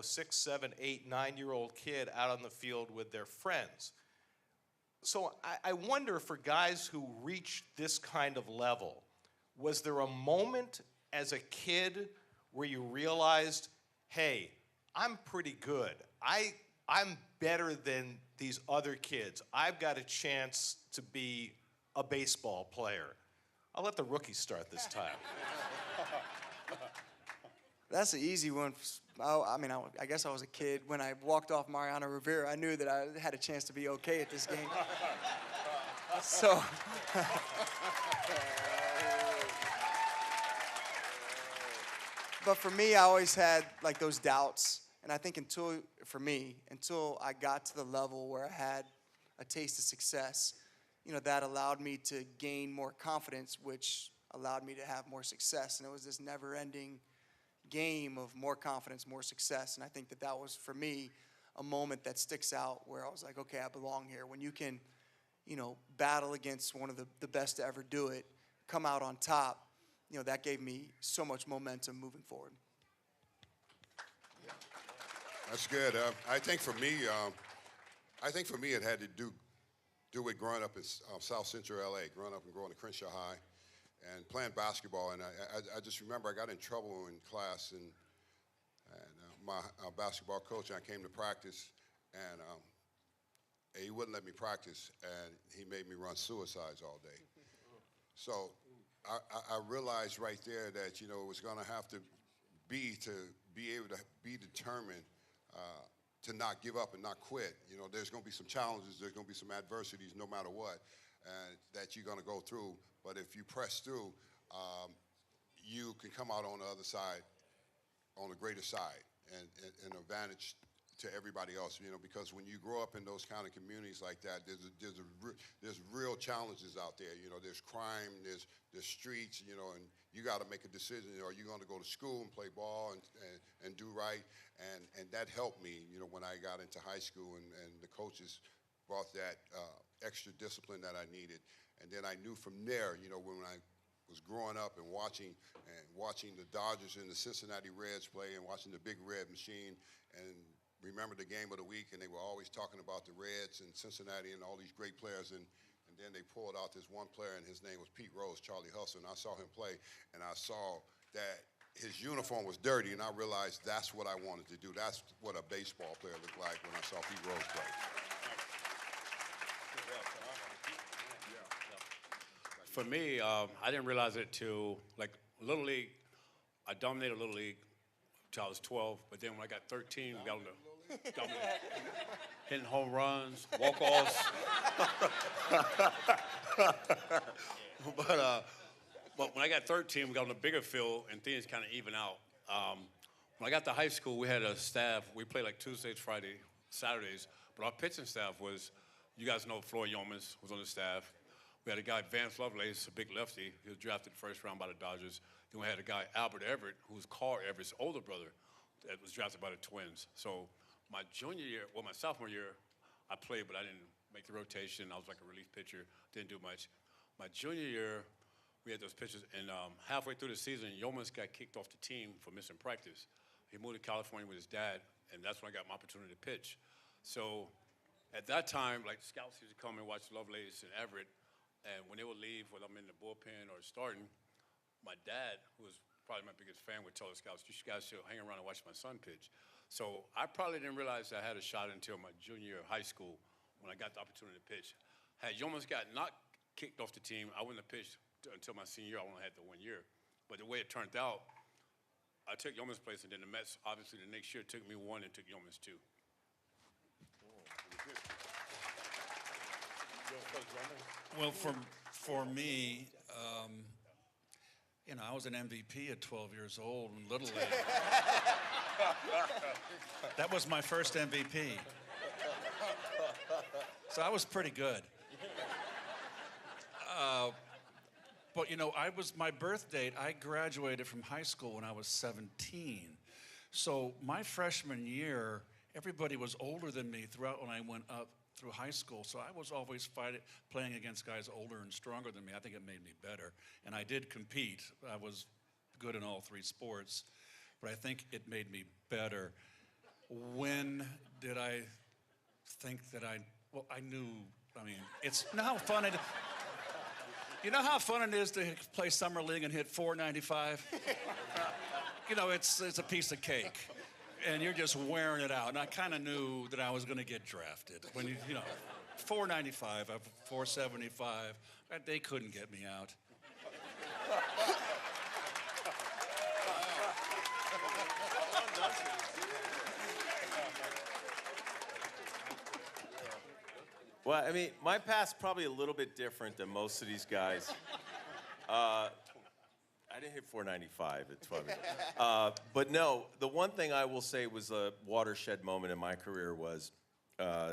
6, 7, 8, 9-year-old kid out on the field with their friends. So I wonder, for guys who reach this kind of level, was there a moment as a kid where you realized, hey, I'm pretty good. I'm better than these other kids. I've got a chance to be a baseball player. I'll let the rookies start this time. That's an easy one. I guess I was a kid. When I walked off Mariano Rivera, I knew that I had a chance to be okay at this game. So, but for me, I always had like those doubts. And I think until I got to the level where I had a taste of success, that allowed me to gain more confidence, which allowed me to have more success. And it was this never-ending game of more confidence, more success. And I think that was, for me, a moment that sticks out where I was like, okay, I belong here. When you can, battle against one of the best to ever do it, come out on top, that gave me so much momentum moving forward. That's good. I think for me, it had to do with growing up in South Central LA, growing up and growing to Crenshaw High, and playing basketball. And I just remember I got in trouble in class, and my basketball coach, and I came to practice, and he wouldn't let me practice, and he made me run suicides all day. So I realized right there that it was going to have to be able to be determined to not give up and not quit. There's going to be some challenges, there's going to be some adversities no matter what that you're going to go through. But if you press through, you can come out on the other side, on the greater side, and an advantage to everybody else. Because when you grow up in those kind of communities like that, there's real challenges out there. There's crime, there's streets, and you got to make a decision. Are you going to go to school and play ball and do right? And that helped me, when I got into high school, and the coaches brought that extra discipline that I needed. And then I knew from there, when I was growing up and watching the Dodgers and the Cincinnati Reds play, and watching the Big Red Machine, and remember the game of the week, and they were always talking about the Reds and Cincinnati and all these great players, and then they pulled out this one player, and his name was Pete Rose, Charlie Hustle, and I saw him play, and I saw that his uniform was dirty, and I realized that's what I wanted to do. That's what a baseball player looked like when I saw Pete Rose play. For me, I didn't realize it till Little League. I dominated Little League until I was 12, but then when I got 13, we got on the Hitting home runs, walk-offs. But when I got 13, we got on a bigger field, and things kind of even out. When I got to high school, we had a staff. We played like Tuesdays, Fridays, Saturdays. But our pitching staff was, you guys know Floyd Yeomans was on the staff. We had a guy, Vance Lovelace, a big lefty. He was drafted first round by the Dodgers. Then we had a guy, Albert Everett, who was Carl Everett's older brother, that was drafted by the Twins. So my junior year, well, my sophomore year, I played, but I didn't make the rotation. I was like a relief pitcher, didn't do much. My junior year, we had those pitchers, and halfway through the season, Yeomans got kicked off the team for missing practice. He moved to California with his dad, and that's when I got my opportunity to pitch. So at that time, like, scouts used to come and watch Lovelace and Everett, and when they would leave, whether I'm in the bullpen or starting, my dad, who was probably my biggest fan, would tell the scouts, you guys should hang around and watch my son pitch. So I probably didn't realize I had a shot until my junior year of high school when I got the opportunity to pitch. Had Yeomans got not kicked off the team, I wouldn't have pitched until my senior year. I only had the 1 year. But the way it turned out, I took Yeomans' place, and then the Mets, obviously, the next year took me 1 and took Yeomans 2. Well, for me, you know, I was an MVP at 12 years old in Little League. That was my first MVP. So I was pretty good. But, you know, my birth date, I graduated from high school when I was 17. So my freshman year, everybody was older than me throughout when I went up through high school. So I was always playing against guys older and stronger than me. I think it made me better. And I did compete. I was good in all 3 sports. But I think it made me better. When did I think that well, I knew, I mean, you know how fun it is? You know how fun it is to play summer league and hit .495? You know, it's a piece of cake, and you're just wearing it out. And I kind of knew that I was going to get drafted. When you know, .495, .475, they couldn't get me out. Well, I mean, my path's probably a little bit different than most of these guys. I didn't hit .495 at 12 years. But no, the one thing I will say was a watershed moment in my career was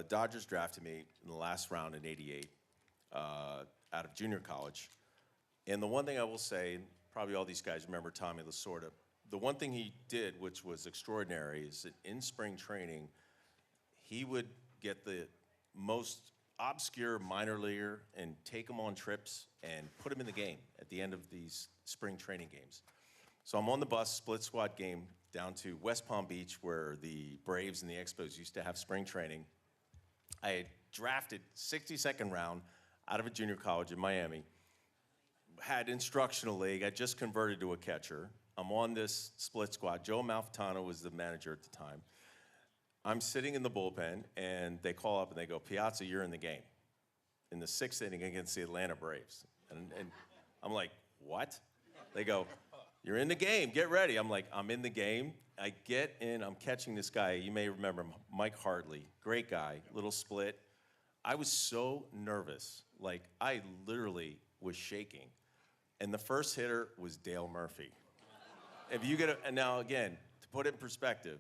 Dodgers drafted me in the last round in '88 out of junior college. And the one thing I will say, and probably all these guys remember Tommy Lasorda, the one thing he did, which was extraordinary, is that in spring training, he would get the most obscure minor leaguer and take him on trips and put him in the game at the end of these spring training games. So I'm on the bus, split squad game, down to West Palm Beach, where the Braves and the Expos used to have spring training. I had drafted 62nd round out of a junior college in Miami, had instructional league. I just converted to a catcher. I'm on this split squad. Joe Malfitano was the manager at the time. I'm sitting in the bullpen, and they call up and they go, Piazza, you're in the game in the 6th inning against the Atlanta Braves. And I'm like, what? They go, you're in the game, get ready. I'm like, I'm in the game. I get in, I'm catching this guy. You may remember him, Mike Hartley, great guy, little split. I was so nervous. Like, I literally was shaking. And the first hitter was Dale Murphy. If you get and now again, to put it in perspective,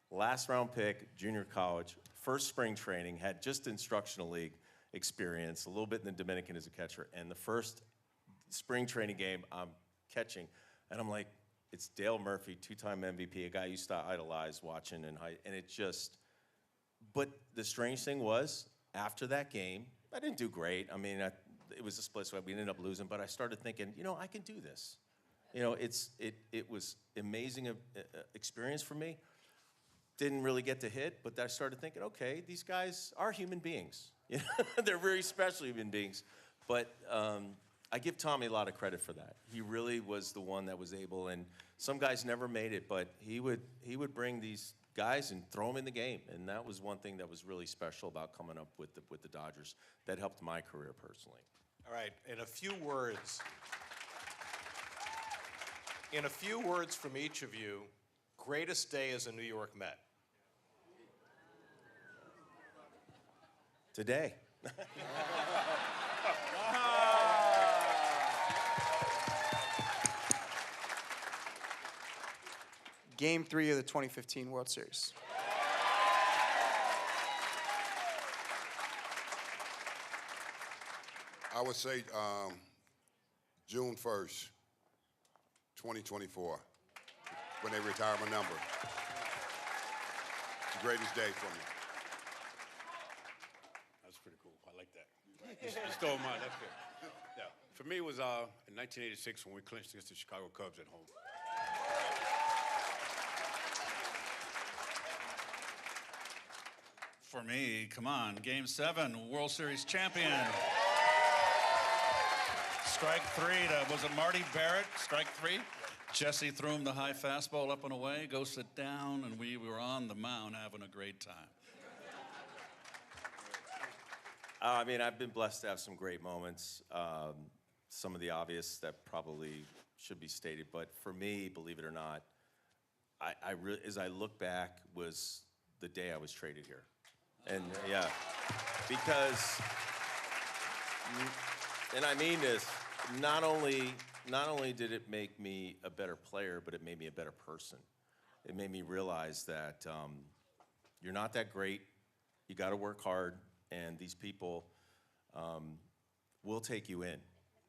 last round pick, junior college, first spring training, had just instructional league experience, a little bit in the Dominican as a catcher, and the first spring training game I'm catching, and I'm like, it's Dale Murphy, 2-time MVP, a guy I used to idolize watching, and it just, but the strange thing was, after that game, I didn't do great. I mean, it was a split squad, we ended up losing, but I started thinking, you know, I can do this. You know, it was amazing experience for me. Didn't really get to hit, but I started thinking, okay, these guys are human beings. You know? They're very special human beings. But I give Tommy a lot of credit for that. He really was the one that was able, and some guys never made it, but he would bring these guys and throw them in the game, and that was one thing that was really special about coming up with the Dodgers. That helped my career personally. All right, in a few words from each of you, greatest day as a New York Met. Today. Game 3 of the 2015 World Series. I would say June 1st, 2024, when they retire my number. It's the greatest day for me. That's pretty cool. I like that. You stole mine. That's good. Yeah. For me, it was in 1986 when we clinched against the Chicago Cubs at home. For me, come on, Game 7, World Series champion. Strike 3 to, was it Marty Barrett? Strike 3. Jesse threw him the high fastball up and away, go sit down, and we were on the mound having a great time. I mean, I've been blessed to have some great moments. Some of the obvious that probably should be stated, but for me, believe it or not, as I look back, was the day I was traded here. And yeah, because, and I mean this, not only did it make me a better player, but it made me a better person. It made me realize that you're not that great, you gotta work hard, and these people will take you in,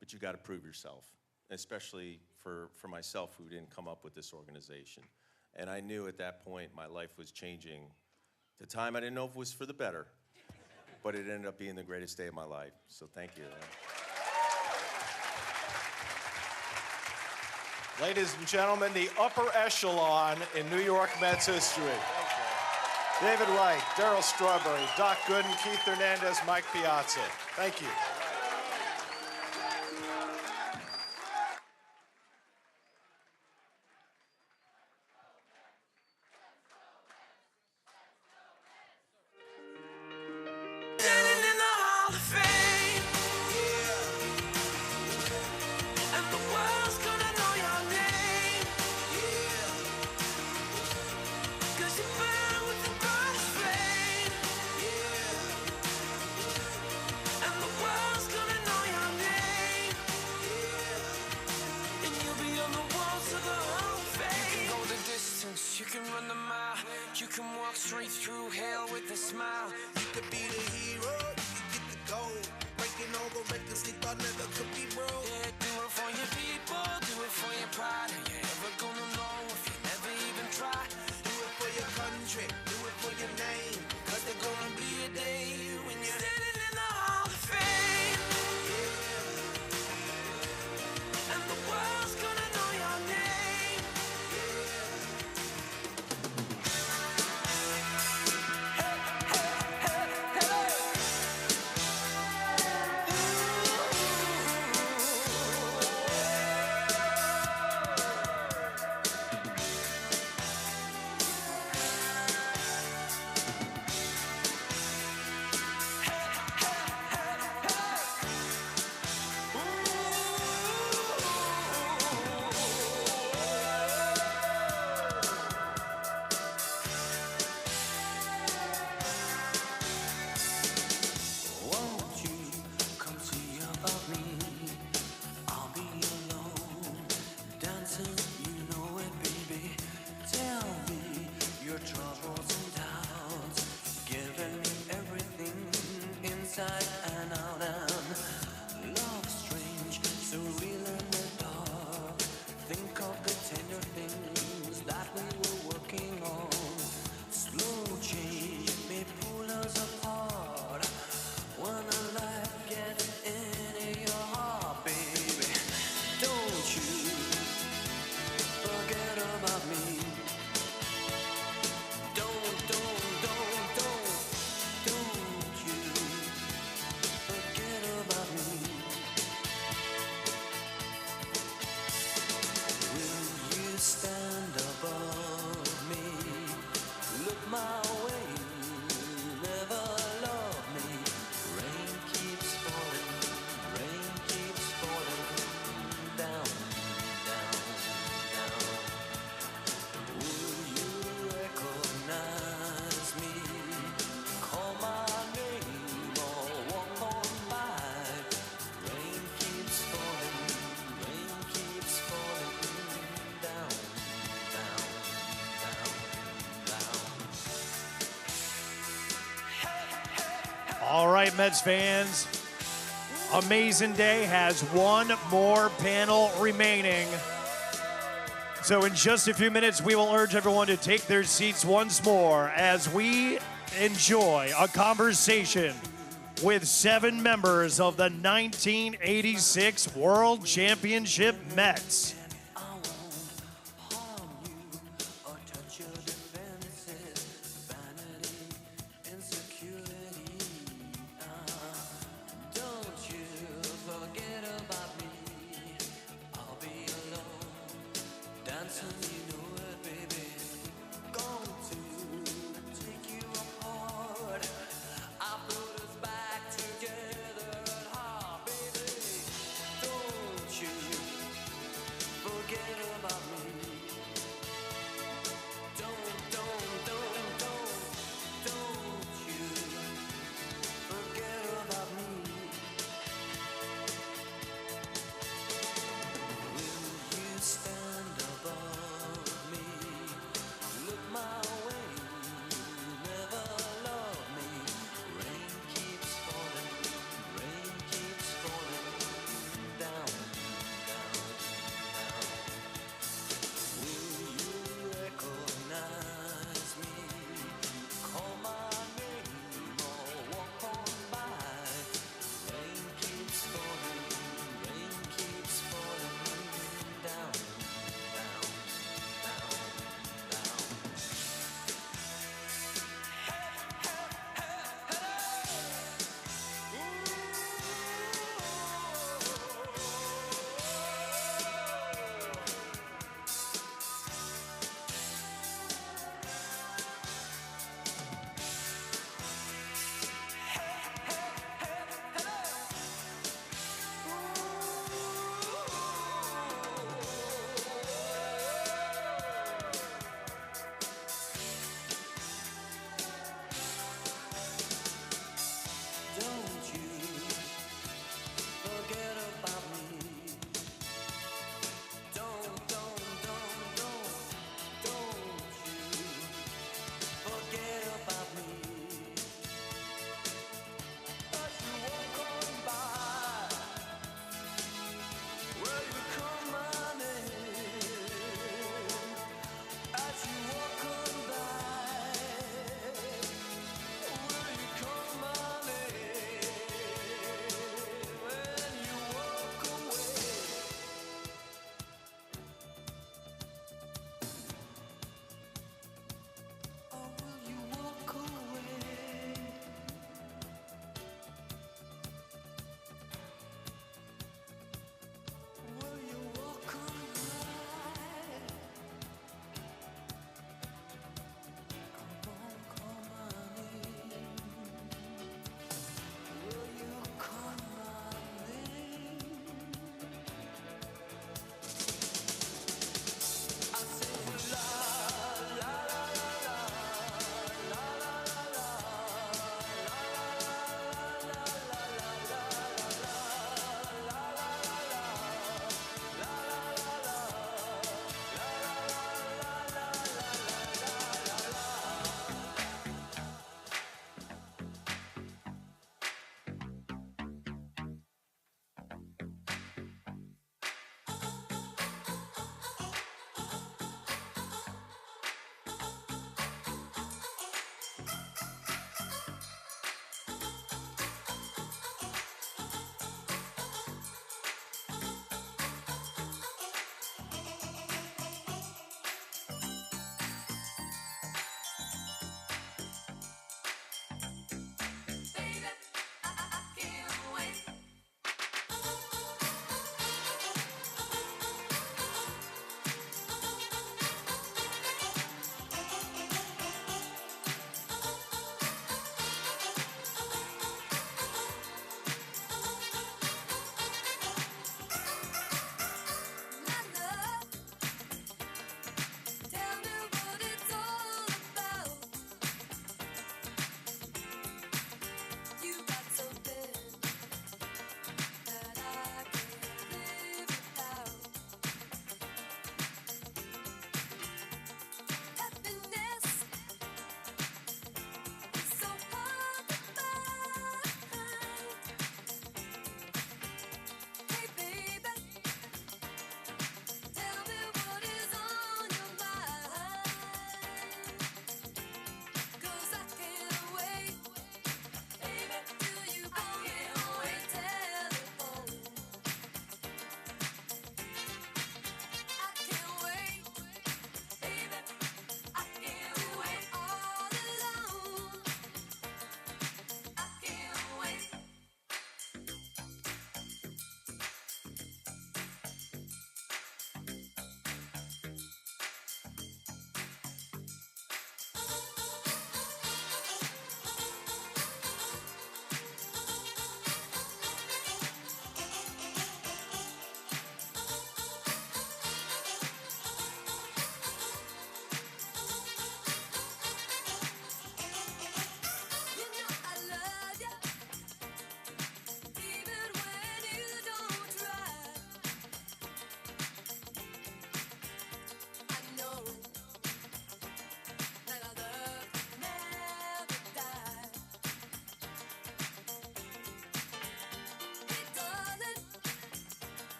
but you gotta prove yourself, especially for myself who didn't come up with this organization. And I knew at that point my life was changing. At the time, I didn't know if it was for the better, but it ended up being the greatest day of my life. So thank you. Ladies and gentlemen, the upper echelon in New York Mets history. David Wright, Darryl Strawberry, Doc Gooden, Keith Hernandez, Mike Piazza. Thank you. Don't you forget right, Mets fans. Amazing Day has one more panel remaining. So in just a few minutes, we will urge everyone to take their seats once more as we enjoy a conversation with 7 members of the 1986 World Championship Mets.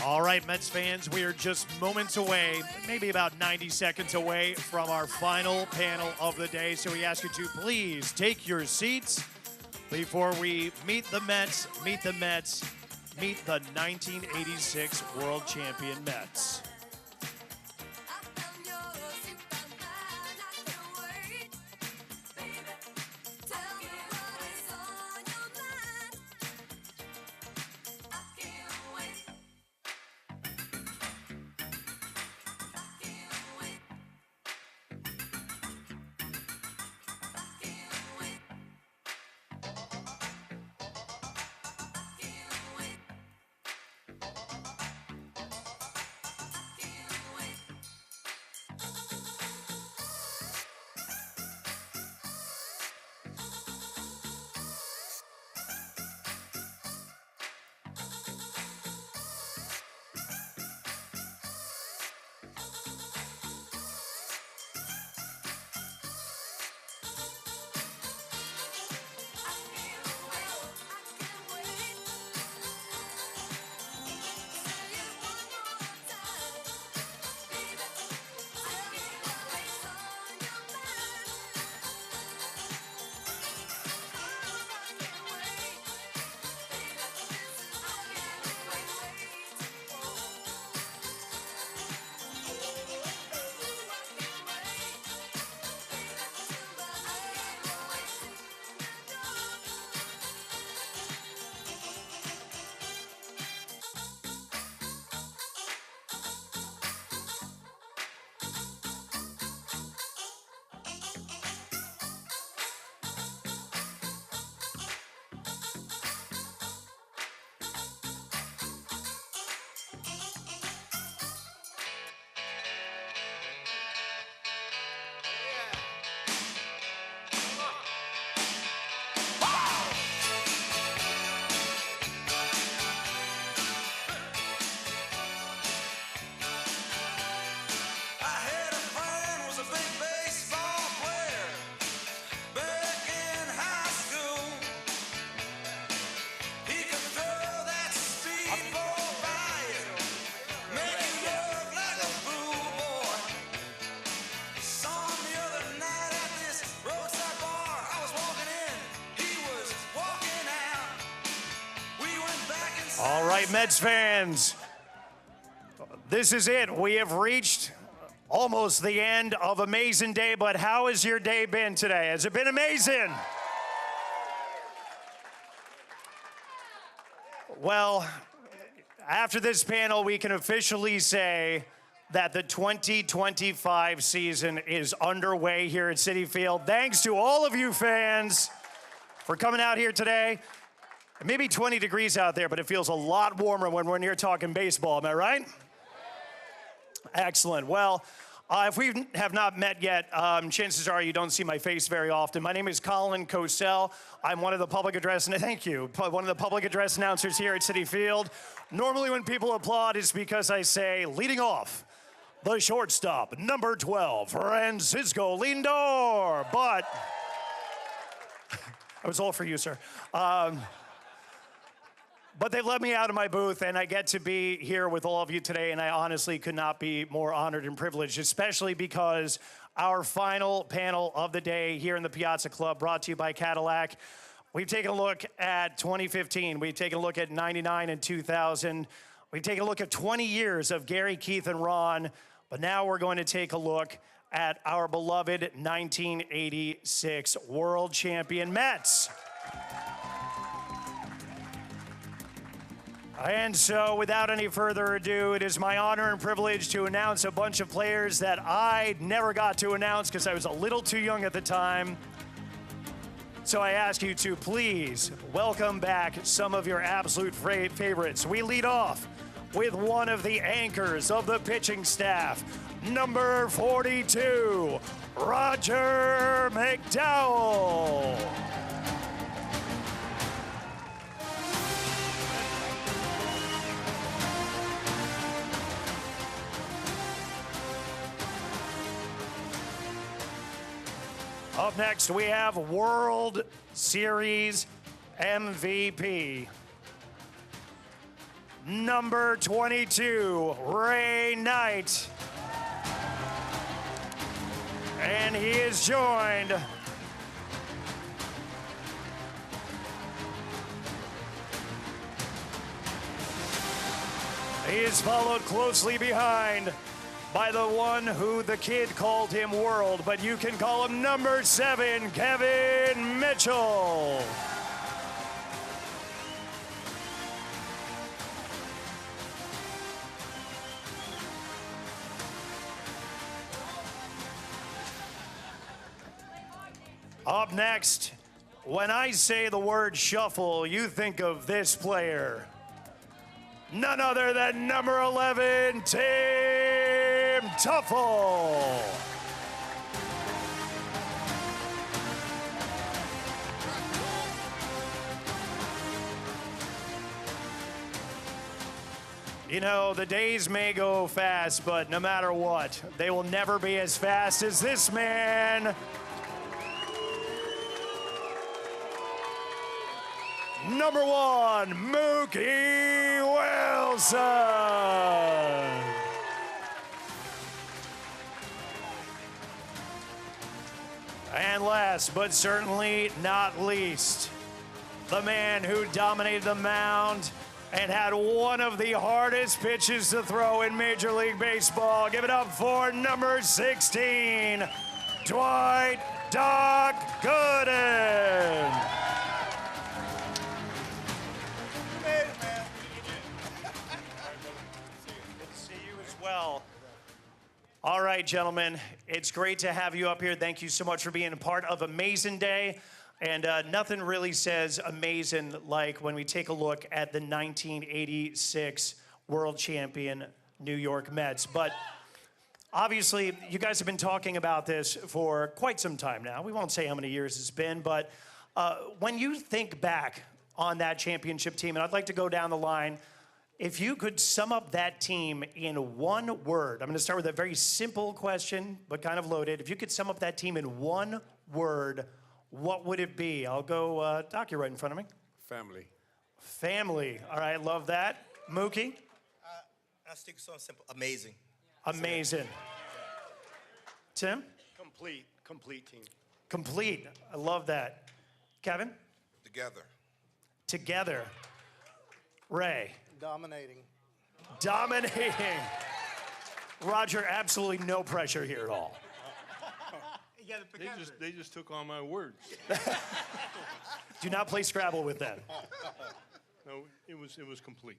All right, Mets fans, we are just moments away, maybe about 90 seconds away from our final panel of the day. So we ask you to please take your seats before we meet the 1986 World Champion Mets. All right, Mets fans, this is it. We have reached almost the end of Amazin' Day, but how has your day been today? Has it been amazing? Well, after this panel, we can officially say that the 2025 season is underway here at Citi Field. Thanks to all of you fans for coming out here today. It may be 20 degrees out there, but it feels a lot warmer when we're in here talking baseball. Am I right? Excellent. Well, if we have not met yet, chances are you don't see my face very often. My name is Colin Cosell. I'm one of the public address, thank you, one of the public address announcers here at Citi Field. Normally when people applaud, it's because I say, leading off, the shortstop, number 12, Francisco Lindor. But I was all for you, sir. But they let me out of my booth, and I get to be here with all of you today, and I honestly could not be more honored and privileged, especially because our final panel of the day here in the Piazza Club, brought to you by Cadillac. We've taken a look at 2015. We've taken a look at 99 and 2000. We've taken a look at 20 years of Gary, Keith, and Ron, but now we're going to take a look at our beloved 1986 World Champion Mets. And so, without any further ado, it is my honor and privilege to announce a bunch of players that I never got to announce because I was a little too young at the time. So I ask you to please welcome back some of your absolute favorites. We lead off with one of the anchors of the pitching staff, number 42, Roger McDowell. Up next, we have World Series MVP, number 22, Ray Knight. And he is joined he is followed closely behind by the one who the kid called him World, but you can call him number 7, Kevin Mitchell. Up next, when I say the word shuffle, you think of this player. None other than number 11, Tim Tuffle. You know, the days may go fast, but no matter what, they will never be as fast as this man. Number 1, Mookie Wilson. And last, but certainly not least, the man who dominated the mound and had one of the hardest pitches to throw in Major League Baseball. Give it up for number 16, Dwight Doc Gooden. All right, gentlemen, it's great to have you up here. Thank you so much for being a part of Amazin Day. And nothing really says amazing like when we take a look at the 1986 world champion New York Mets. But obviously, you guys have been talking about this for quite some time now. We won't say how many years it's been, but when you think back on that championship team, and I'd like to go down the line, if you could sum up that team in one word, I'm going to start with a very simple question, but kind of loaded. If you could sum up that team in one word, what would it be? I'll go, Doc, you're right in front of me. Family. Family. All right, love that. Mookie? I'll stick with something simple. Amazing. Amazing. Tim? Complete team. Complete. I love that. Kevin? Together. Together. Ray? Dominating. Dominating. Roger, absolutely no pressure here at all. They just took on my words. Do not play Scrabble with them. No, it was complete.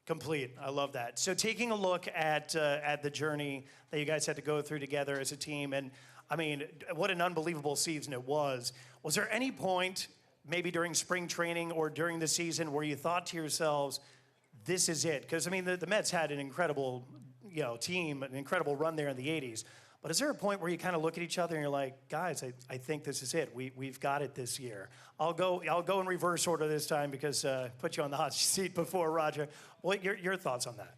Complete. I love that. So taking a look at the journey that you guys had to go through together as a team, and I mean, what an unbelievable season it was. Was there any point, maybe during spring training or during the season, where you thought to yourselves, this is it? Because, I mean, the Mets had an incredible, team, an incredible run there in the 80s. But is there a point where you kind of look at each other and you're like, guys, I think this is it. We've got it this year. I'll go in reverse order this time because put you on the hot seat before, Roger. What your thoughts on that?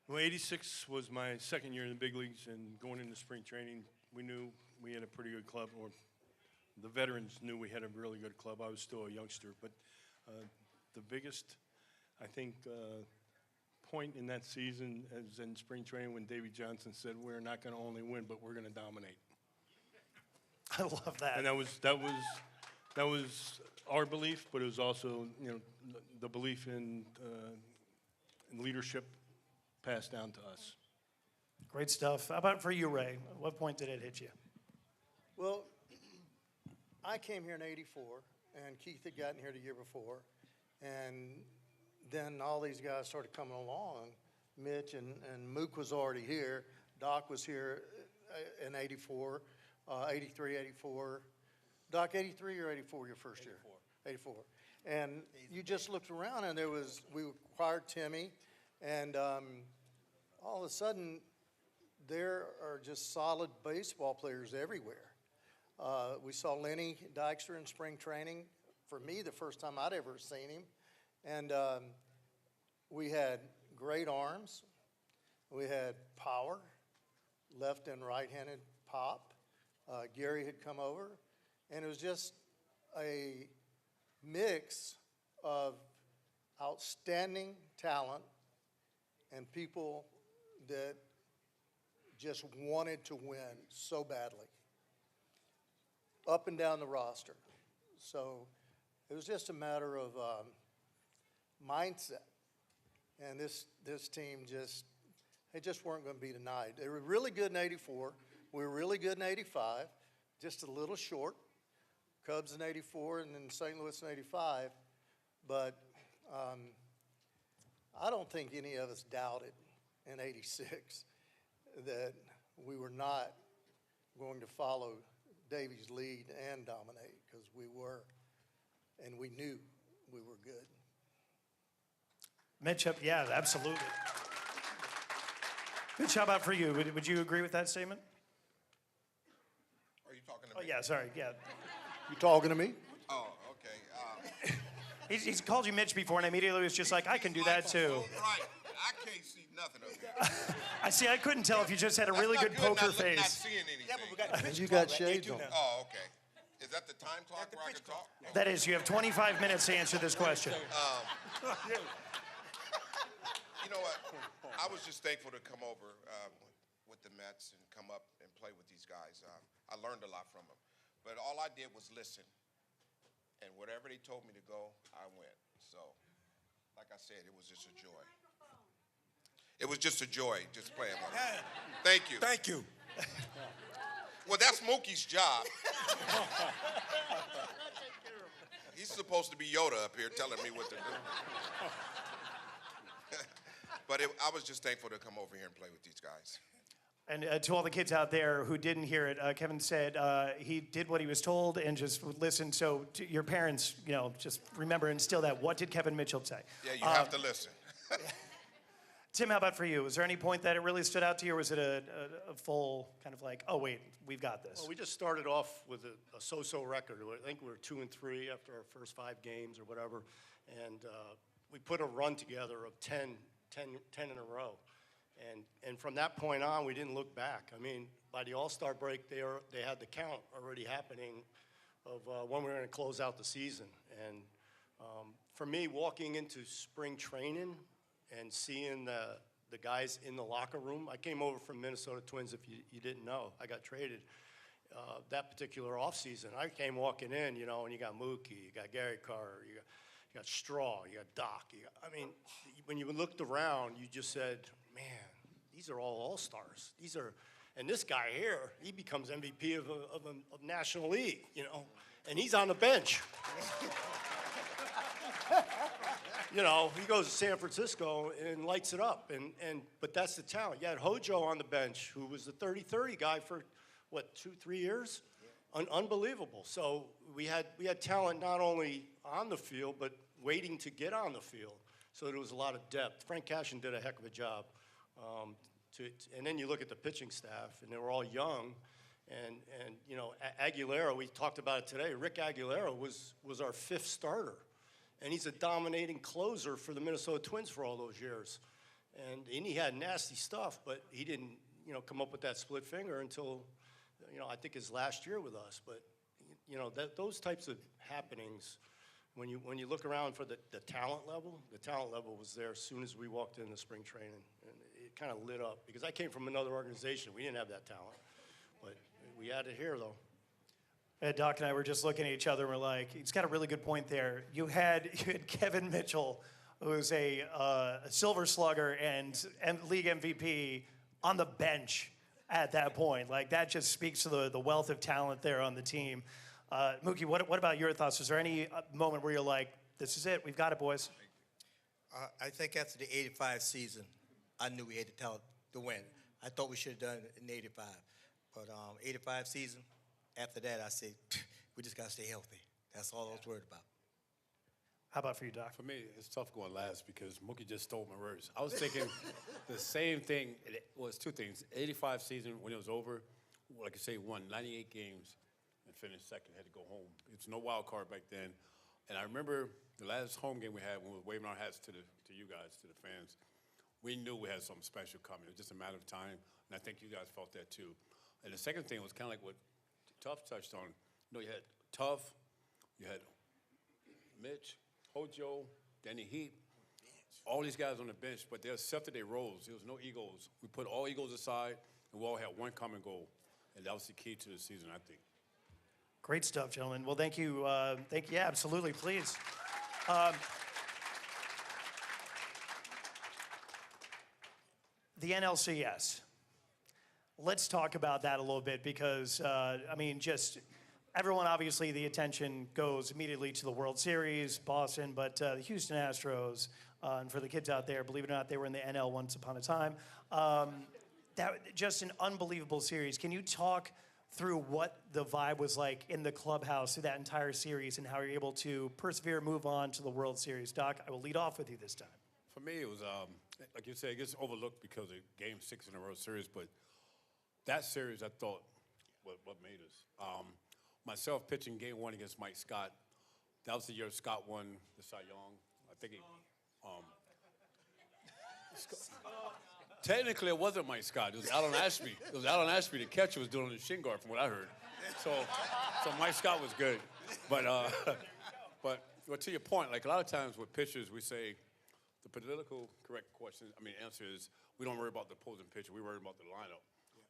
Well, 86 was my second year in the big leagues, and going into spring training, we knew we had a pretty good club, or the veterans knew we had a really good club. I was still a youngster, but the biggest, I think, point in that season as in spring training when Davey Johnson said, we're not going to only win, but we're going to dominate. I love that. And that was our belief, but it was also, the belief in leadership passed down to us. Great stuff. How about for you, Ray? At what point did it hit you? Well, I came here in '84, and Keith had gotten here the year before, and then all these guys started coming along. Mitch and Mook was already here. Doc was here in '84, '83, '84. Doc, '83 or '84 your first year? '84. And you just looked around, and we acquired Timmy, and all of a sudden, there are just solid baseball players everywhere. We saw Lenny Dykstra in spring training. For me, the first time I'd ever seen him. And we had great arms. We had power, left and right-handed pop. Gary had come over. And it was just a mix of, outstanding talent and people that just wanted to win so badly, up and down the roster. So it was just a matter of mindset. And this team they just weren't going to be denied. They were really good in '84. We were really good in '85, just a little short. Cubs in '84 and then St. Louis in '85. But I don't think any of us doubted in '86 that we were not going to follow Davey's lead and dominate, because we were, and we knew we were good. Mitch, yeah, absolutely. Mitch, how about for you? Would you agree with that statement? Are you talking to me? Oh, yeah, sorry, yeah. You talking to me? Oh, okay. He's called you Mitch before, and immediately was just like, I can do that too. Right. I can't see nothing up here. I couldn't tell if you just had a really good poker face. Not seeing anything. Yeah, but we got pitch you got shades on. Oh, okay. Is that the time clock where I can talk? That is, you have 25 minutes to answer this question. You know what? I was just thankful to come over with the Mets and come up and play with these guys. I learned a lot from them. But all I did was listen. And whatever they told me to go, I went. So, like I said, it was just a joy. It was just a joy, just playing with them. Thank you. Thank you. Well, that's Mookie's job. He's supposed to be Yoda up here telling me what to do. But I was just thankful to come over here and play with these guys. And to all the kids out there who didn't hear it, Kevin said he did what he was told and just listened. So to your parents, just remember and instill that. What did Kevin Mitchell say? Yeah, you have to listen. Tim, how about for you? Was there any point that it really stood out to you, or was it a full kind of like, oh, wait, we've got this? Well, we just started off with a so-so record. I think we were 2-3 after our first 5 games or whatever. And we put a run together of 10 in a row. And from that point on, we didn't look back. I mean, by the All-Star break, they had the count already happening of when we were going to close out the season. And for me, walking into spring training and seeing the guys in the locker room, I came over from Minnesota Twins, if you didn't know. I got traded that particular offseason. I came walking in, and you got Mookie, you got Gary Carter, you got Straw, you got Doc. I mean, when you looked around, you just said, man, these are all all-stars. And this guy here, he becomes MVP of National League, and he's on the bench. He goes to San Francisco and lights it up. But that's the talent. You had Hojo on the bench, who was the 30-30 guy for, 2-3 years? Yeah. Unbelievable. So we had talent not only on the field, but waiting to get on the field. So there was a lot of depth. Frank Cashin did a heck of a job. And then you look at the pitching staff, and they were all young. And Aguilera, we talked about it today. Rick Aguilera was our 5th starter. And he's a dominating closer for the Minnesota Twins for all those years. And he had nasty stuff, but he didn't, come up with that split finger until, I think his last year with us. But, those types of happenings, when you look around for the talent level was there as soon as we walked into spring training. And it kind of lit up, because I came from another organization. We didn't have that talent. But we had it here, though. Doc and I were just looking at each other, and we're like, he's got a really good point there. You had Kevin Mitchell, who's a Silver Slugger and league MVP, on the bench at that point. Like, that just speaks to the wealth of talent there on the team. Mookie, what about your thoughts? Was there any moment where you're like, this is it, we've got it, boys? I think after the '85 season, I knew we had the talent to win. I thought we should have done it in '85. But '85 season, after that, I said, we just got to stay healthy. That's all I was worried about. How about for you, Doc? For me, it's tough going last because Mookie just stole my words. I was thinking the same thing. It was 2 things. '85 season, when it was over, like I say, won 98 games and finished second, had to go home. It's no wild card back then. And I remember the last home game we had when we were waving our hats to you guys, to the fans. We knew we had something special coming. It was just a matter of time, and I think you guys felt that too. And the second thing was kind of like what Tuff touched on. You had Tuff, you had Mitch, Hojo, Danny Heat. all these guys on the bench, but they accepted their roles. There was no egos. We put all egos aside, and we all had one common goal, and that was the key to the season, I think. Great stuff, gentlemen. Well, thank you. Yeah, absolutely, please. The NLCS. Let's talk about that a little bit because, just everyone, obviously, the attention goes immediately to the World Series, Boston, but the Houston Astros, and for the kids out there, believe it or not, they were in the NL once upon a time. Just an unbelievable series. Can you talk through what the vibe was like in the clubhouse through that entire series and how you're able to persevere, move on to the World Series? Doc, I will lead off with you this time. For me, it was, like you said, it gets overlooked because of Game 6 in the World Series, but that series, I thought, what made us. Myself pitching Game 1 against Mike Scott, that was the year Scott won the Cy Young. I think technically, it wasn't Mike Scott. It was Alan Ashby. It was Alan Ashby, the catcher, was doing the shin guard, from what I heard. So Mike Scott was good. But to your point, like a lot of times with pitchers, we say the political correct answer is we don't worry about the opposing pitcher. We worry about the lineup.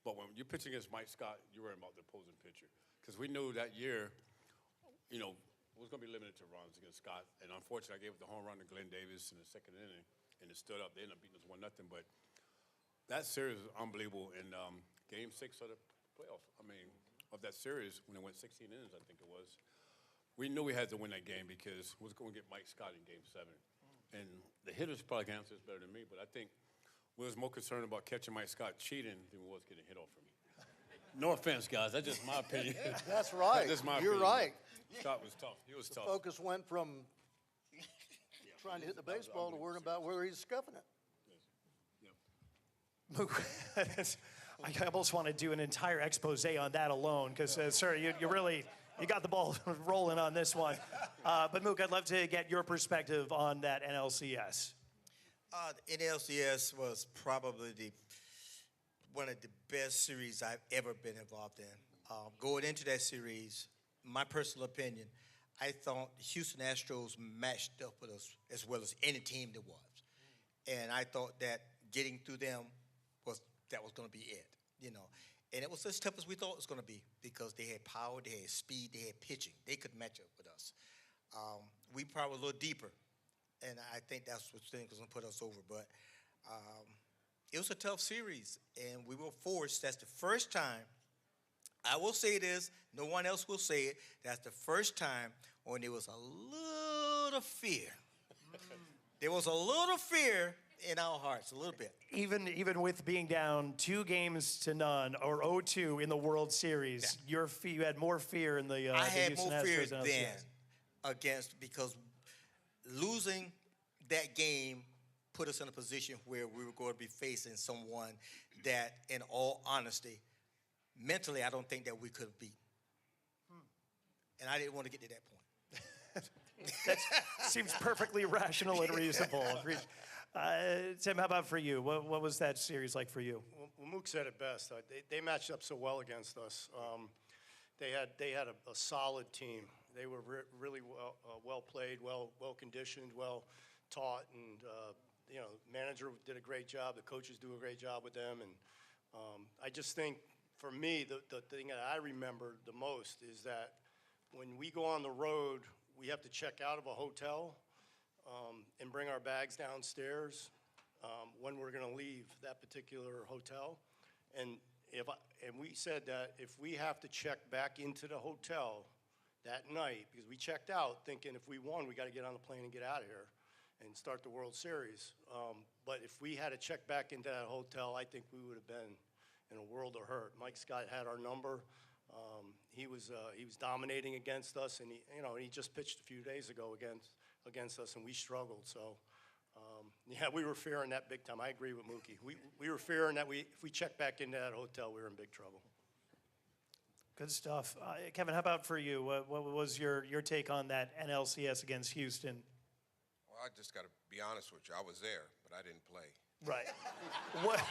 But when you're pitching against Mike Scott, you're worrying about the opposing pitcher. Because we knew that year, it was going to be limited to runs against Scott. And unfortunately, I gave the home run to Glenn Davis in the second inning, and it stood up. They ended up beating us 1-0. But that series was unbelievable. In Game 6 of the playoff, of that series, when it went 16 innings, I think it was, we knew we had to win that game because we was going to get Mike Scott in Game 7. And the hitters probably can answer this better than me, but I think we was more concerned about catching Mike Scott cheating than we was getting hit off from him. No offense, guys. That's just my opinion. That's right. That's my You're opinion. right. Scott was tough. He was tough. Focus went from trying to hit the baseball to worrying about whether he's scuffing it. I almost want to do an entire expose on that alone because, sir, you really got the ball rolling on this one. But, Mook, I'd love to get your perspective on that NLCS. The NLCS was probably one of the best series I've ever been involved in. Going into that series, my personal opinion, I thought Houston Astros matched up with us as well as any team there was. And I thought that getting through them was going to be it, And it was as tough as we thought it was going to be because they had power, they had speed, they had pitching. They could match up with us. We probably a little deeper, and I think that's what was going to put us over. But it was a tough series, and we were forced. That's the first time, I will say this, no one else will say it, that's the first time when there was a little fear. There was a little fear in our hearts, a little bit. Even with being down 2-0 or 0-2 in the World Series, you had more fear in the I had Houston more fear Astros then because losing that game put us in a position where we were going to be facing someone that, in all honesty, mentally, I don't think that we could have beat. And I didn't want to get to that point. That seems perfectly rational and reasonable. Tim, how about for you? What was that series like for you? Well, Mook said it best. They matched up so well against us. They had a solid team. They were really well played, well conditioned, well taught, and manager did a great job. The coaches do a great job with them, and I just think for me the thing that I remember the most is that when we go on the road, we have to check out of a hotel and bring our bags downstairs when we're going to leave that particular hotel, and we said that if we have to check back into the hotel that night, because we checked out thinking if we won, we got to get on the plane and get out of here and start the World Series. But if we had to check back into that hotel, I think we would have been in a world of hurt. Mike Scott had our number. He was dominating against us, and he just pitched a few days ago against us, and we struggled. So, we were fearing that big time. I agree with Mookie. We were fearing that if we checked back into that hotel, we were in big trouble. Good stuff. Kevin, how about for you? What was your take on that NLCS against Houston? Well, I just got to be honest with you. I was there, but I didn't play. Right. What?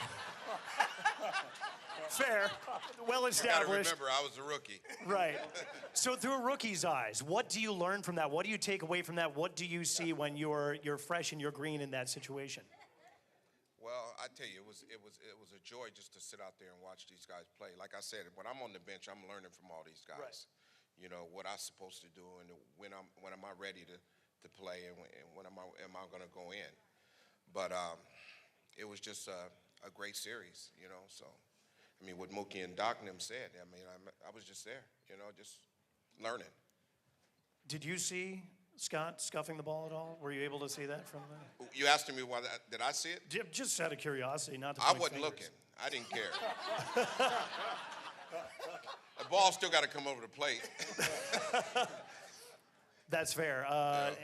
Fair. Well I gotta established. remember, I was a rookie. Right. So through a rookie's eyes, what do you learn from that? What do you take away from that? What do you see when you're fresh and you're green in that situation? Well, I tell you, it was a joy just to sit out there and watch these guys play. Like I said, when I'm on the bench, I'm learning from all these guys. Right. You know what I'm supposed to do, and when am I ready to play, and when am I going to go in? But it was just a great series, you know. So, I mean, what Mookie and Doc and them said, I mean, I was just there, you know, just learning. Did you see Scott scuffing the ball at all? Were you able to see that from there? You asked me why did I see it? Just out of curiosity, not to I point wasn't fingers. looking. I didn't care. The ball still got to come over the plate. That's fair.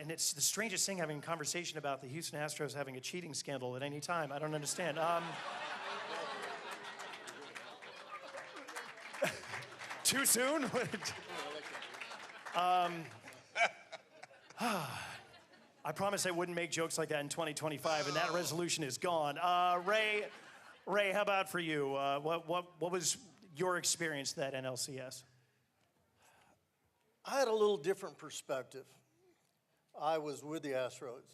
And it's the strangest thing having a conversation about the Houston Astros having a cheating scandal at any time. I don't understand. Too soon? I promised I wouldn't make jokes like that in 2025, and that resolution is gone. Ray, how about for you? What was your experience at that NLCS? I had a little different perspective. I was with the Astros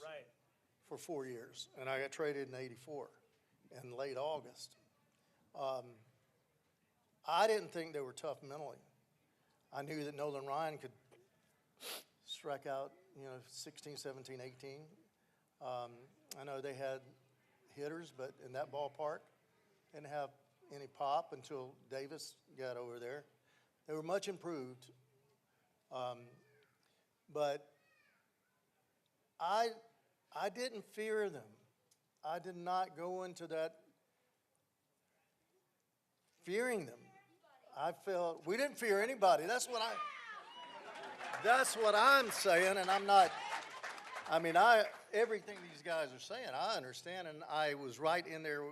for 4 years, and I got traded in '84 in late August. I didn't think they were tough mentally. I knew that Nolan Ryan could strike out, 16, 17, 18. I know they had hitters, but in that ballpark, didn't have any pop until Davis got over there. They were much improved. But I didn't fear them. I did not go into that fearing them. I felt we didn't fear anybody. That's what I'm saying, and I'm not. I mean, everything these guys are saying, I understand, and I was right in there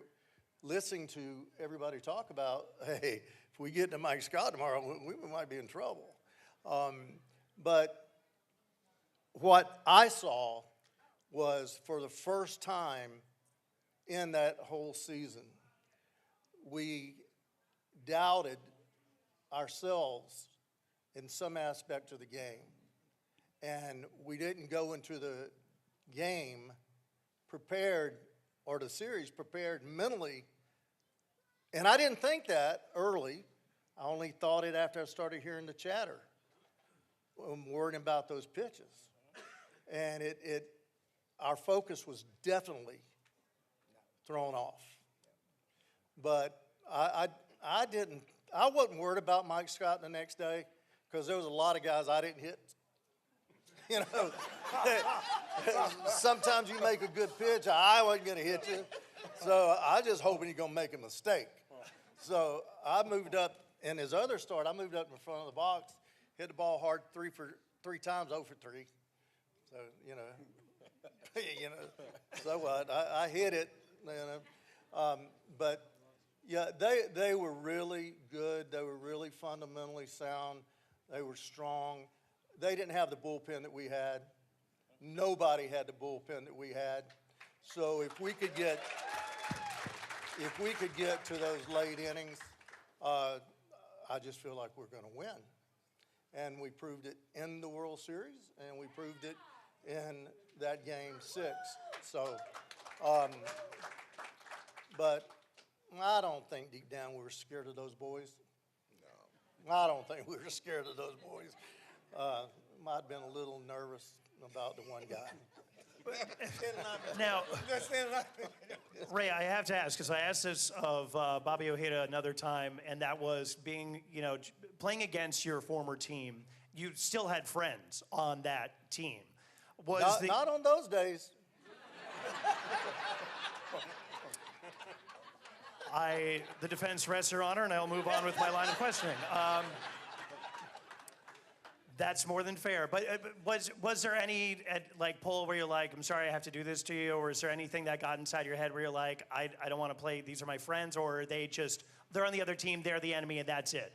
listening to everybody talk about, hey, if we get to Mike Scott tomorrow, we might be in trouble. But what I saw was, for the first time in that whole season, we doubted ourselves in some aspect of the game. And we didn't go into the game prepared, or the series prepared mentally. And I didn't think that early. I only thought it after I started hearing the chatter. I'm worrying about those pitches. And our focus was definitely thrown off. But I wasn't worried about Mike Scott the next day, because there was a lot of guys I didn't hit. Sometimes you make a good pitch, I wasn't going to hit you. So I just hoping you're going to make a mistake. So I moved up in his other start. I moved up in front of the box, hit the ball hard three times, 0 for 3. So, so what? I hit it, but yeah, they were really good. They were really fundamentally sound. They were strong. They didn't have the bullpen that we had. Nobody had the bullpen that we had. So if we could get to those late innings, I just feel like we're going to win. And we proved it in the World Series, and we proved it in that Game 6. So, but I don't think deep down we were scared of those boys. No. I don't think we were scared of those boys. Might have been a little nervous about the one guy. Now, Ray, I have to ask, because I asked this of Bobby Ojeda another time, and that was being, playing against your former team. You still had friends on that team. Not on those days. The defense rests your honor, and I'll move on with my line of questioning. That's more than fair. But was there any pull where you're like, I'm sorry I have to do this to you, or is there anything that got inside your head where you're like, I don't want to play, these are my friends, or are they're on the other team, they're the enemy, and that's it?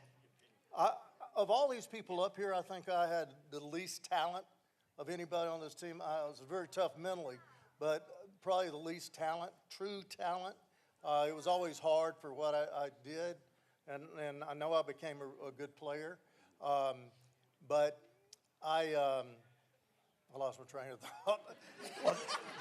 Of all these people up here, I think I had the least talent of anybody on this team. I was very tough mentally, but probably the least true talent. It was always hard for what I did, and I know I became a good player. But I lost my train of thought.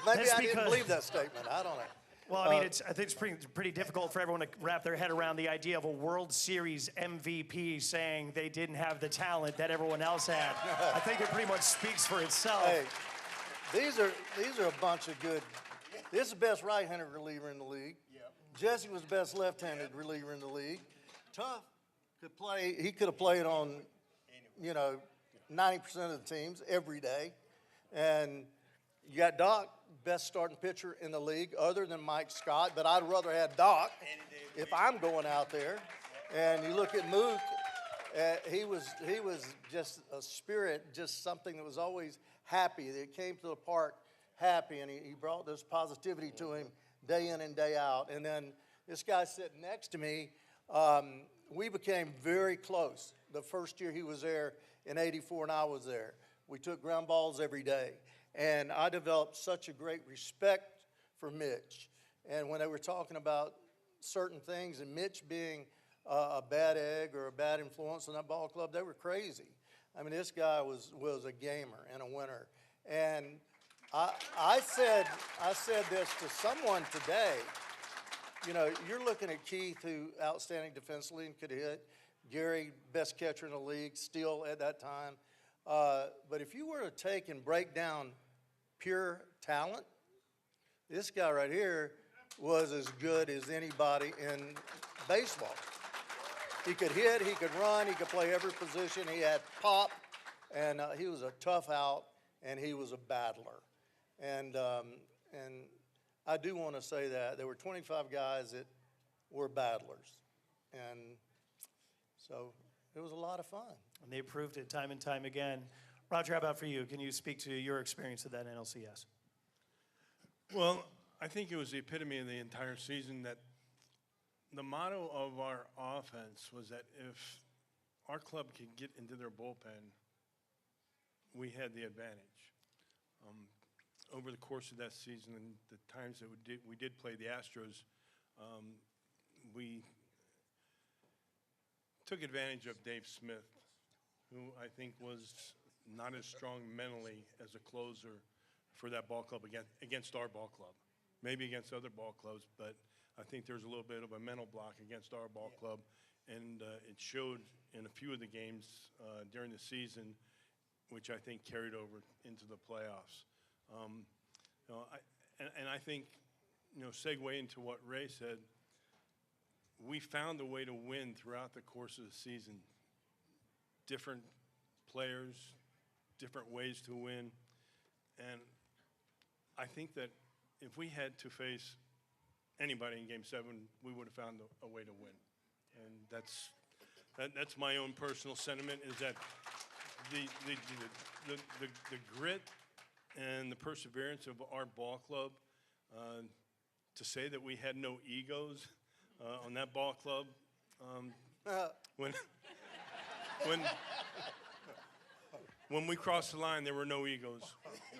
Maybe I didn't believe that statement. I don't know. Well, I mean, I think it's pretty difficult for everyone to wrap their head around the idea of a World Series MVP saying they didn't have the talent that everyone else had. I think it pretty much speaks for itself. Hey, these are a bunch of good. This is the best right-handed reliever in the league. Jesse was the best left-handed reliever in the league. Tough could play. He could have played on, 90% of the teams every day. And you got Doc, best starting pitcher in the league, other than Mike Scott. But I'd rather have Doc if I'm going out there. And you look at Mook, he was just a spirit, just something that was always happy. That came to the park happy, and he brought this positivity to him day in and day out. And then this guy sitting next to me, we became very close the first year he was there in '84 and I was there. We took ground balls every day. And I developed such a great respect for Mitch. And when they were talking about certain things, and Mitch being a bad egg or a bad influence in that ball club, they were crazy. I mean, this guy was a gamer and a winner. And I said this to someone today. You're looking at Keith, who outstanding defensively and could hit. Gary, best catcher in the league, still at that time. But if you were to take and break down pure talent, this guy right here was as good as anybody in baseball. He could hit, he could run, he could play every position. He had pop, and he was a tough out, and he was a battler. And I do want to say that there were 25 guys that were battlers, and so it was a lot of fun. And they proved it time and time again. Roger, how about for you? Can you speak to your experience of that NLCS? Well, I think it was the epitome of the entire season that the motto of our offense was that if our club could get into their bullpen, we had the advantage. Over the course of that season and the times that we did play the Astros, we took advantage of Dave Smith, who I think was not as strong mentally as a closer for that ball club against our ball club. Maybe against other ball clubs, but I think there's a little bit of a mental block against our ball club, and it showed in a few of the games during the season, which I think carried over into the playoffs. I think, segue into what Ray said, we found a way to win throughout the course of the season. Different players, different ways to win. And I think that if we had to face anybody in Game 7, we would have found a way to win. And that's my own personal sentiment, is that the grit and the perseverance of our ball club, to say that we had no egos on that ball club, when we crossed the line, there were no egos.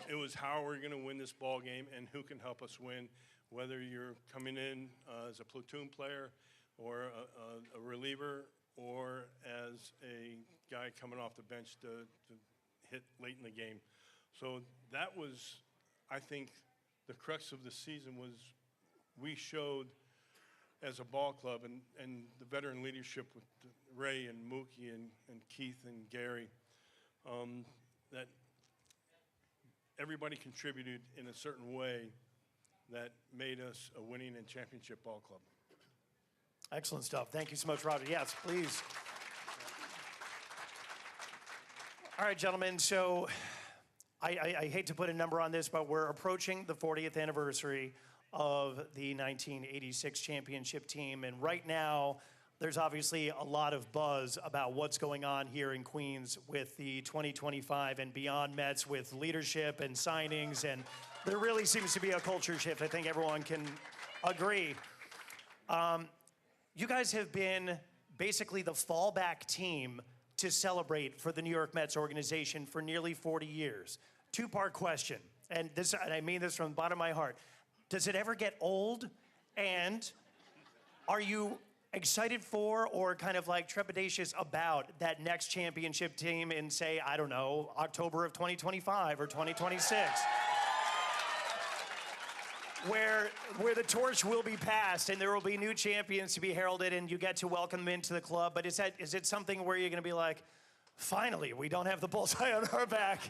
It was how we're going to win this ball game and who can help us win, whether you're coming in as a platoon player or a reliever or as a guy coming off the bench to hit late in the game. So that was, I think, the crux of the season was we showed as a ball club and the veteran leadership with Ray and Mookie and Keith and Gary, that everybody contributed in a certain way that made us a winning and championship ball club. Excellent stuff. Thank you so much, Roger. Yes, please. All right, gentlemen, so I hate to put a number on this, but we're approaching the 40th anniversary of the 1986 championship team. And right now, there's obviously a lot of buzz about what's going on here in Queens with the 2025 and beyond Mets, with leadership and signings. And there really seems to be a culture shift. I think everyone can agree. You guys have been basically the fallback team to celebrate for the New York Mets organization for nearly 40 years. Two-part question, and I mean this from the bottom of my heart. Does it ever get old? And are you excited for or kind of like trepidatious about that next championship team in, say, I don't know, October of 2025 or 2026? Where the torch will be passed and there will be new champions to be heralded and you get to welcome them into the club. But is it something where you're going to be like, finally, we don't have the bullseye on our back.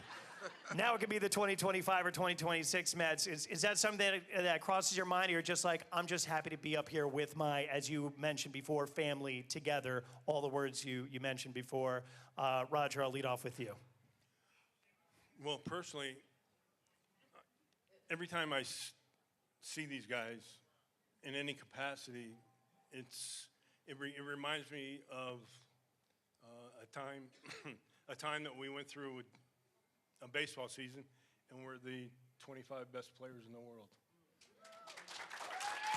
Now it could be the 2025 or 2026 Mets. Is that something that crosses your mind, or you're just like, I'm just happy to be up here with my, as you mentioned before, family together, all the words you mentioned before. Roger, I'll lead off with you. Well, personally, every time I see these guys in any capacity, it reminds me of a time that we went through with a baseball season, and we're the 25 best players in the world.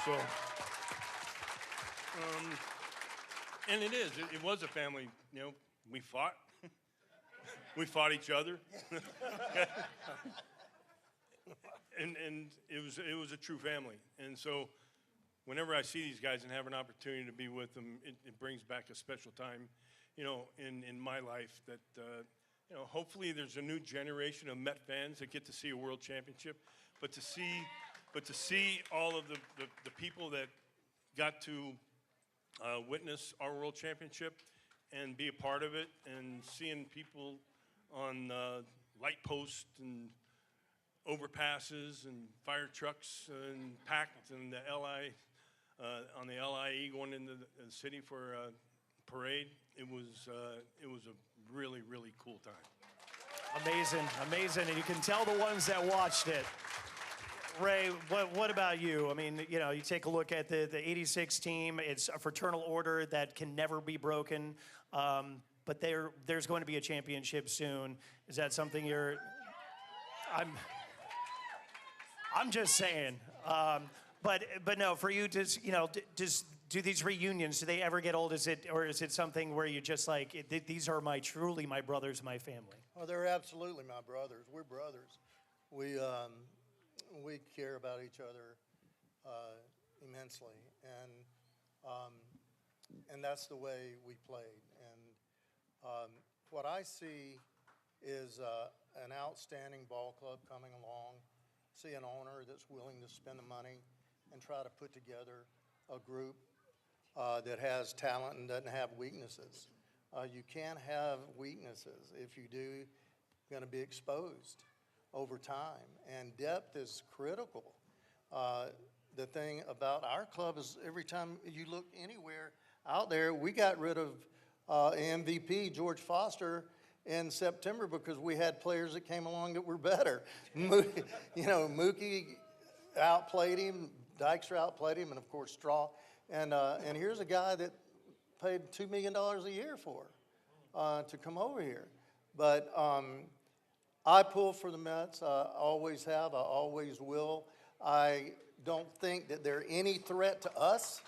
So, and it was a family. You know, we fought. We fought each other. and it was a true family. And so, whenever I see these guys and have an opportunity to be with them, it brings back a special time, you know, in my life that. You know, hopefully there's a new generation of Met fans that get to see a world championship, but to see all of the people that got to witness our world championship and be a part of it, and seeing people on light posts and overpasses and fire trucks and packed in the on the LIE going into the city for a parade. It was a really, really cool time. Amazing, and you can tell the ones that watched it. Ray, what about you? I mean, you know, you take a look at the 86 team. It's a fraternal order that can never be broken, but there's going to be a championship soon. Is that something you're... I'm just saying. But no, for you, do these reunions, do they ever get old? Is it something where you just like, these are truly my brothers, my family? Oh, they're absolutely my brothers. We're brothers. We care about each other immensely, and that's the way we played. And what I see is an outstanding ball club coming along. See an owner that's willing to spend the money and try to put together a group that has talent and doesn't have weaknesses. You can't have weaknesses. If you do, you're going to be exposed over time. And depth is critical. The thing about our club is every time you look anywhere out there, we got rid of MVP George Foster in September because we had players that came along that were better. Mookie outplayed him, Dykstra outplayed him, and of course Straw. And here's a guy that paid $2 million a year for to come over here. But I pull for the Mets. I always have. I always will. I don't think that they're any threat to us.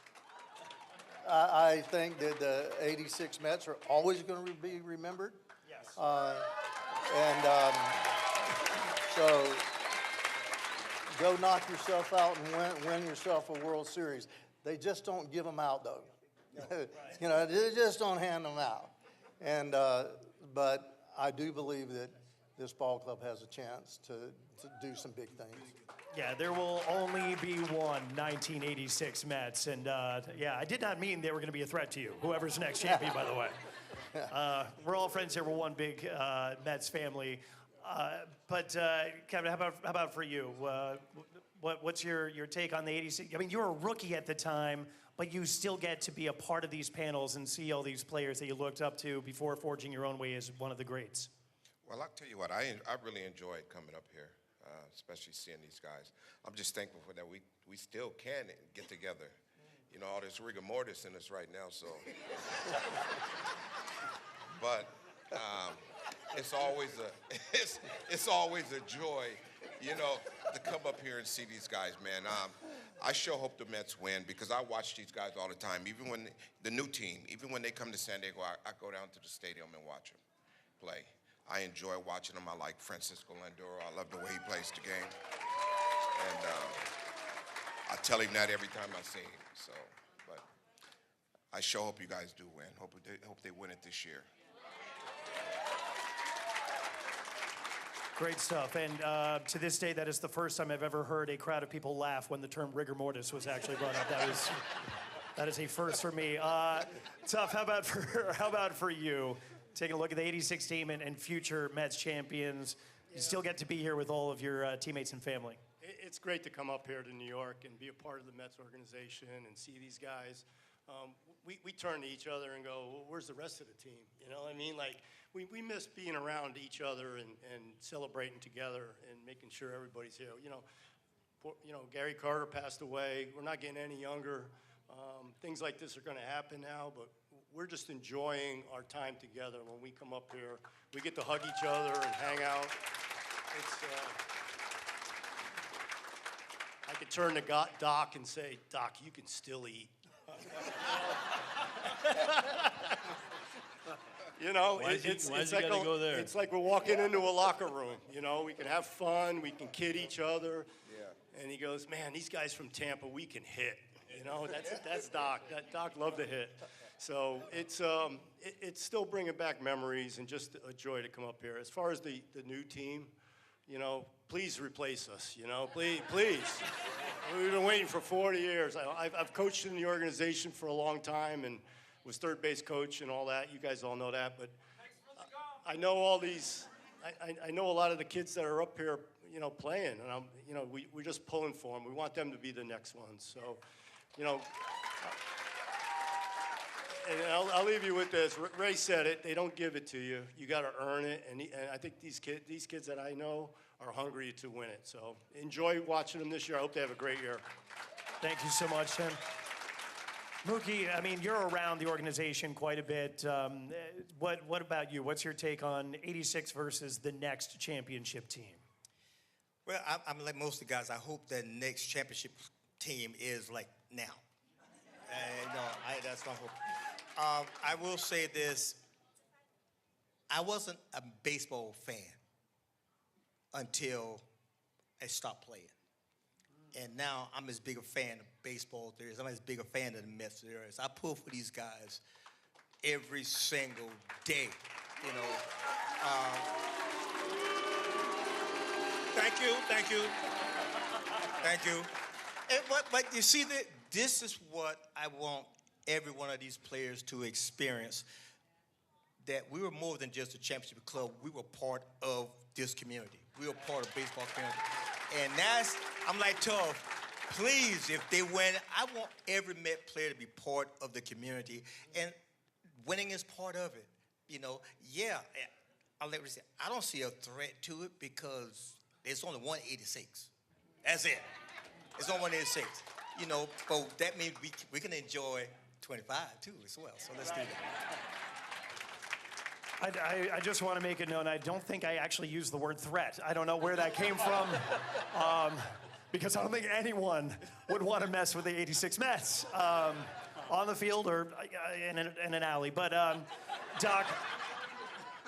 I think that the 86 Mets are always going to be remembered. Yes. So go knock yourself out and win yourself a World Series. They just don't give them out, though. Right. They just don't hand them out. And but I do believe that this ball club has a chance to do some big things. Yeah, there will only be one 1986 Mets. And I did not mean they were going to be a threat to you, whoever's next champion, by the way. We're all friends here. We're one big Mets family. But Kevin, how about for you? What's your take on the 86? I mean, you were a rookie at the time, but you still get to be a part of these panels and see all these players that you looked up to before forging your own way as one of the greats. Well, I'll tell you what, I really enjoyed coming up here, especially seeing these guys. I'm just thankful for that we still can get together. You know, all this rigor mortis in us right now, so. But it's always a joy, to come up here and see these guys, man. I sure hope the Mets win because I watch these guys all the time. Even when the new team, even when they come to San Diego, I go down to the stadium and watch them play. I enjoy watching them. I like Francisco Lindor. I love the way he plays the game. And I tell him that every time I see him. So, but I sure hope you guys do win. Hope they win it this year. Great stuff. And to this day, that is the first time I've ever heard a crowd of people laugh when the term rigor mortis was actually brought up. That is a first for me. Tough, how about for you? Taking a look at the 86 team and future Mets champions. You still get to be here with all of your teammates and family. It's great to come up here to New York and be a part of the Mets organization and see these guys. We turn to each other and go, well, where's the rest of the team? You know what I mean? Like, we miss being around each other and celebrating together and making sure everybody's here. You know, Gary Carter passed away. We're not getting any younger. Things like this are going to happen now, but we're just enjoying our time together. When we come up here, we get to hug each other and hang out. I could turn to Doc and say, Doc, you can still eat. You know, it's like we're walking into a locker room. You know, we can have fun, we can kid each other. Yeah. And he goes, man, these guys from Tampa, we can hit. You know, that's Doc. Doc loved to hit. So it's still bringing back memories and just a joy to come up here. As far as the new team, you know, please replace us. You know, please. We've been waiting for 40 years. I've coached in the organization for a long time and was third base coach and all that. You guys all know that, but I know all these. I know a lot of the kids that are up here, you know, playing, and we're just pulling for them. We want them to be the next ones. So, you know. And I'll leave you with this. Ray said it. They don't give it to you. You got to earn it. And I think these kids that I know are hungry to win it. So enjoy watching them this year. I hope they have a great year. Thank you so much, Tim. Mookie, I mean, you're around the organization quite a bit. What about you? What's your take on 86 versus the next championship team? Well, I'm like most of the guys. I hope that next championship team is like now. That's my hope. I will say this. I wasn't a baseball fan until I stopped playing. And now I'm as big a fan of baseball as there is. I'm as big a fan of the Mets as there is. I pull for these guys every single day, you know. Thank you. But you see, this is what I want every one of these players to experience, that we were more than just a championship club. We were part of this community. We were part of baseball community. And I'm like, Tough, please, if they win, I want every Met player to be part of the community. And winning is part of it. You know, yeah, I don't see a threat to it because it's only 186. That's it. It's only 186. You know, but that means we can enjoy 25 too as well. So let's do that. I just want to make a note. I don't think I actually used the word threat. I don't know where that came from, because I don't think anyone would want to mess with the 86 Mets on the field or in an alley. But Doc,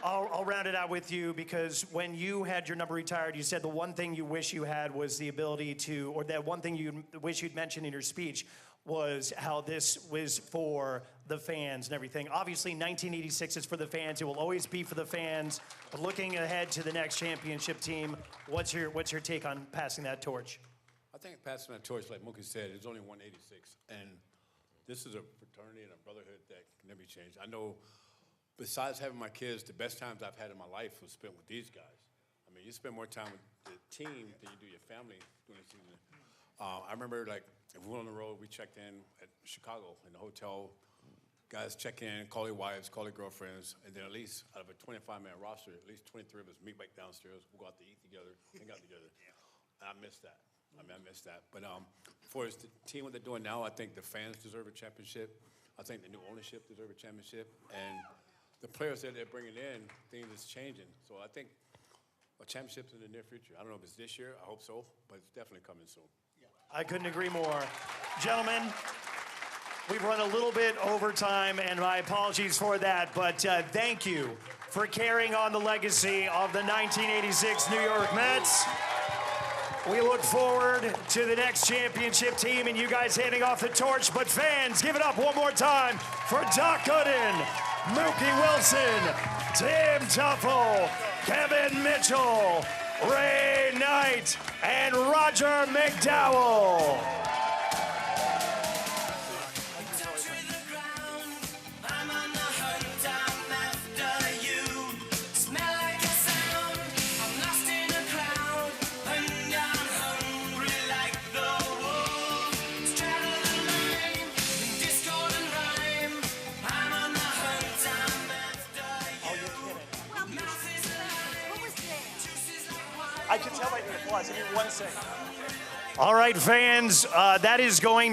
I'll round it out with you, because when you had your number retired, you said the one thing you wish you had was the ability to, or that one thing you wish you'd mentioned in your speech was how this was for the fans and everything. Obviously, 1986 is for the fans. It will always be for the fans. But looking ahead to the next championship team, what's your take on passing that torch? I think passing that torch, like Mookie said, is only 186. And this is a fraternity and a brotherhood that can never be changed. I know, besides having my kids, the best times I've had in my life was spent with these guys. I mean, you spend more time with the team than you do your family during the season. I remember, like, if we were on the road, we checked in at Chicago in the hotel. Guys check in, call their wives, call their girlfriends, and then at least out of a 25-man roster, at least 23 of us meet back downstairs. We'll go out to eat together, hang out together. And I miss that. I miss that. But for the team, what they're doing now, I think the fans deserve a championship. I think the new ownership deserve a championship. And the players that they're bringing in, things is changing. So I think a championship's in the near future. I don't know if it's this year. I hope so, but it's definitely coming soon. I couldn't agree more. Gentlemen, we've run a little bit over time, and my apologies for that, but thank you for carrying on the legacy of the 1986 New York Mets. We look forward to the next championship team and you guys handing off the torch. But fans, give it up one more time for Doc Gooden, Mookie Wilson, Tim Tuffle, Kevin Mitchell, Ray Knight, and Roger McDowell. I can tell by the applause. Give me 1 second. All right, fans, that is going